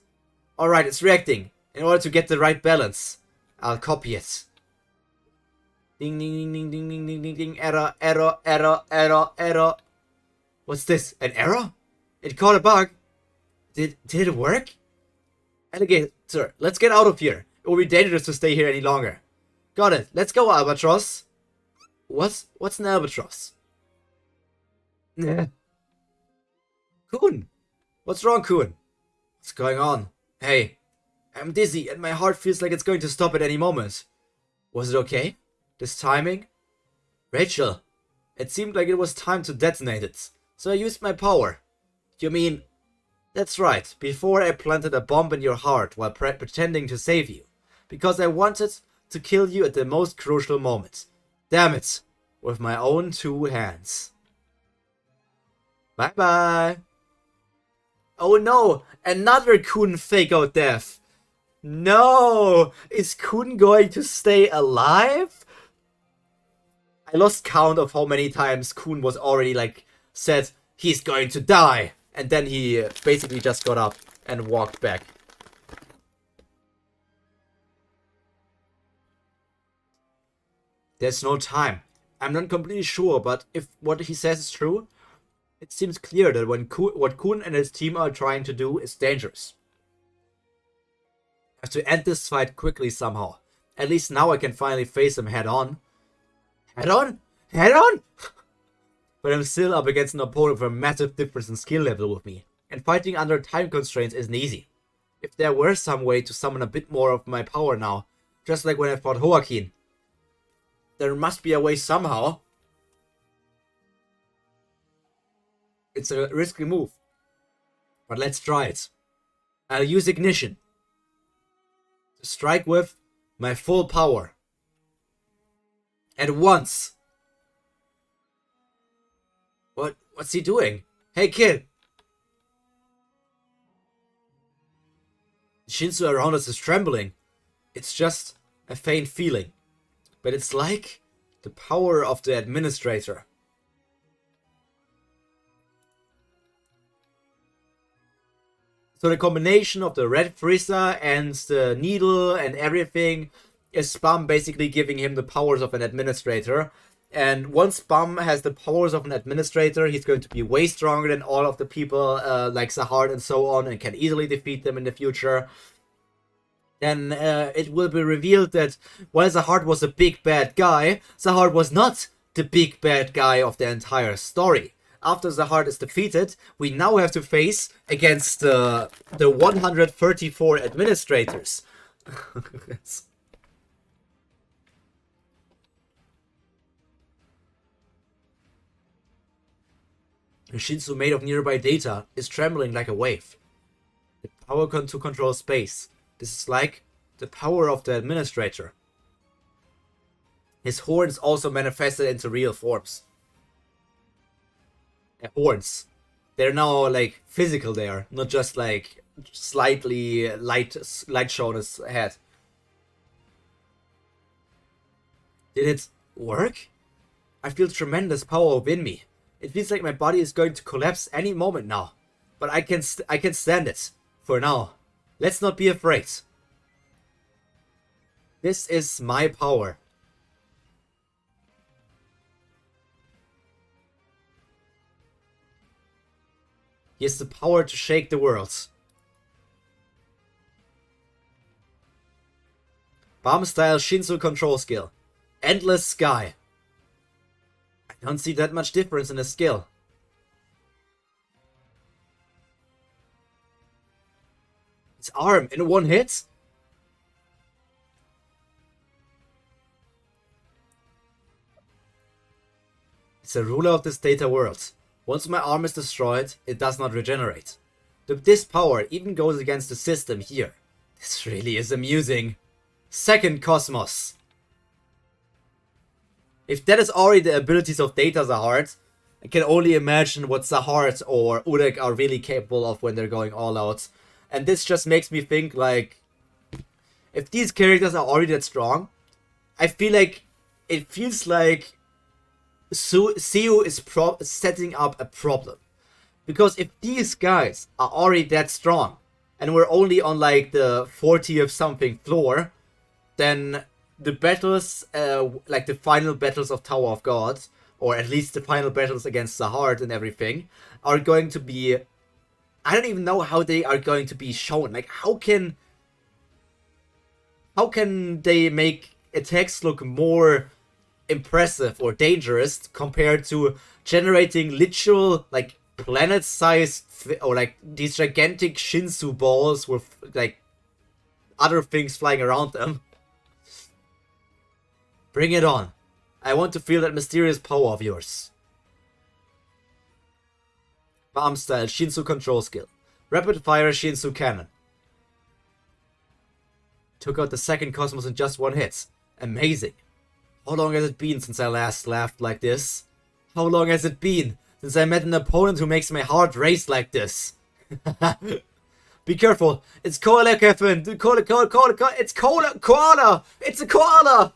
Alright, it's reacting. In order to get the right balance, I'll copy it. Ding ding ding ding ding ding ding ding. Error, error, error, error, error. What's this? An error? It caught a bug. Did it work? Alligator, let's get out of here. It will be dangerous to stay here any longer. Got it. Let's go, Albatross. What's an albatross? Kun! What's wrong, Kun? What's going on? Hey, I'm dizzy and my heart feels like it's going to stop at any moment. Was it okay? This timing? Rachel, it seemed like it was time to detonate it, so I used my power. You mean... That's right, before I planted a bomb in your heart while pretending to save you, because I wanted to kill you at the most crucial moment. Damn it, with my own two hands. Bye bye. Oh no, another Kun fake out death. No, is Kun going to stay alive? I lost count of how many times Kun was already said he's going to die. And then he basically just got up and walked back. There's no time. I'm not completely sure, but if what he says is true, it seems clear that what Kun and his team are trying to do is dangerous. I have to end this fight quickly somehow. At least now I can finally face him head on. Head on? Head on? But I'm still up against an opponent with a massive difference in skill level with me, and fighting under time constraints isn't easy. If there were some way to summon a bit more of my power now, just like when I fought Joaquin. There must be a way somehow. It's a risky move, but let's try it. I'll use Ignition to strike with my full power. At once. What's he doing? Hey kid! The shinsu around us is trembling. It's just a faint feeling. But it's like the power of the administrator. So the combination of the red Frieza and the needle and everything is Baam basically giving him the powers of an administrator. And once Baam has the powers of an administrator, he's going to be way stronger than all of the people like Zahard and so on, and can easily defeat them in the future. Then it will be revealed that while Zahard was a big bad guy, Zahard was not the big bad guy of the entire story. After Zahard is defeated, we now have to face against the 134 administrators. The shinsu made of nearby data is trembling like a wave. The power to control space. This is like the power of the administrator. His horns also manifested into real forms. Horns. They're now physical there, not just slightly light shown his head. Did it work? I feel tremendous power within me. It feels like my body is going to collapse any moment now. but I can stand it for now. Let's not be afraid. This is my power. He has the power to shake the world. Baam style Shinsu control skill. Endless Sky. I don't see that much difference in the skill. His arm in one hit? It's a ruler of this data world. Once my arm is destroyed, it does not regenerate. This power even goes against the system here. This really is amusing. Second Cosmos. If that is already the abilities of Data Zahard, I can only imagine what Zahard or Urek are really capable of when they're going all out. And this just makes me think, like, if these characters are already that strong, I feel like it feels like Seo is setting up a problem. Because if these guys are already that strong, and we're only on like the 40th something floor, then the battles, like the final battles of Tower of God, or at least the final battles against Zahard and everything, are going to be... I don't even know how they are going to be shown. Like, how can they make attacks look more impressive or dangerous compared to generating literal, like, planet-sized, or like these gigantic Shinsu balls with like other things flying around them? Bring it on. I want to feel that mysterious power of yours. Baam style Shinsu control skill. Rapid fire Shinsu cannon. Took out the second Cosmos in just one hit. Amazing. How long has it been since I last laughed like this? How long has it been since I met an opponent who makes my heart race like this? Be careful. It's koala, Kevin. It's koala. It's a koala.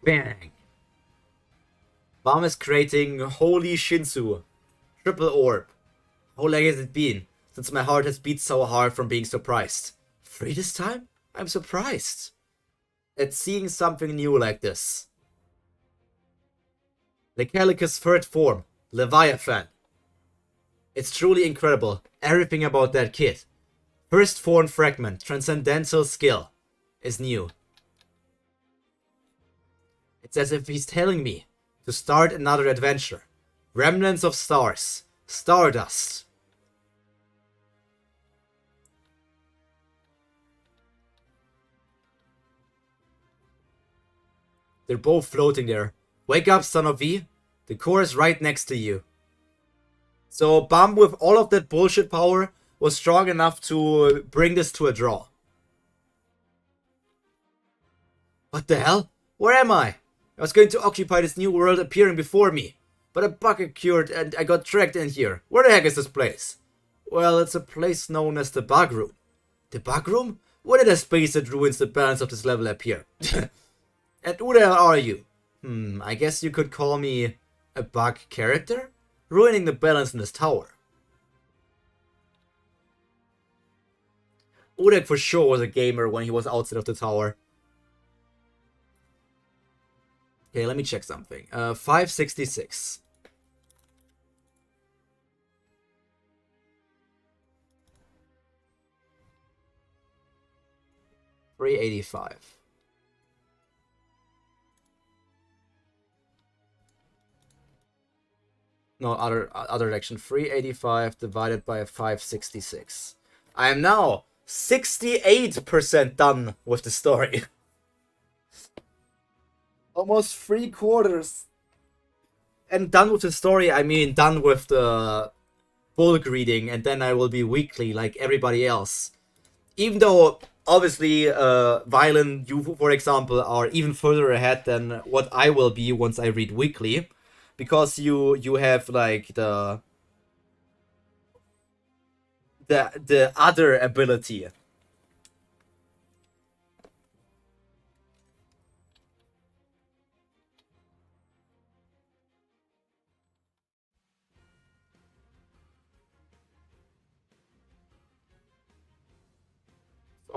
Bang. Baam is creating Holy Shinsu. Triple Orb. How long has it been since my heart has beat so hard from being surprised? 3 this time? I'm surprised at seeing something new like this. Lecalicus third form, Leviathan. It's truly incredible, everything about that kid. First form fragment, transcendental skill, is new. It's as if he's telling me to start another adventure. Remnants of stars, stardust. They're both floating there. Wake up, son of V. The core is right next to you. So Baam, with all of that bullshit power, was strong enough to bring this to a draw. What the hell? Where am I? I was going to occupy this new world appearing before me. But a bug occurred and I got dragged in here. Where the heck is this place? Well, it's a place known as the Bug Room. The Bug Room? Where did a space that ruins the balance of this level appear? And who the hell are you? I guess you could call me a bug character? Ruining the balance in this tower. Urek for sure was a gamer when he was outside of the tower. Okay, let me check something. 566. $385. No, other direction. 385 divided by 566. I am now 68% done with the story. Almost 3/4. And done with the story, I mean done with the bulk reading, and then I will be weekly like everybody else. Even though, obviously, Violin, you, for example, are even further ahead than what I will be once I read weekly. Because you have like the other ability.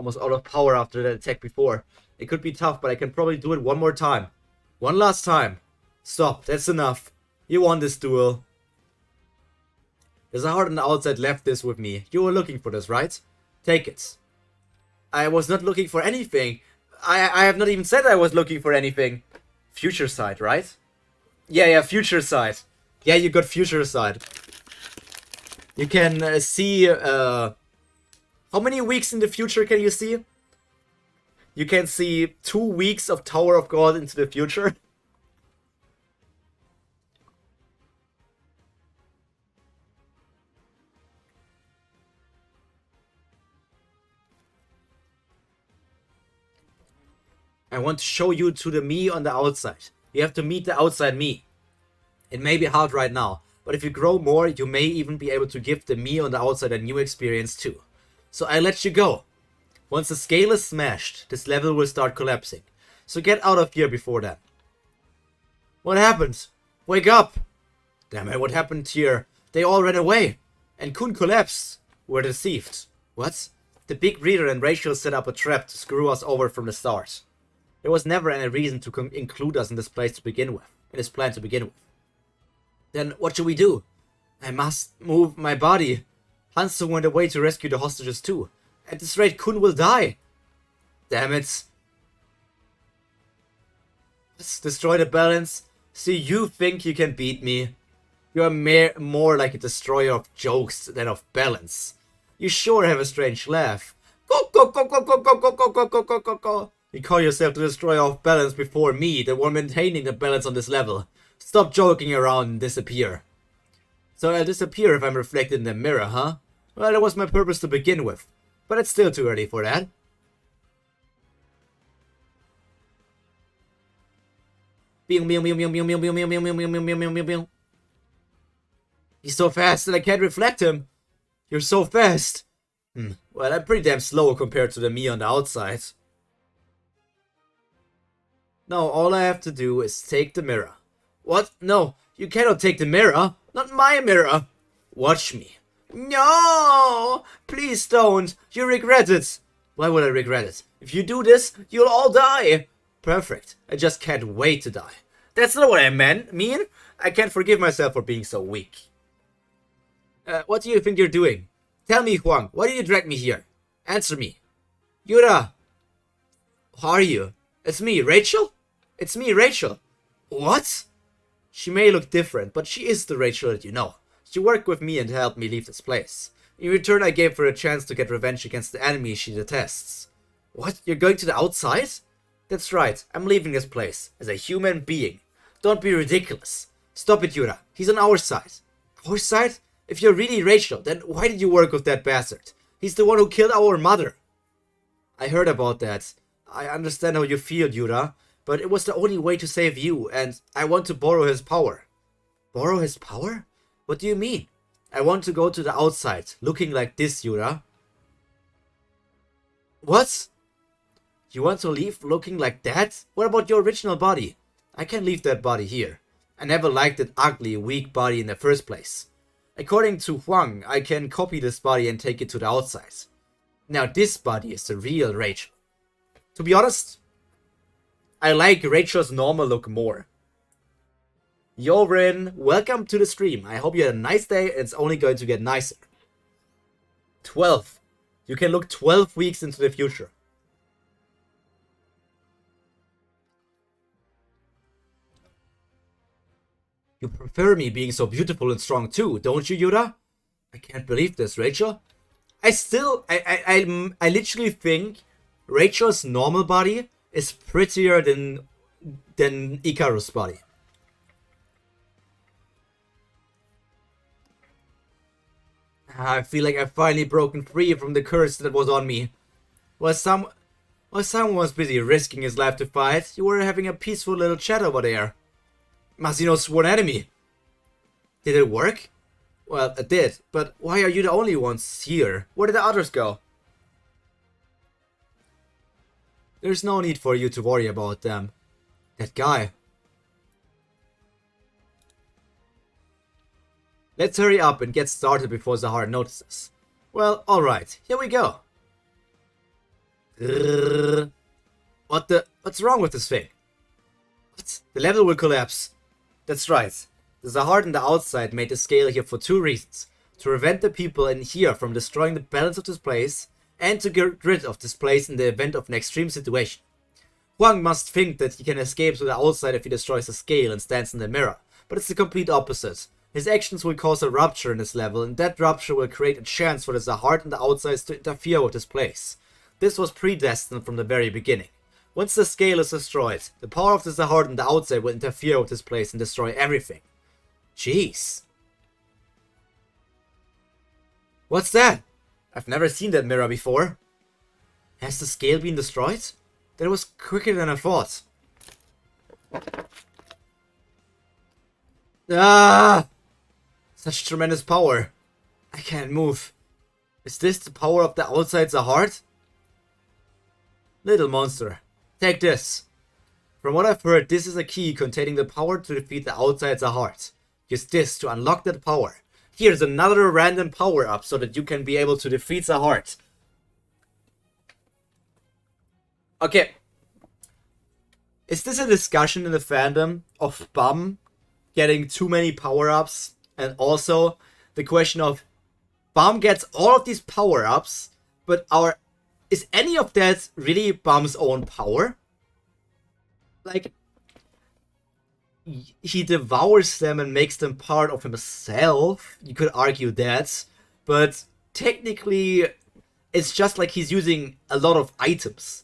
almost out of power after that attack before. It could be tough, but I can probably do it one more time. One last time. Stop, that's enough. You won this duel. The Zahard on the outside left this with me. You were looking for this, right? Take it. I was not looking for anything. I have not even said I was looking for anything. Future sight, right? Yeah, future sight. Yeah, you got future sight. You can see, how many weeks in the future can you see? You can see 2 weeks of Tower of God into the future. I want to show you to the me on the outside. You have to meet the outside me. It may be hard right now, but if you grow more, you may even be able to give the me on the outside a new experience too. So I let you go. Once the scale is smashed, this level will start collapsing. So get out of here before then. What happened? Wake up! Damn it, what happened here? They all ran away. And Kun collapsed. We're deceived. What? The big reader and Rachel set up a trap to screw us over from the start. There was never any reason to include us in this place to begin with. In this plan to begin with. Then what should we do? I must move my body. Hansu went away to rescue the hostages too. At this rate, Kun will die. Damn it. Let's destroy the balance. So you think you can beat me? You are more like a destroyer of jokes than of balance. You sure have a strange laugh. Go, go, go, go, go, go, go, go, go, go, go, go, go. You call yourself the destroyer of balance before me, the one maintaining the balance on this level. Stop joking around and disappear. So I'll disappear if I'm reflected in the mirror, huh? Well, that was my purpose to begin with. But it's still too early for that. He's so fast that I can't reflect him. You're so fast. Well, I'm pretty damn slow compared to the me on the outside. Now, all I have to do is take the mirror. What? No, you cannot take the mirror. Not my mirror. Watch me. No! Please don't. You regret it. Why would I regret it? If you do this, you'll all die. Perfect. I just can't wait to die. That's not what I mean. I can't forgive myself for being so weak. What do you think you're doing? Tell me, Huang, why did you drag me here? Answer me. Yura! How are you? It's me, Rachel? It's me, Rachel. What? She may look different, but she is the Rachel that you know. She worked with me and helped me leave this place. In return, I gave her a chance to get revenge against the enemy she detests. What? You're going to the outside? That's right, I'm leaving this place, as a human being. Don't be ridiculous. Stop it, Yura. He's on our side. Our side? If you're really Rachel, then why did you work with that bastard? He's the one who killed our mother. I heard about that. I understand how you feel, Yura, but it was the only way to save you, and I want to borrow his power. Borrow his power? What do you mean? I want to go to the outside, looking like this, Yura. What? You want to leave looking like that? What about your original body? I can't leave that body here. I never liked that ugly, weak body in the first place. According to Huang, I can copy this body and take it to the outside. Now this body is the real Rachel. To be honest, I like Rachel's normal look more. Yorin, welcome to the stream. I hope you had a nice day and it's only going to get nicer. 12. You can look 12 weeks into the future. You prefer me being so beautiful and strong too, don't you, Yura? I can't believe this, Rachel. I literally think Rachel's normal body is prettier than Ikaru's body. I feel like I've finally broken free from the curse that was on me. While someone was busy risking his life to fight, you were having a peaceful little chat over there. Masino's sworn enemy. Did it work? Well, it did, but why are you the only ones here? Where did the others go? There's no need for you to worry about them. That guy. Let's hurry up and get started before Zahard notices. Well, alright, here we go. Grrr. What's wrong with this thing? What? The level will collapse. That's right. The Zahard on the outside made the scale here for two reasons. To prevent the people in here from destroying the balance of this place, and to get rid of this place in the event of an extreme situation. Huang must think that he can escape to the outside if he destroys the scale and stands in the mirror, but it's the complete opposite. His actions will cause a rupture in this level, and that rupture will create a chance for the Zahard on the outside to interfere with this place. This was predestined from the very beginning. Once the scale is destroyed, the power of the Zahard on the outside will interfere with this place and destroy everything. Jeez. What's that? I've never seen that mirror before. Has the scale been destroyed? That was quicker than I thought. Ah! Such tremendous power. I can't move. Is this the power of the outside Zahard? Little monster, take this. From what I've heard, this is a key containing the power to defeat the outside Zahard. Use this to unlock that power. Here's another random power up so that you can be able to defeat Zahard. Okay. Is this a discussion in the fandom of Baam getting too many power-ups? And also the question of Baam gets all of these power-ups, but is any of that really Baam's own power? Like, he devours them and makes them part of himself. You could argue that, but technically it's just like he's using a lot of items.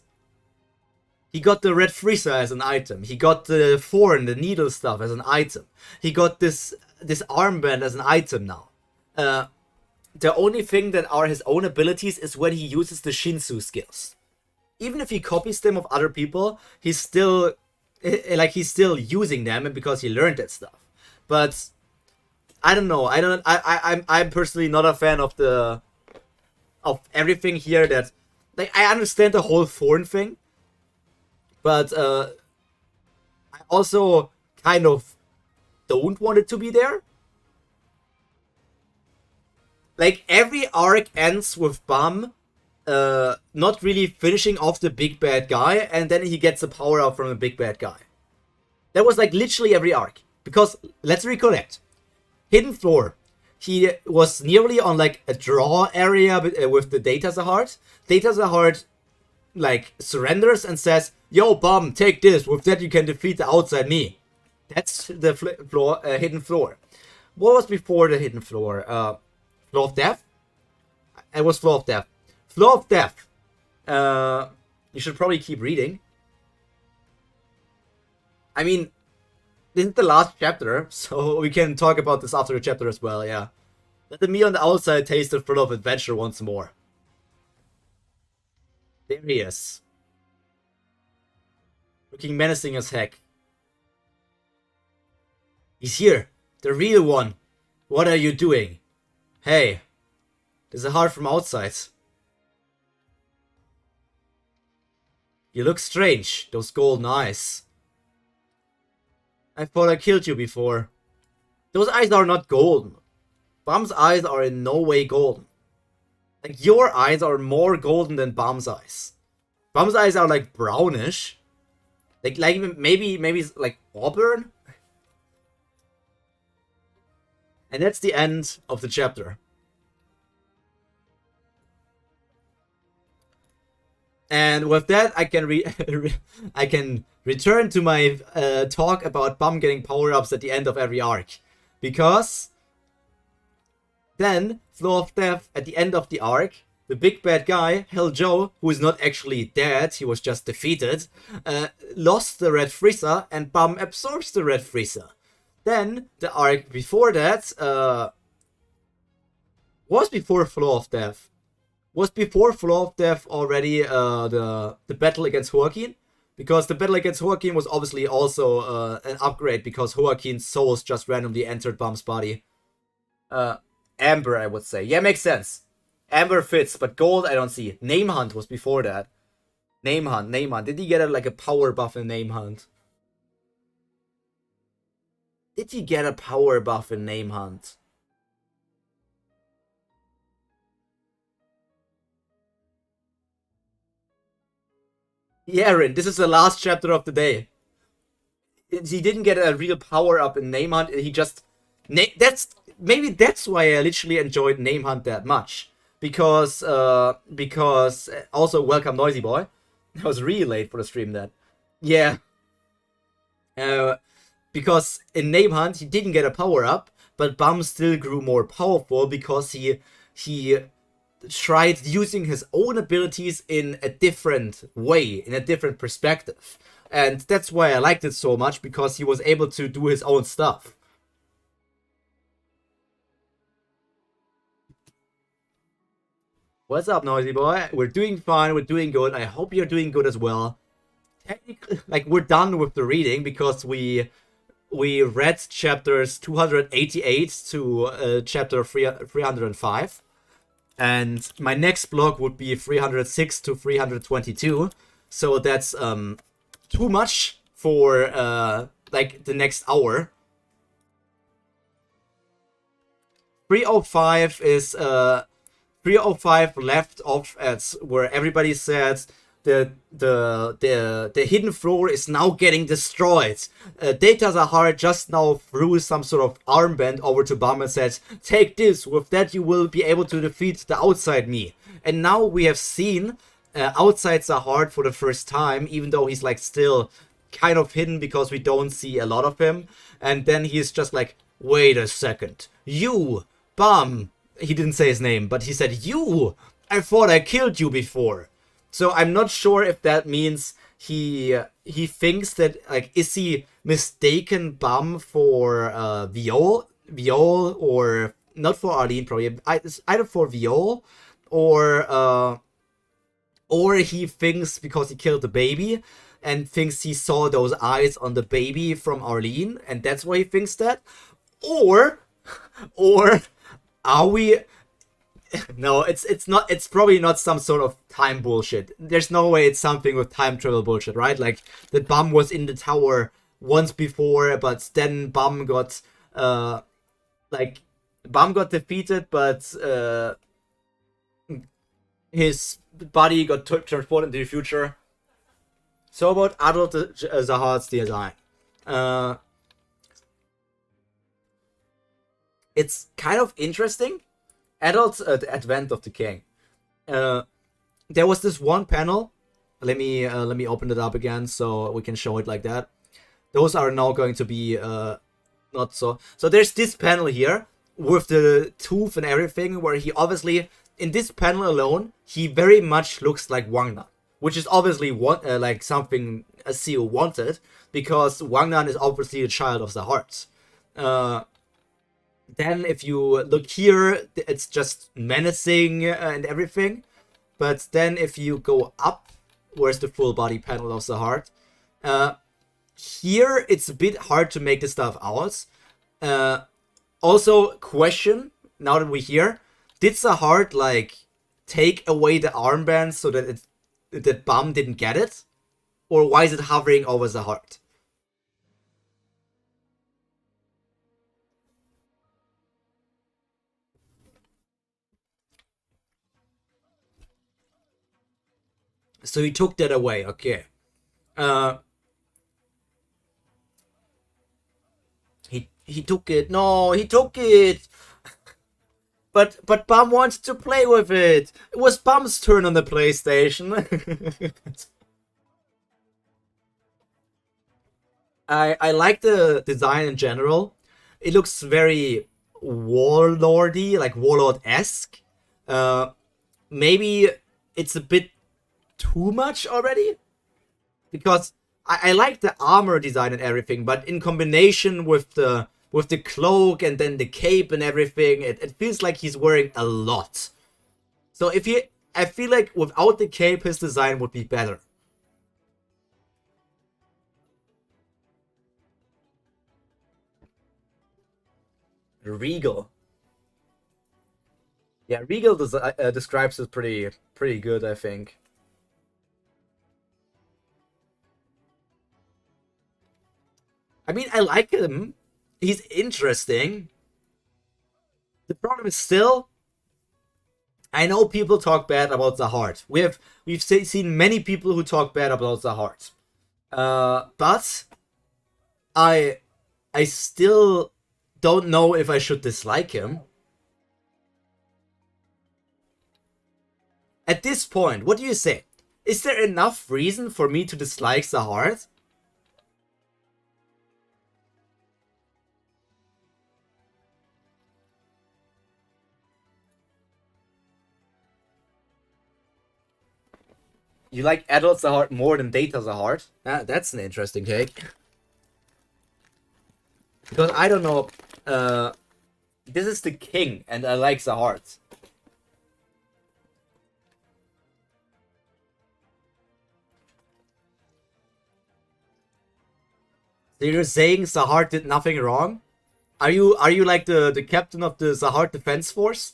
He got the red freezer as an item. He got the thorn, the needle stuff as an item. He got this armband as an item now. The only thing that are his own abilities is when he uses the shinsu skills. Even if he copies them of other people, he's still using them because he learned that stuff. But I don't know. I'm personally not a fan of everything here. That, like, I understand the whole thorn thing, but I also kind of don't want it to be there. Like, every arc ends with Baam not really finishing off the big bad guy, and then he gets a power up from the big bad guy. That was like literally every arc. Because, let's recollect. Hidden Floor. He was nearly on like a draw area with the Data Zahard. Data Zahard like surrenders and says, "Yo, Baam, take this. With that you can defeat the outside me." That's the Hidden Floor. What was before the Hidden Floor? Floor of Death? It was Floor of Death. Floor of Death. You should probably keep reading. I mean, this is the last chapter, so we can talk about this after the chapter as well, yeah. Let the me on the outside taste the thrill of adventure once more. There he is. Looking menacing as heck. He's here. The real one. What are you doing? Hey. There's a heart from outside. You look strange. Those golden eyes. I thought I killed you before. Those eyes are not golden. Baam's eyes are in no way golden. Like, your eyes are more golden than Baam's eyes. Baam's eyes are like brownish. Like maybe like auburn. And that's the end of the chapter. And with that, I can return to my talk about Baam getting power-ups at the end of every arc. Because then, Floor of Death, at the end of the arc, the big bad guy, Hell Joe, who is not actually dead, he was just defeated, lost the red freezer, and Baam absorbs the red freezer. Then, the arc before that, was before Floor of Death. Was before Floor of Death already the battle against Joaquin? Because the battle against Joaquin was obviously also an upgrade because Joaquin's souls just randomly entered Baam's body. Amber, I would say. Yeah, makes sense. Amber fits, but gold I don't see. Name Hunt was before that. Name Hunt. Did he get like a power buff in Name Hunt? Did he get a power buff in Name Hunt? Yeah, Rin, this is the last chapter of the day. He didn't get a real power up in Name Hunt. He just that's maybe that's why I literally enjoyed Name Hunt that much because also welcome Noisy Boy. I was really late for the stream then. Yeah, uh, because in Name Hunt he didn't get a power up, but Baam still grew more powerful because he tried using his own abilities in a different way, in a different perspective. And that's why I liked it so much, because he was able to do his own stuff. What's up, Noisy Boy? We're doing fine, we're doing good. I hope you're doing good as well. Technically, like, we're done with the reading because we read chapters 288 to chapter 305. And my next block would be 306 to 322. So that's too much for like the next hour. 305 is 305 left off at where everybody says the hidden floor is now getting destroyed. Data Zahard just now threw some sort of armband over to Baam and said, "Take this. With that, you will be able to defeat the outside me." And now we have seen outside Zahard for the first time, even though he's like still kind of hidden because we don't see a lot of him. And then he's just like, "Wait a second, you, Baam." He didn't say his name, but he said, "You. I thought I killed you before." So I'm not sure if that means he thinks that, like, is he mistaken Baam for Viol, or not for Arlene, probably it's either for Viol or he thinks because he killed the baby and thinks he saw those eyes on the baby from Arlene and that's why he thinks that, or or are we no, it's not. It's probably not some sort of time bullshit. There's no way it's something with time travel bullshit, right? Like that Baam was in the tower once before, but then Baam got like Baam got defeated, but his body got transported into the future. So about adult Zahard's design, uh, it's kind of interesting. Adult the Advent of the King. Uh, there was this one panel. Let me open it up again so we can show it like that. Those are now going to be not so. So there's this panel here with the tooth and everything, where he obviously in this panel alone he very much looks like Wangnan, which is obviously like something a CEO wanted because Wangnan is obviously a child of the heart. Then if you look here, it's just menacing and everything. But then if you go up, where's the full body panel of Zahard? Here it's a bit hard to make the stuff out. Also, question, now that we're here, did Zahard like take away the armband so that that Baam didn't get it? Or why is it hovering over Zahard? So he took that away, okay. Uh, he took it. No, he took it. But Baam wanted to play with it. It was Baam's turn on the PlayStation. I like the design in general. It looks very warlordy, like warlord-esque. Uh, maybe it's a bit too much already, because I like the armor design and everything, but in combination with the cloak and then the cape and everything, it feels like he's wearing a lot. So if he, I feel like without the cape, his design would be better. Regal. Yeah, Regal describes it pretty good, I think. I mean, I like him. He's interesting. The problem is still, I know people talk bad about Zahard. We've seen many people who talk bad about Zahard. But I still don't know if I should dislike him. At this point, what do you say? Is there enough reason for me to dislike Zahard? You like adult Zahard more than data Zahard? That's an interesting take. Because I don't know, this is the king, and I like Zahard. So you're saying Zahard did nothing wrong? Are you like the captain of the Zahard Defense Force?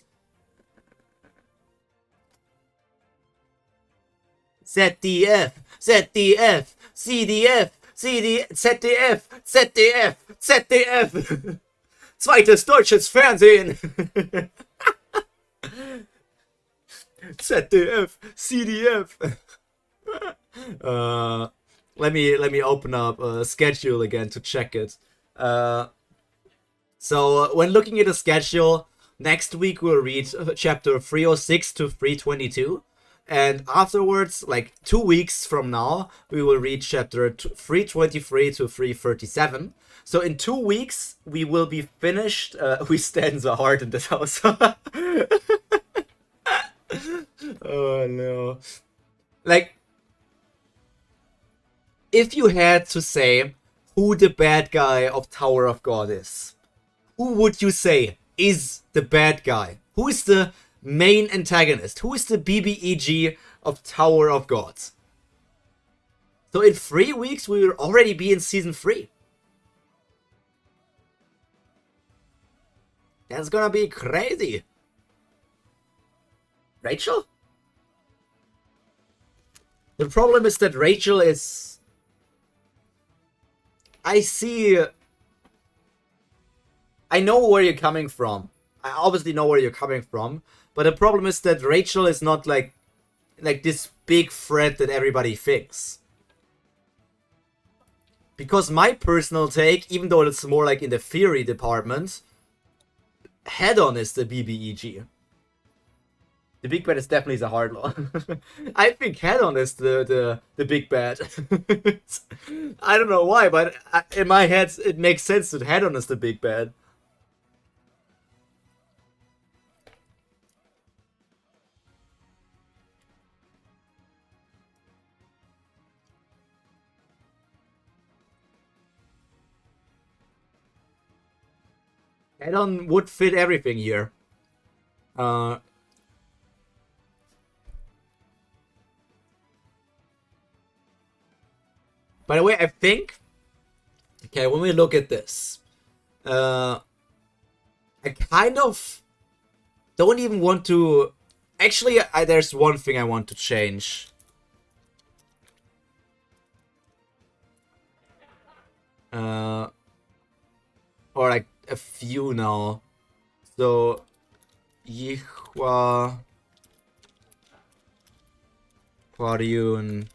ZDF, ZDF, CDF, ZDF, ZDF, ZDF. Zweites deutsches Fernsehen. ZDF, CDF. Let me open up a schedule again to check it. So when looking at the schedule, next week we'll read chapter 306 to 322. And afterwards, like 2 weeks from now, we will read chapter 323 to 337. So in 2 weeks, we will be finished. We stand so hard in this house. Oh no. Like, if you had to say who the bad guy of Tower of God is, who would you say is the bad guy? Who is the main antagonist? Who is the BBEG of Tower of Gods? So in 3 weeks, we will already be in season 3. That's gonna be crazy. Rachel? The problem is that Rachel is... I know where you're coming from. I obviously know where you're coming from. But the problem is that Rachel is not like this big threat that everybody thinks. Because my personal take, even though it's more like in the theory department, head-on is the BBEG. The big bad is definitely the hard law. I think head-on is the big bad. I don't know why, but in my head it makes sense that head-on is the big bad. Head-on would fit everything here. By the way, I think... Okay, when we look at this... I kind of... don't even want to... Actually, there's one thing I want to change. Or like a few now. So... Yihua... Quarion...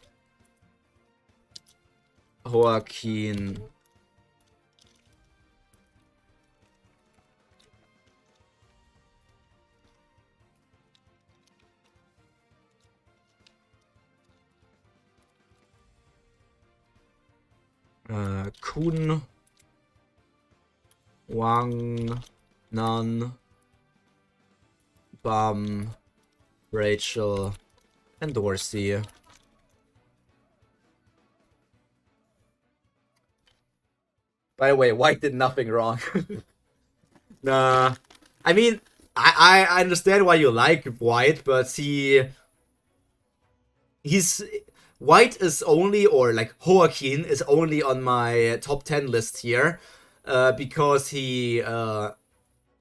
Joaquin... Kun... Wang... Nan... Baam... Rachel... and Dorsey. By the way, White did nothing wrong. Nah. I mean, I understand why you like White, but he's... White is only, or like Joaquin is only on my top 10 list here, because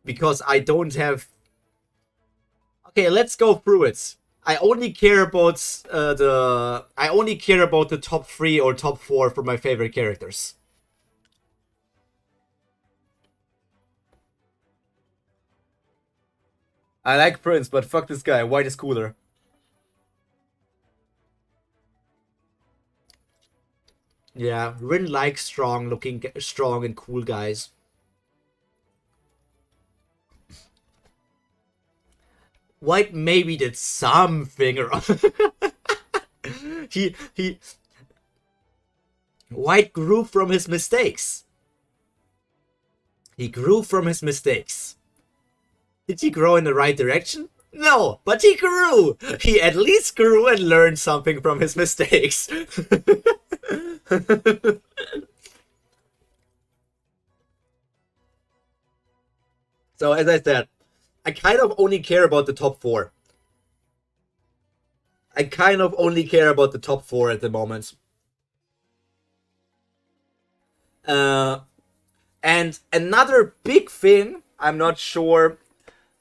because I don't have... Okay, let's go through it. I only care about the top 3 or top 4 for my favorite characters. I like Prince, but fuck this guy. White is cooler. Yeah, Rin likes strong and cool guys. White maybe did something wrong. he White grew from his mistakes. He grew from his mistakes. Did he grow in the right direction? No, but he grew. He at least grew and learned something from his mistakes. So as I said, I kind of only care about the top four. I kind of only care about the top four at the moment. And another big thing, I'm not sure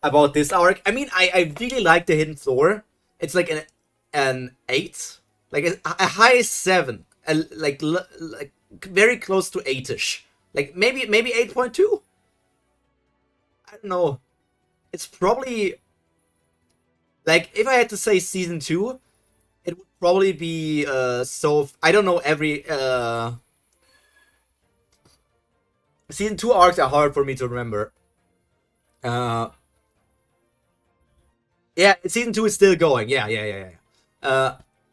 about this arc. I mean, I really like the hidden floor. It's like an 8, like a high 7, like very close to 8ish. Like maybe 8.2. I don't know. It's probably like if I had to say season 2, it would probably be so I don't know every season 2 arcs are hard for me to remember. Yeah, season 2 is still going. Yeah.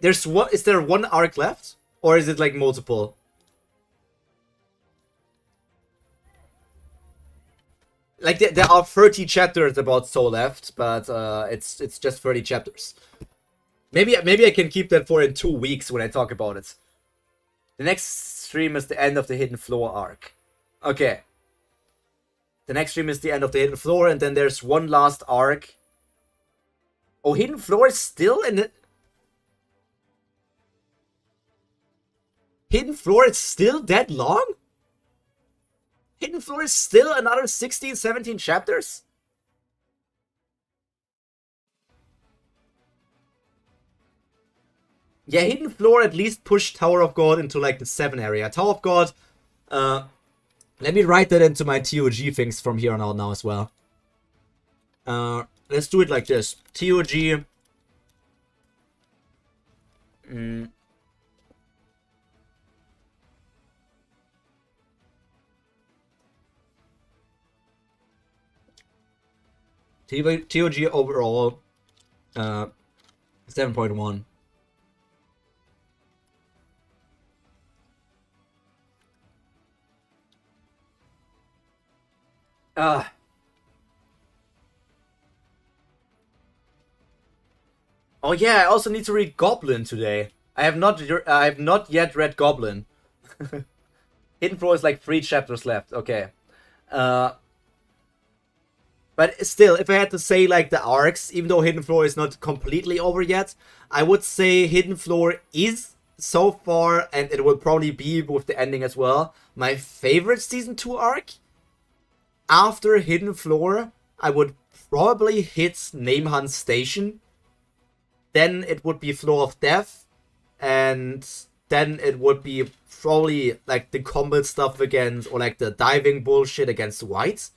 There's one. Is there one arc left, or is it like multiple? Like there are 30 chapters about Soul left, but it's just 30 chapters. Maybe I can keep that for in 2 weeks when I talk about it. The next stream is the end of the Hidden Floor arc. Okay. The next stream is the end of the Hidden Floor, and then there's one last arc. Oh, Hidden Floor is still in it. Hidden Floor is still that long? Hidden Floor is still another 16, 17 chapters? Yeah, Hidden Floor at least pushed Tower of God into like the 7 area. Tower of God, let me write that into my TOG things from here on out now as well. Let's do it like this. TOG. TOG overall, 7.1. Oh yeah, I also need to read Goblin today. I have not yet read Goblin. Hidden Floor is like 3 chapters left. Okay. But still, if I had to say like the arcs, even though Hidden Floor is not completely over yet, I would say Hidden Floor is so far, and it will probably be with the ending as well, my favorite season 2 arc. After Hidden Floor, I would probably hit Name Hunt Station. Then it would be Floor of Death, and then it would be probably like the combat stuff against, or like the diving bullshit against White.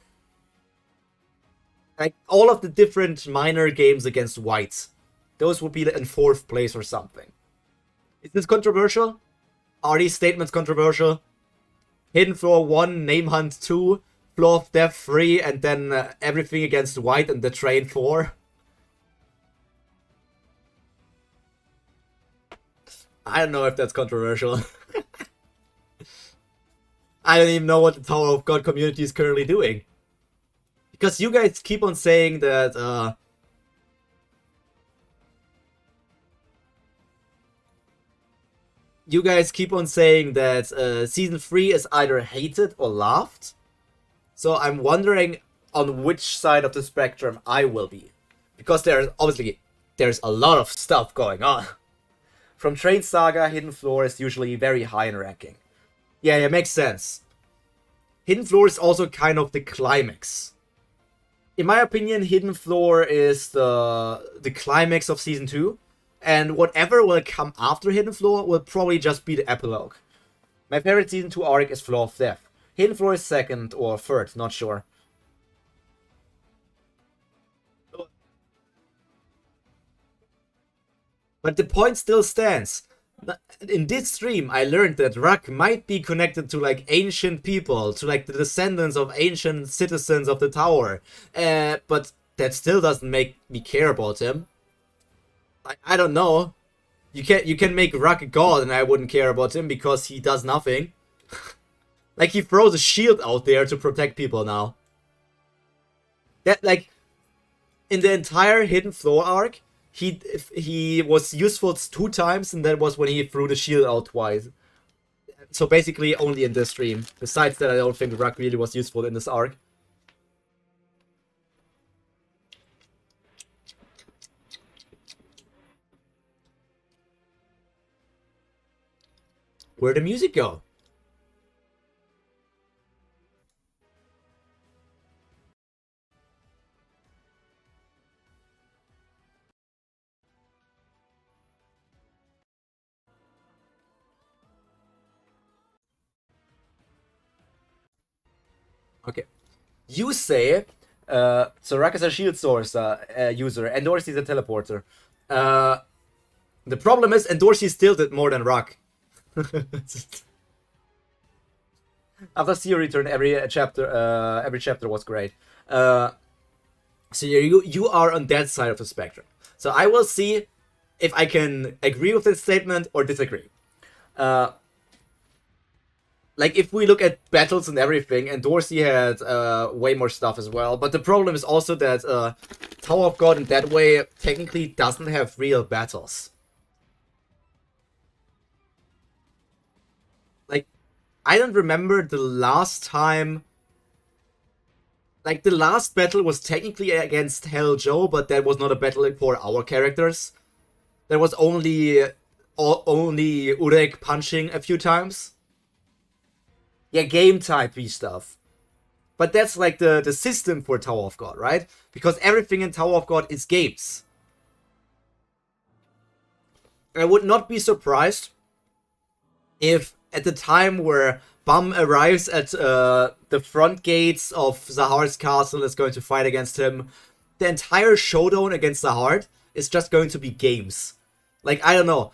Like all of the different minor games against White. Those would be in 4th place or something. Is this controversial? Are these statements controversial? Hidden Floor 1, Name Hunt 2, Floor of Death 3, and then everything against White and the Train 4. I don't know if that's controversial. I don't even know what the Tower of God community is currently doing. Because you guys keep on saying that, Season 3 is either hated or loved. So I'm wondering on which side of the spectrum I will be. Because there's a lot of stuff going on. From Train Saga, Hidden Floor is usually very high in ranking. Yeah, it makes sense. Hidden Floor is also kind of the climax. In my opinion, Hidden Floor is the climax of Season 2. And whatever will come after Hidden Floor will probably just be the epilogue. My favorite Season 2 arc is Floor of Death. Hidden Floor is 2nd or 3rd, not sure. But the point still stands. In this stream, I learned that Rak might be connected to like ancient people, to like the descendants of ancient citizens of the tower. But that still doesn't make me care about him. I don't know. You can make Rak a god, and I wouldn't care about him because he does nothing. Like he throws a shield out there to protect people now. That like in the entire Hidden Floor arc, he was useful 2 times, and that was when he threw the shield out twice. So basically only in this stream. Besides that, I don't think Rak really was useful in this arc. Where'd the music go? Okay. You say, so Rak is a shield source user, and Dorsey is a teleporter. The problem is, and Dorsey still did more than Rak. After Zero Return, every chapter was great. So you are on that side of the spectrum. So I will see if I can agree with this statement or disagree. Like, if we look at battles and everything, and Dorsey had way more stuff as well, but the problem is also that Tower of God in that way technically doesn't have real battles. Like, I don't remember the last time... Like, the last battle was technically against Hell Joe, but that was not a battle for our characters. There was only Urek punching a few times. Yeah, game type-y stuff. But that's like the system for Tower of God, right? Because everything in Tower of God is games. I would not be surprised if at the time where Baam arrives at the front gates of Zahard's castle, is going to fight against him, the entire showdown against Zahard is just going to be games. Like, I don't know.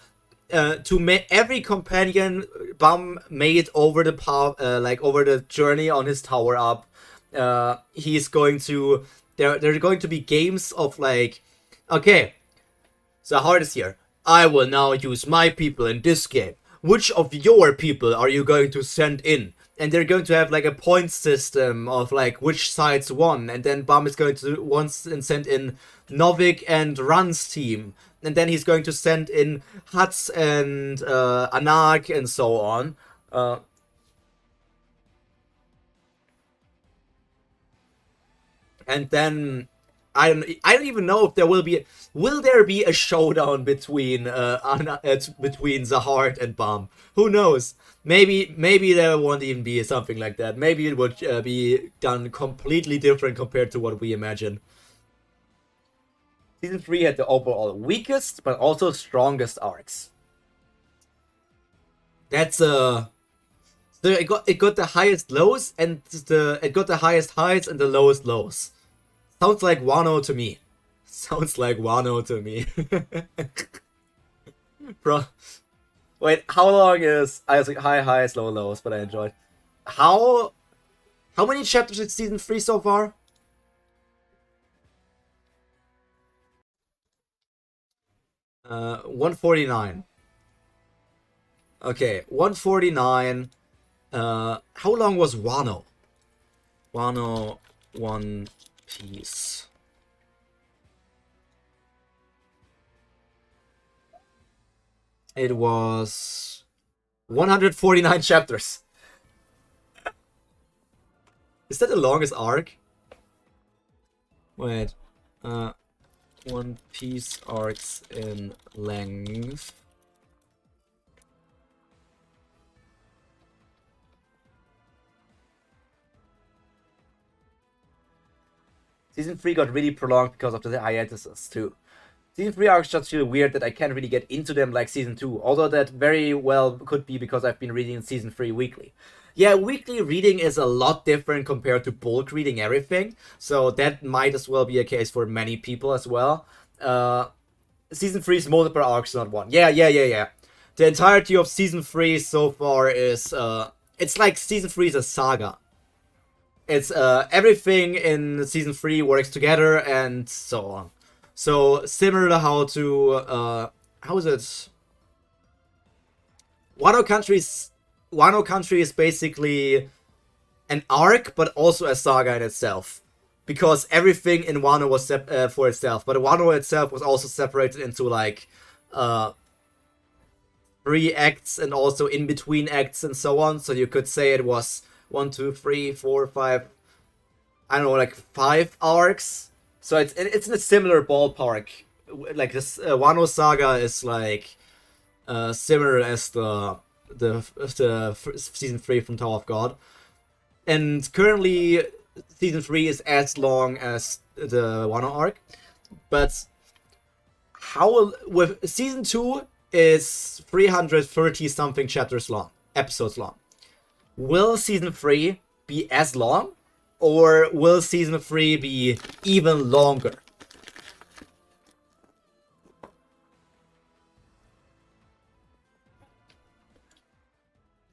Every companion Baam made over the path, over the journey on his tower up, he's going to... There are going to be games of like, okay, Zahard is here. I will now use my people in this game. Which of your people are you going to send in? And they're going to have like a point system of like which sides won. And then Baam is going to once and send in Novik and Run's team. And then he's going to send in Hats and Anak and so on. And then I don't even know if there will there be a showdown between between Zahard and Baam? Who knows? Maybe there won't even be something like that. Maybe it would be done completely different compared to what we imagine. Season 3 had the overall weakest but also strongest arcs. That's so it got the highest lows and it got the highest highs and the lowest lows. Sounds like Wano to me. Sounds like Wano to me. Bro. Wait, how long is... I was like high highs, low lows, but I enjoyed. How many chapters is season 3 so far? Uh, 149. Okay, 149. How long was Wano? Wano, One Piece. It was 149 chapters. Is that the longest arc? Wait. One Piece arcs in length. Season 3 got really prolonged because of the hiatuses too. Season 3 arcs just feel weird that I can't really get into them like Season 2, although that very well could be because I've been reading Season 3 weekly. Yeah, weekly reading is a lot different compared to bulk reading everything, so that might as well be a case for many people as well. Season 3 is multiple arcs, not one. Yeah. The entirety of season 3 so far is it's like season 3 is a saga. It's everything in season 3 works together and so on. So similar to how is it? Wano Country is basically an arc, but also a saga in itself, because everything in Wano was for itself, but Wano itself was also separated into like 3 acts and also in between acts and so on. So you could say it was 1, 2, 3, 4, 5. I don't know, like 5 arcs. So it's in a similar ballpark. Like this Wano saga is like similar as the season 3 from Tower of God, and currently season 3 is as long as the Wano arc, but with season 2 is 330 something episodes long. Will season 3 be as long, or will season 3 be even longer?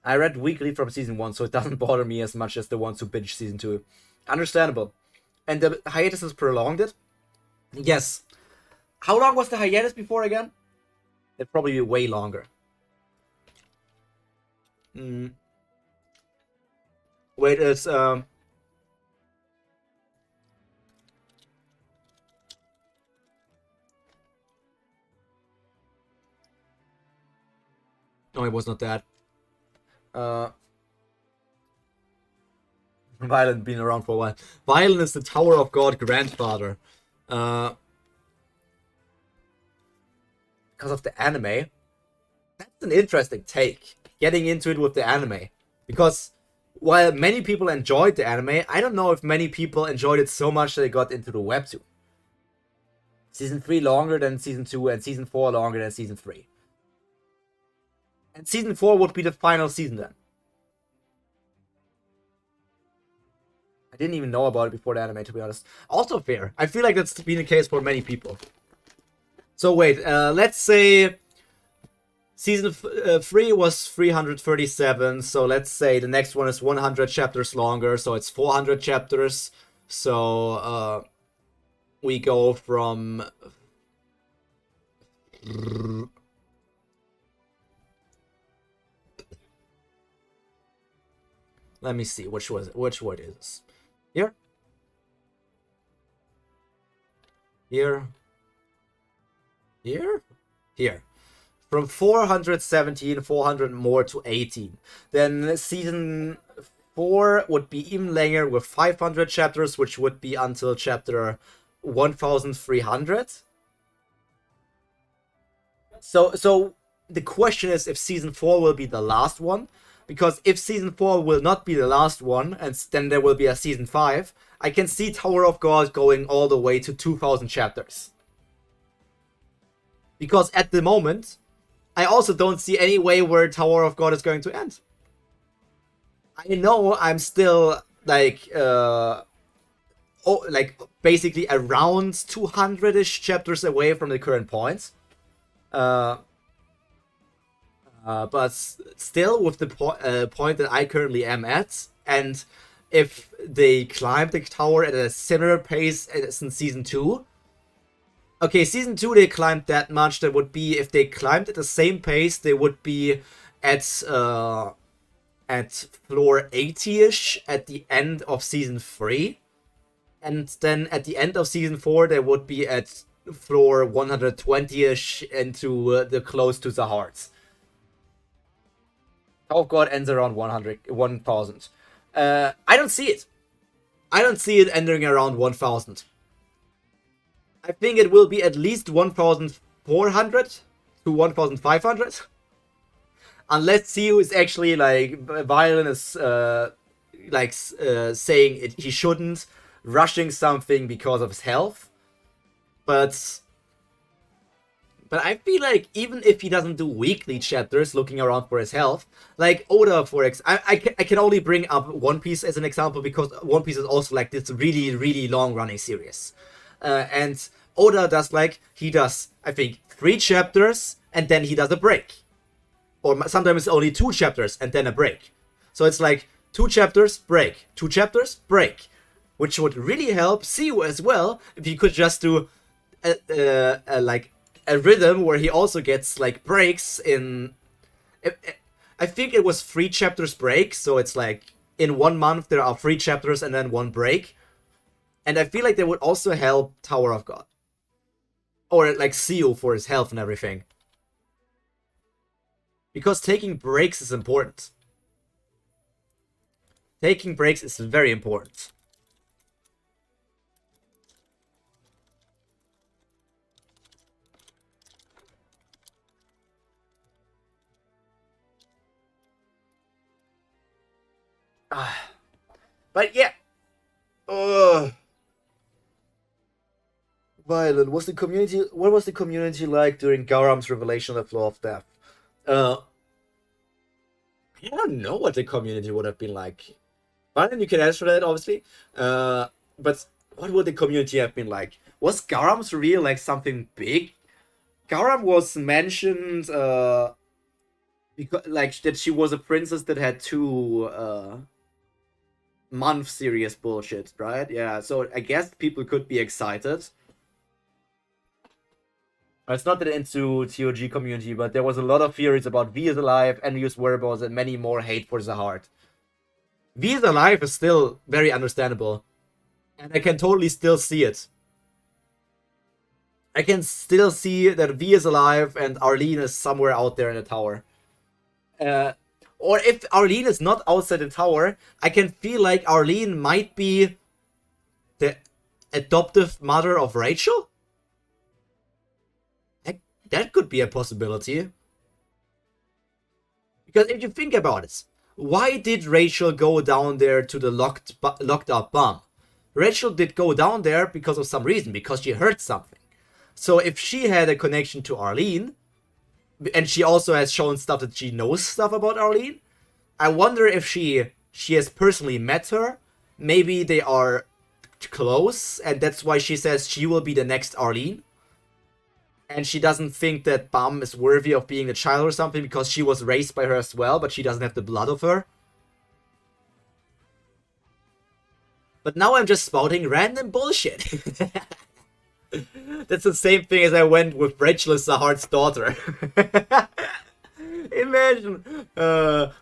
I read weekly from season 1, so it doesn't bother me as much as the ones who binge season 2. Understandable. And the hiatus has prolonged it? Yes. How long was the hiatus before again? It'd probably be way longer. Wait, it's no, it was not that. Violent been around for a while. Violent is the Tower of God grandfather. Because of the anime. That's an interesting take. Getting into it with the anime. Because while many people enjoyed the anime, I don't know if many people enjoyed it so much that they got into the webtoon. Season 3 longer than season 2 and season 4 longer than season 3. And season 4 would be the final season then. I didn't even know about it before the anime, to be honest. Also fair. I feel like that's been the case for many people. So wait, let's say season 3 was 337, so let's say the next one is 100 chapters longer, so it's 400 chapters. So we go from... Let me see, which word is this? Here? Here? Here? Here. From 417, 400 more to 18. Then season 4 would be even longer with 500 chapters, which would be until chapter 1300. So the question is if season 4 will be the last one. Because if season 4 will not be the last one, and then there will be a season 5, I can see Tower of God going all the way to 2000 chapters. Because at the moment, I also don't see any way where Tower of God is going to end. I know I'm still like basically around 200-ish chapters away from the current points. But still, with the point that I currently am at, and if they climb the tower at a similar pace as in season 2, okay, season 2 they climbed that much. That would be, if they climbed at the same pace, they would be at floor 80-ish at the end of season 3, and then at the end of season 4 they would be at floor 120-ish into the close to Zahard. Tower of God ends around 1000. I don't see it. I don't see it ending around 1000. I think it will be at least 1400 to 1500. Unless Theo is actually like violent is saying he shouldn't, rushing something because of his health. But I feel like even if he doesn't do weekly chapters looking around for his health, like Oda, for example, I can only bring up One Piece as an example because One Piece is also like this really, really long running series. And Oda does like, he does, I think, 3 chapters and then he does a break. Or sometimes it's only 2 chapters and then a break. So it's like 2 chapters, break. 2 chapters, break. Which would really help Siu as well if he could just do like a rhythm where he also gets like breaks in. I think it was 3 chapters break, so it's like in 1 month there are 3 chapters and then 1 break. And I feel like that would also help Tower of God. Or like Siu for his health and everything. Because taking breaks is important. Taking breaks is very important. But yeah. Violet, what was the community like during Garam's revelation of the Law of Death? I don't know what the community would have been like. Violet, you can answer that, obviously. But what would the community have been like? Was Garam's reveal like something big? Garam was mentioned, because like that she was a princess that had 2 month serious bullshit, right? Yeah, so I guess people could be excited. It's not that into TOG community, but there was a lot of theories about V is alive, Envious whereabouts, and many more hate for Zahard. V is alive is still very understandable. And I can totally still see it. I can still see that V is alive and Arlene is somewhere out there in the tower. Or if Arlene is not outside the tower, I can feel like Arlene might be the adoptive mother of Rachel? That could be a possibility. Because if you think about it, why did Rachel go down there to the locked up Baam? Rachel did go down there because of some reason, because she heard something. So if she had a connection to Arlene, and she also has shown stuff that she knows stuff about Arlene, I wonder if she has personally met her. Maybe they are close, and that's why she says she will be the next Arlene. And she doesn't think that Baam is worthy of being a child or something because she was raised by her as well, but she doesn't have the blood of her. But now I'm just spouting random bullshit. That's the same thing as I went with Rachel is Zahard's daughter. Imagine,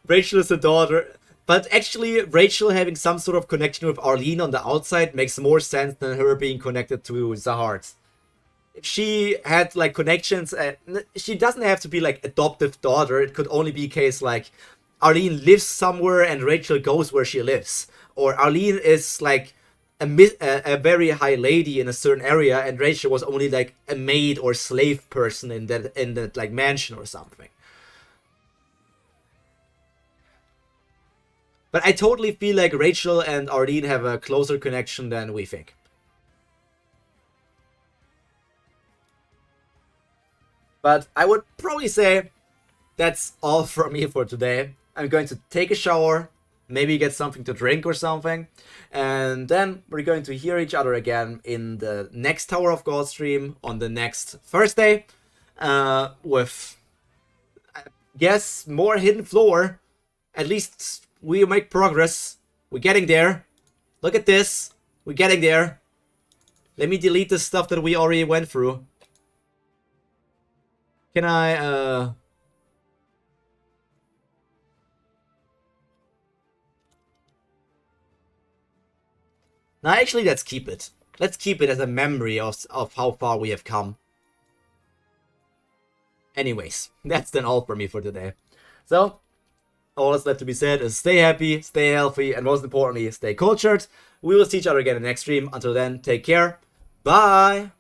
Rachel is a daughter. But actually, Rachel having some sort of connection with Arlene on the outside makes more sense than her being connected to Zahard. If she had like connections, she doesn't have to be like adoptive daughter. It could only be a case like Arlene lives somewhere and Rachel goes where she lives, or Arlene is like a very high lady in a certain area and Rachel was only like a maid or slave person in that like mansion or something. But I totally feel like Rachel and Arlene have a closer connection than we think. But I would probably say that's all from me for today. I'm going to take a shower, maybe get something to drink or something, and then we're going to hear each other again in the next Tower of God stream on the next Thursday, with, I guess, more hidden floor. At least we make progress. We're getting there. Look at this. We're getting there. Let me delete the stuff that we already went through. Can I, No, actually, let's keep it. Let's keep it as a memory of how far we have come. Anyways, that's then all for me for today. So, all that's left to be said is stay happy, stay healthy, and most importantly, stay cultured. We will see each other again in the next stream. Until then, take care. Bye!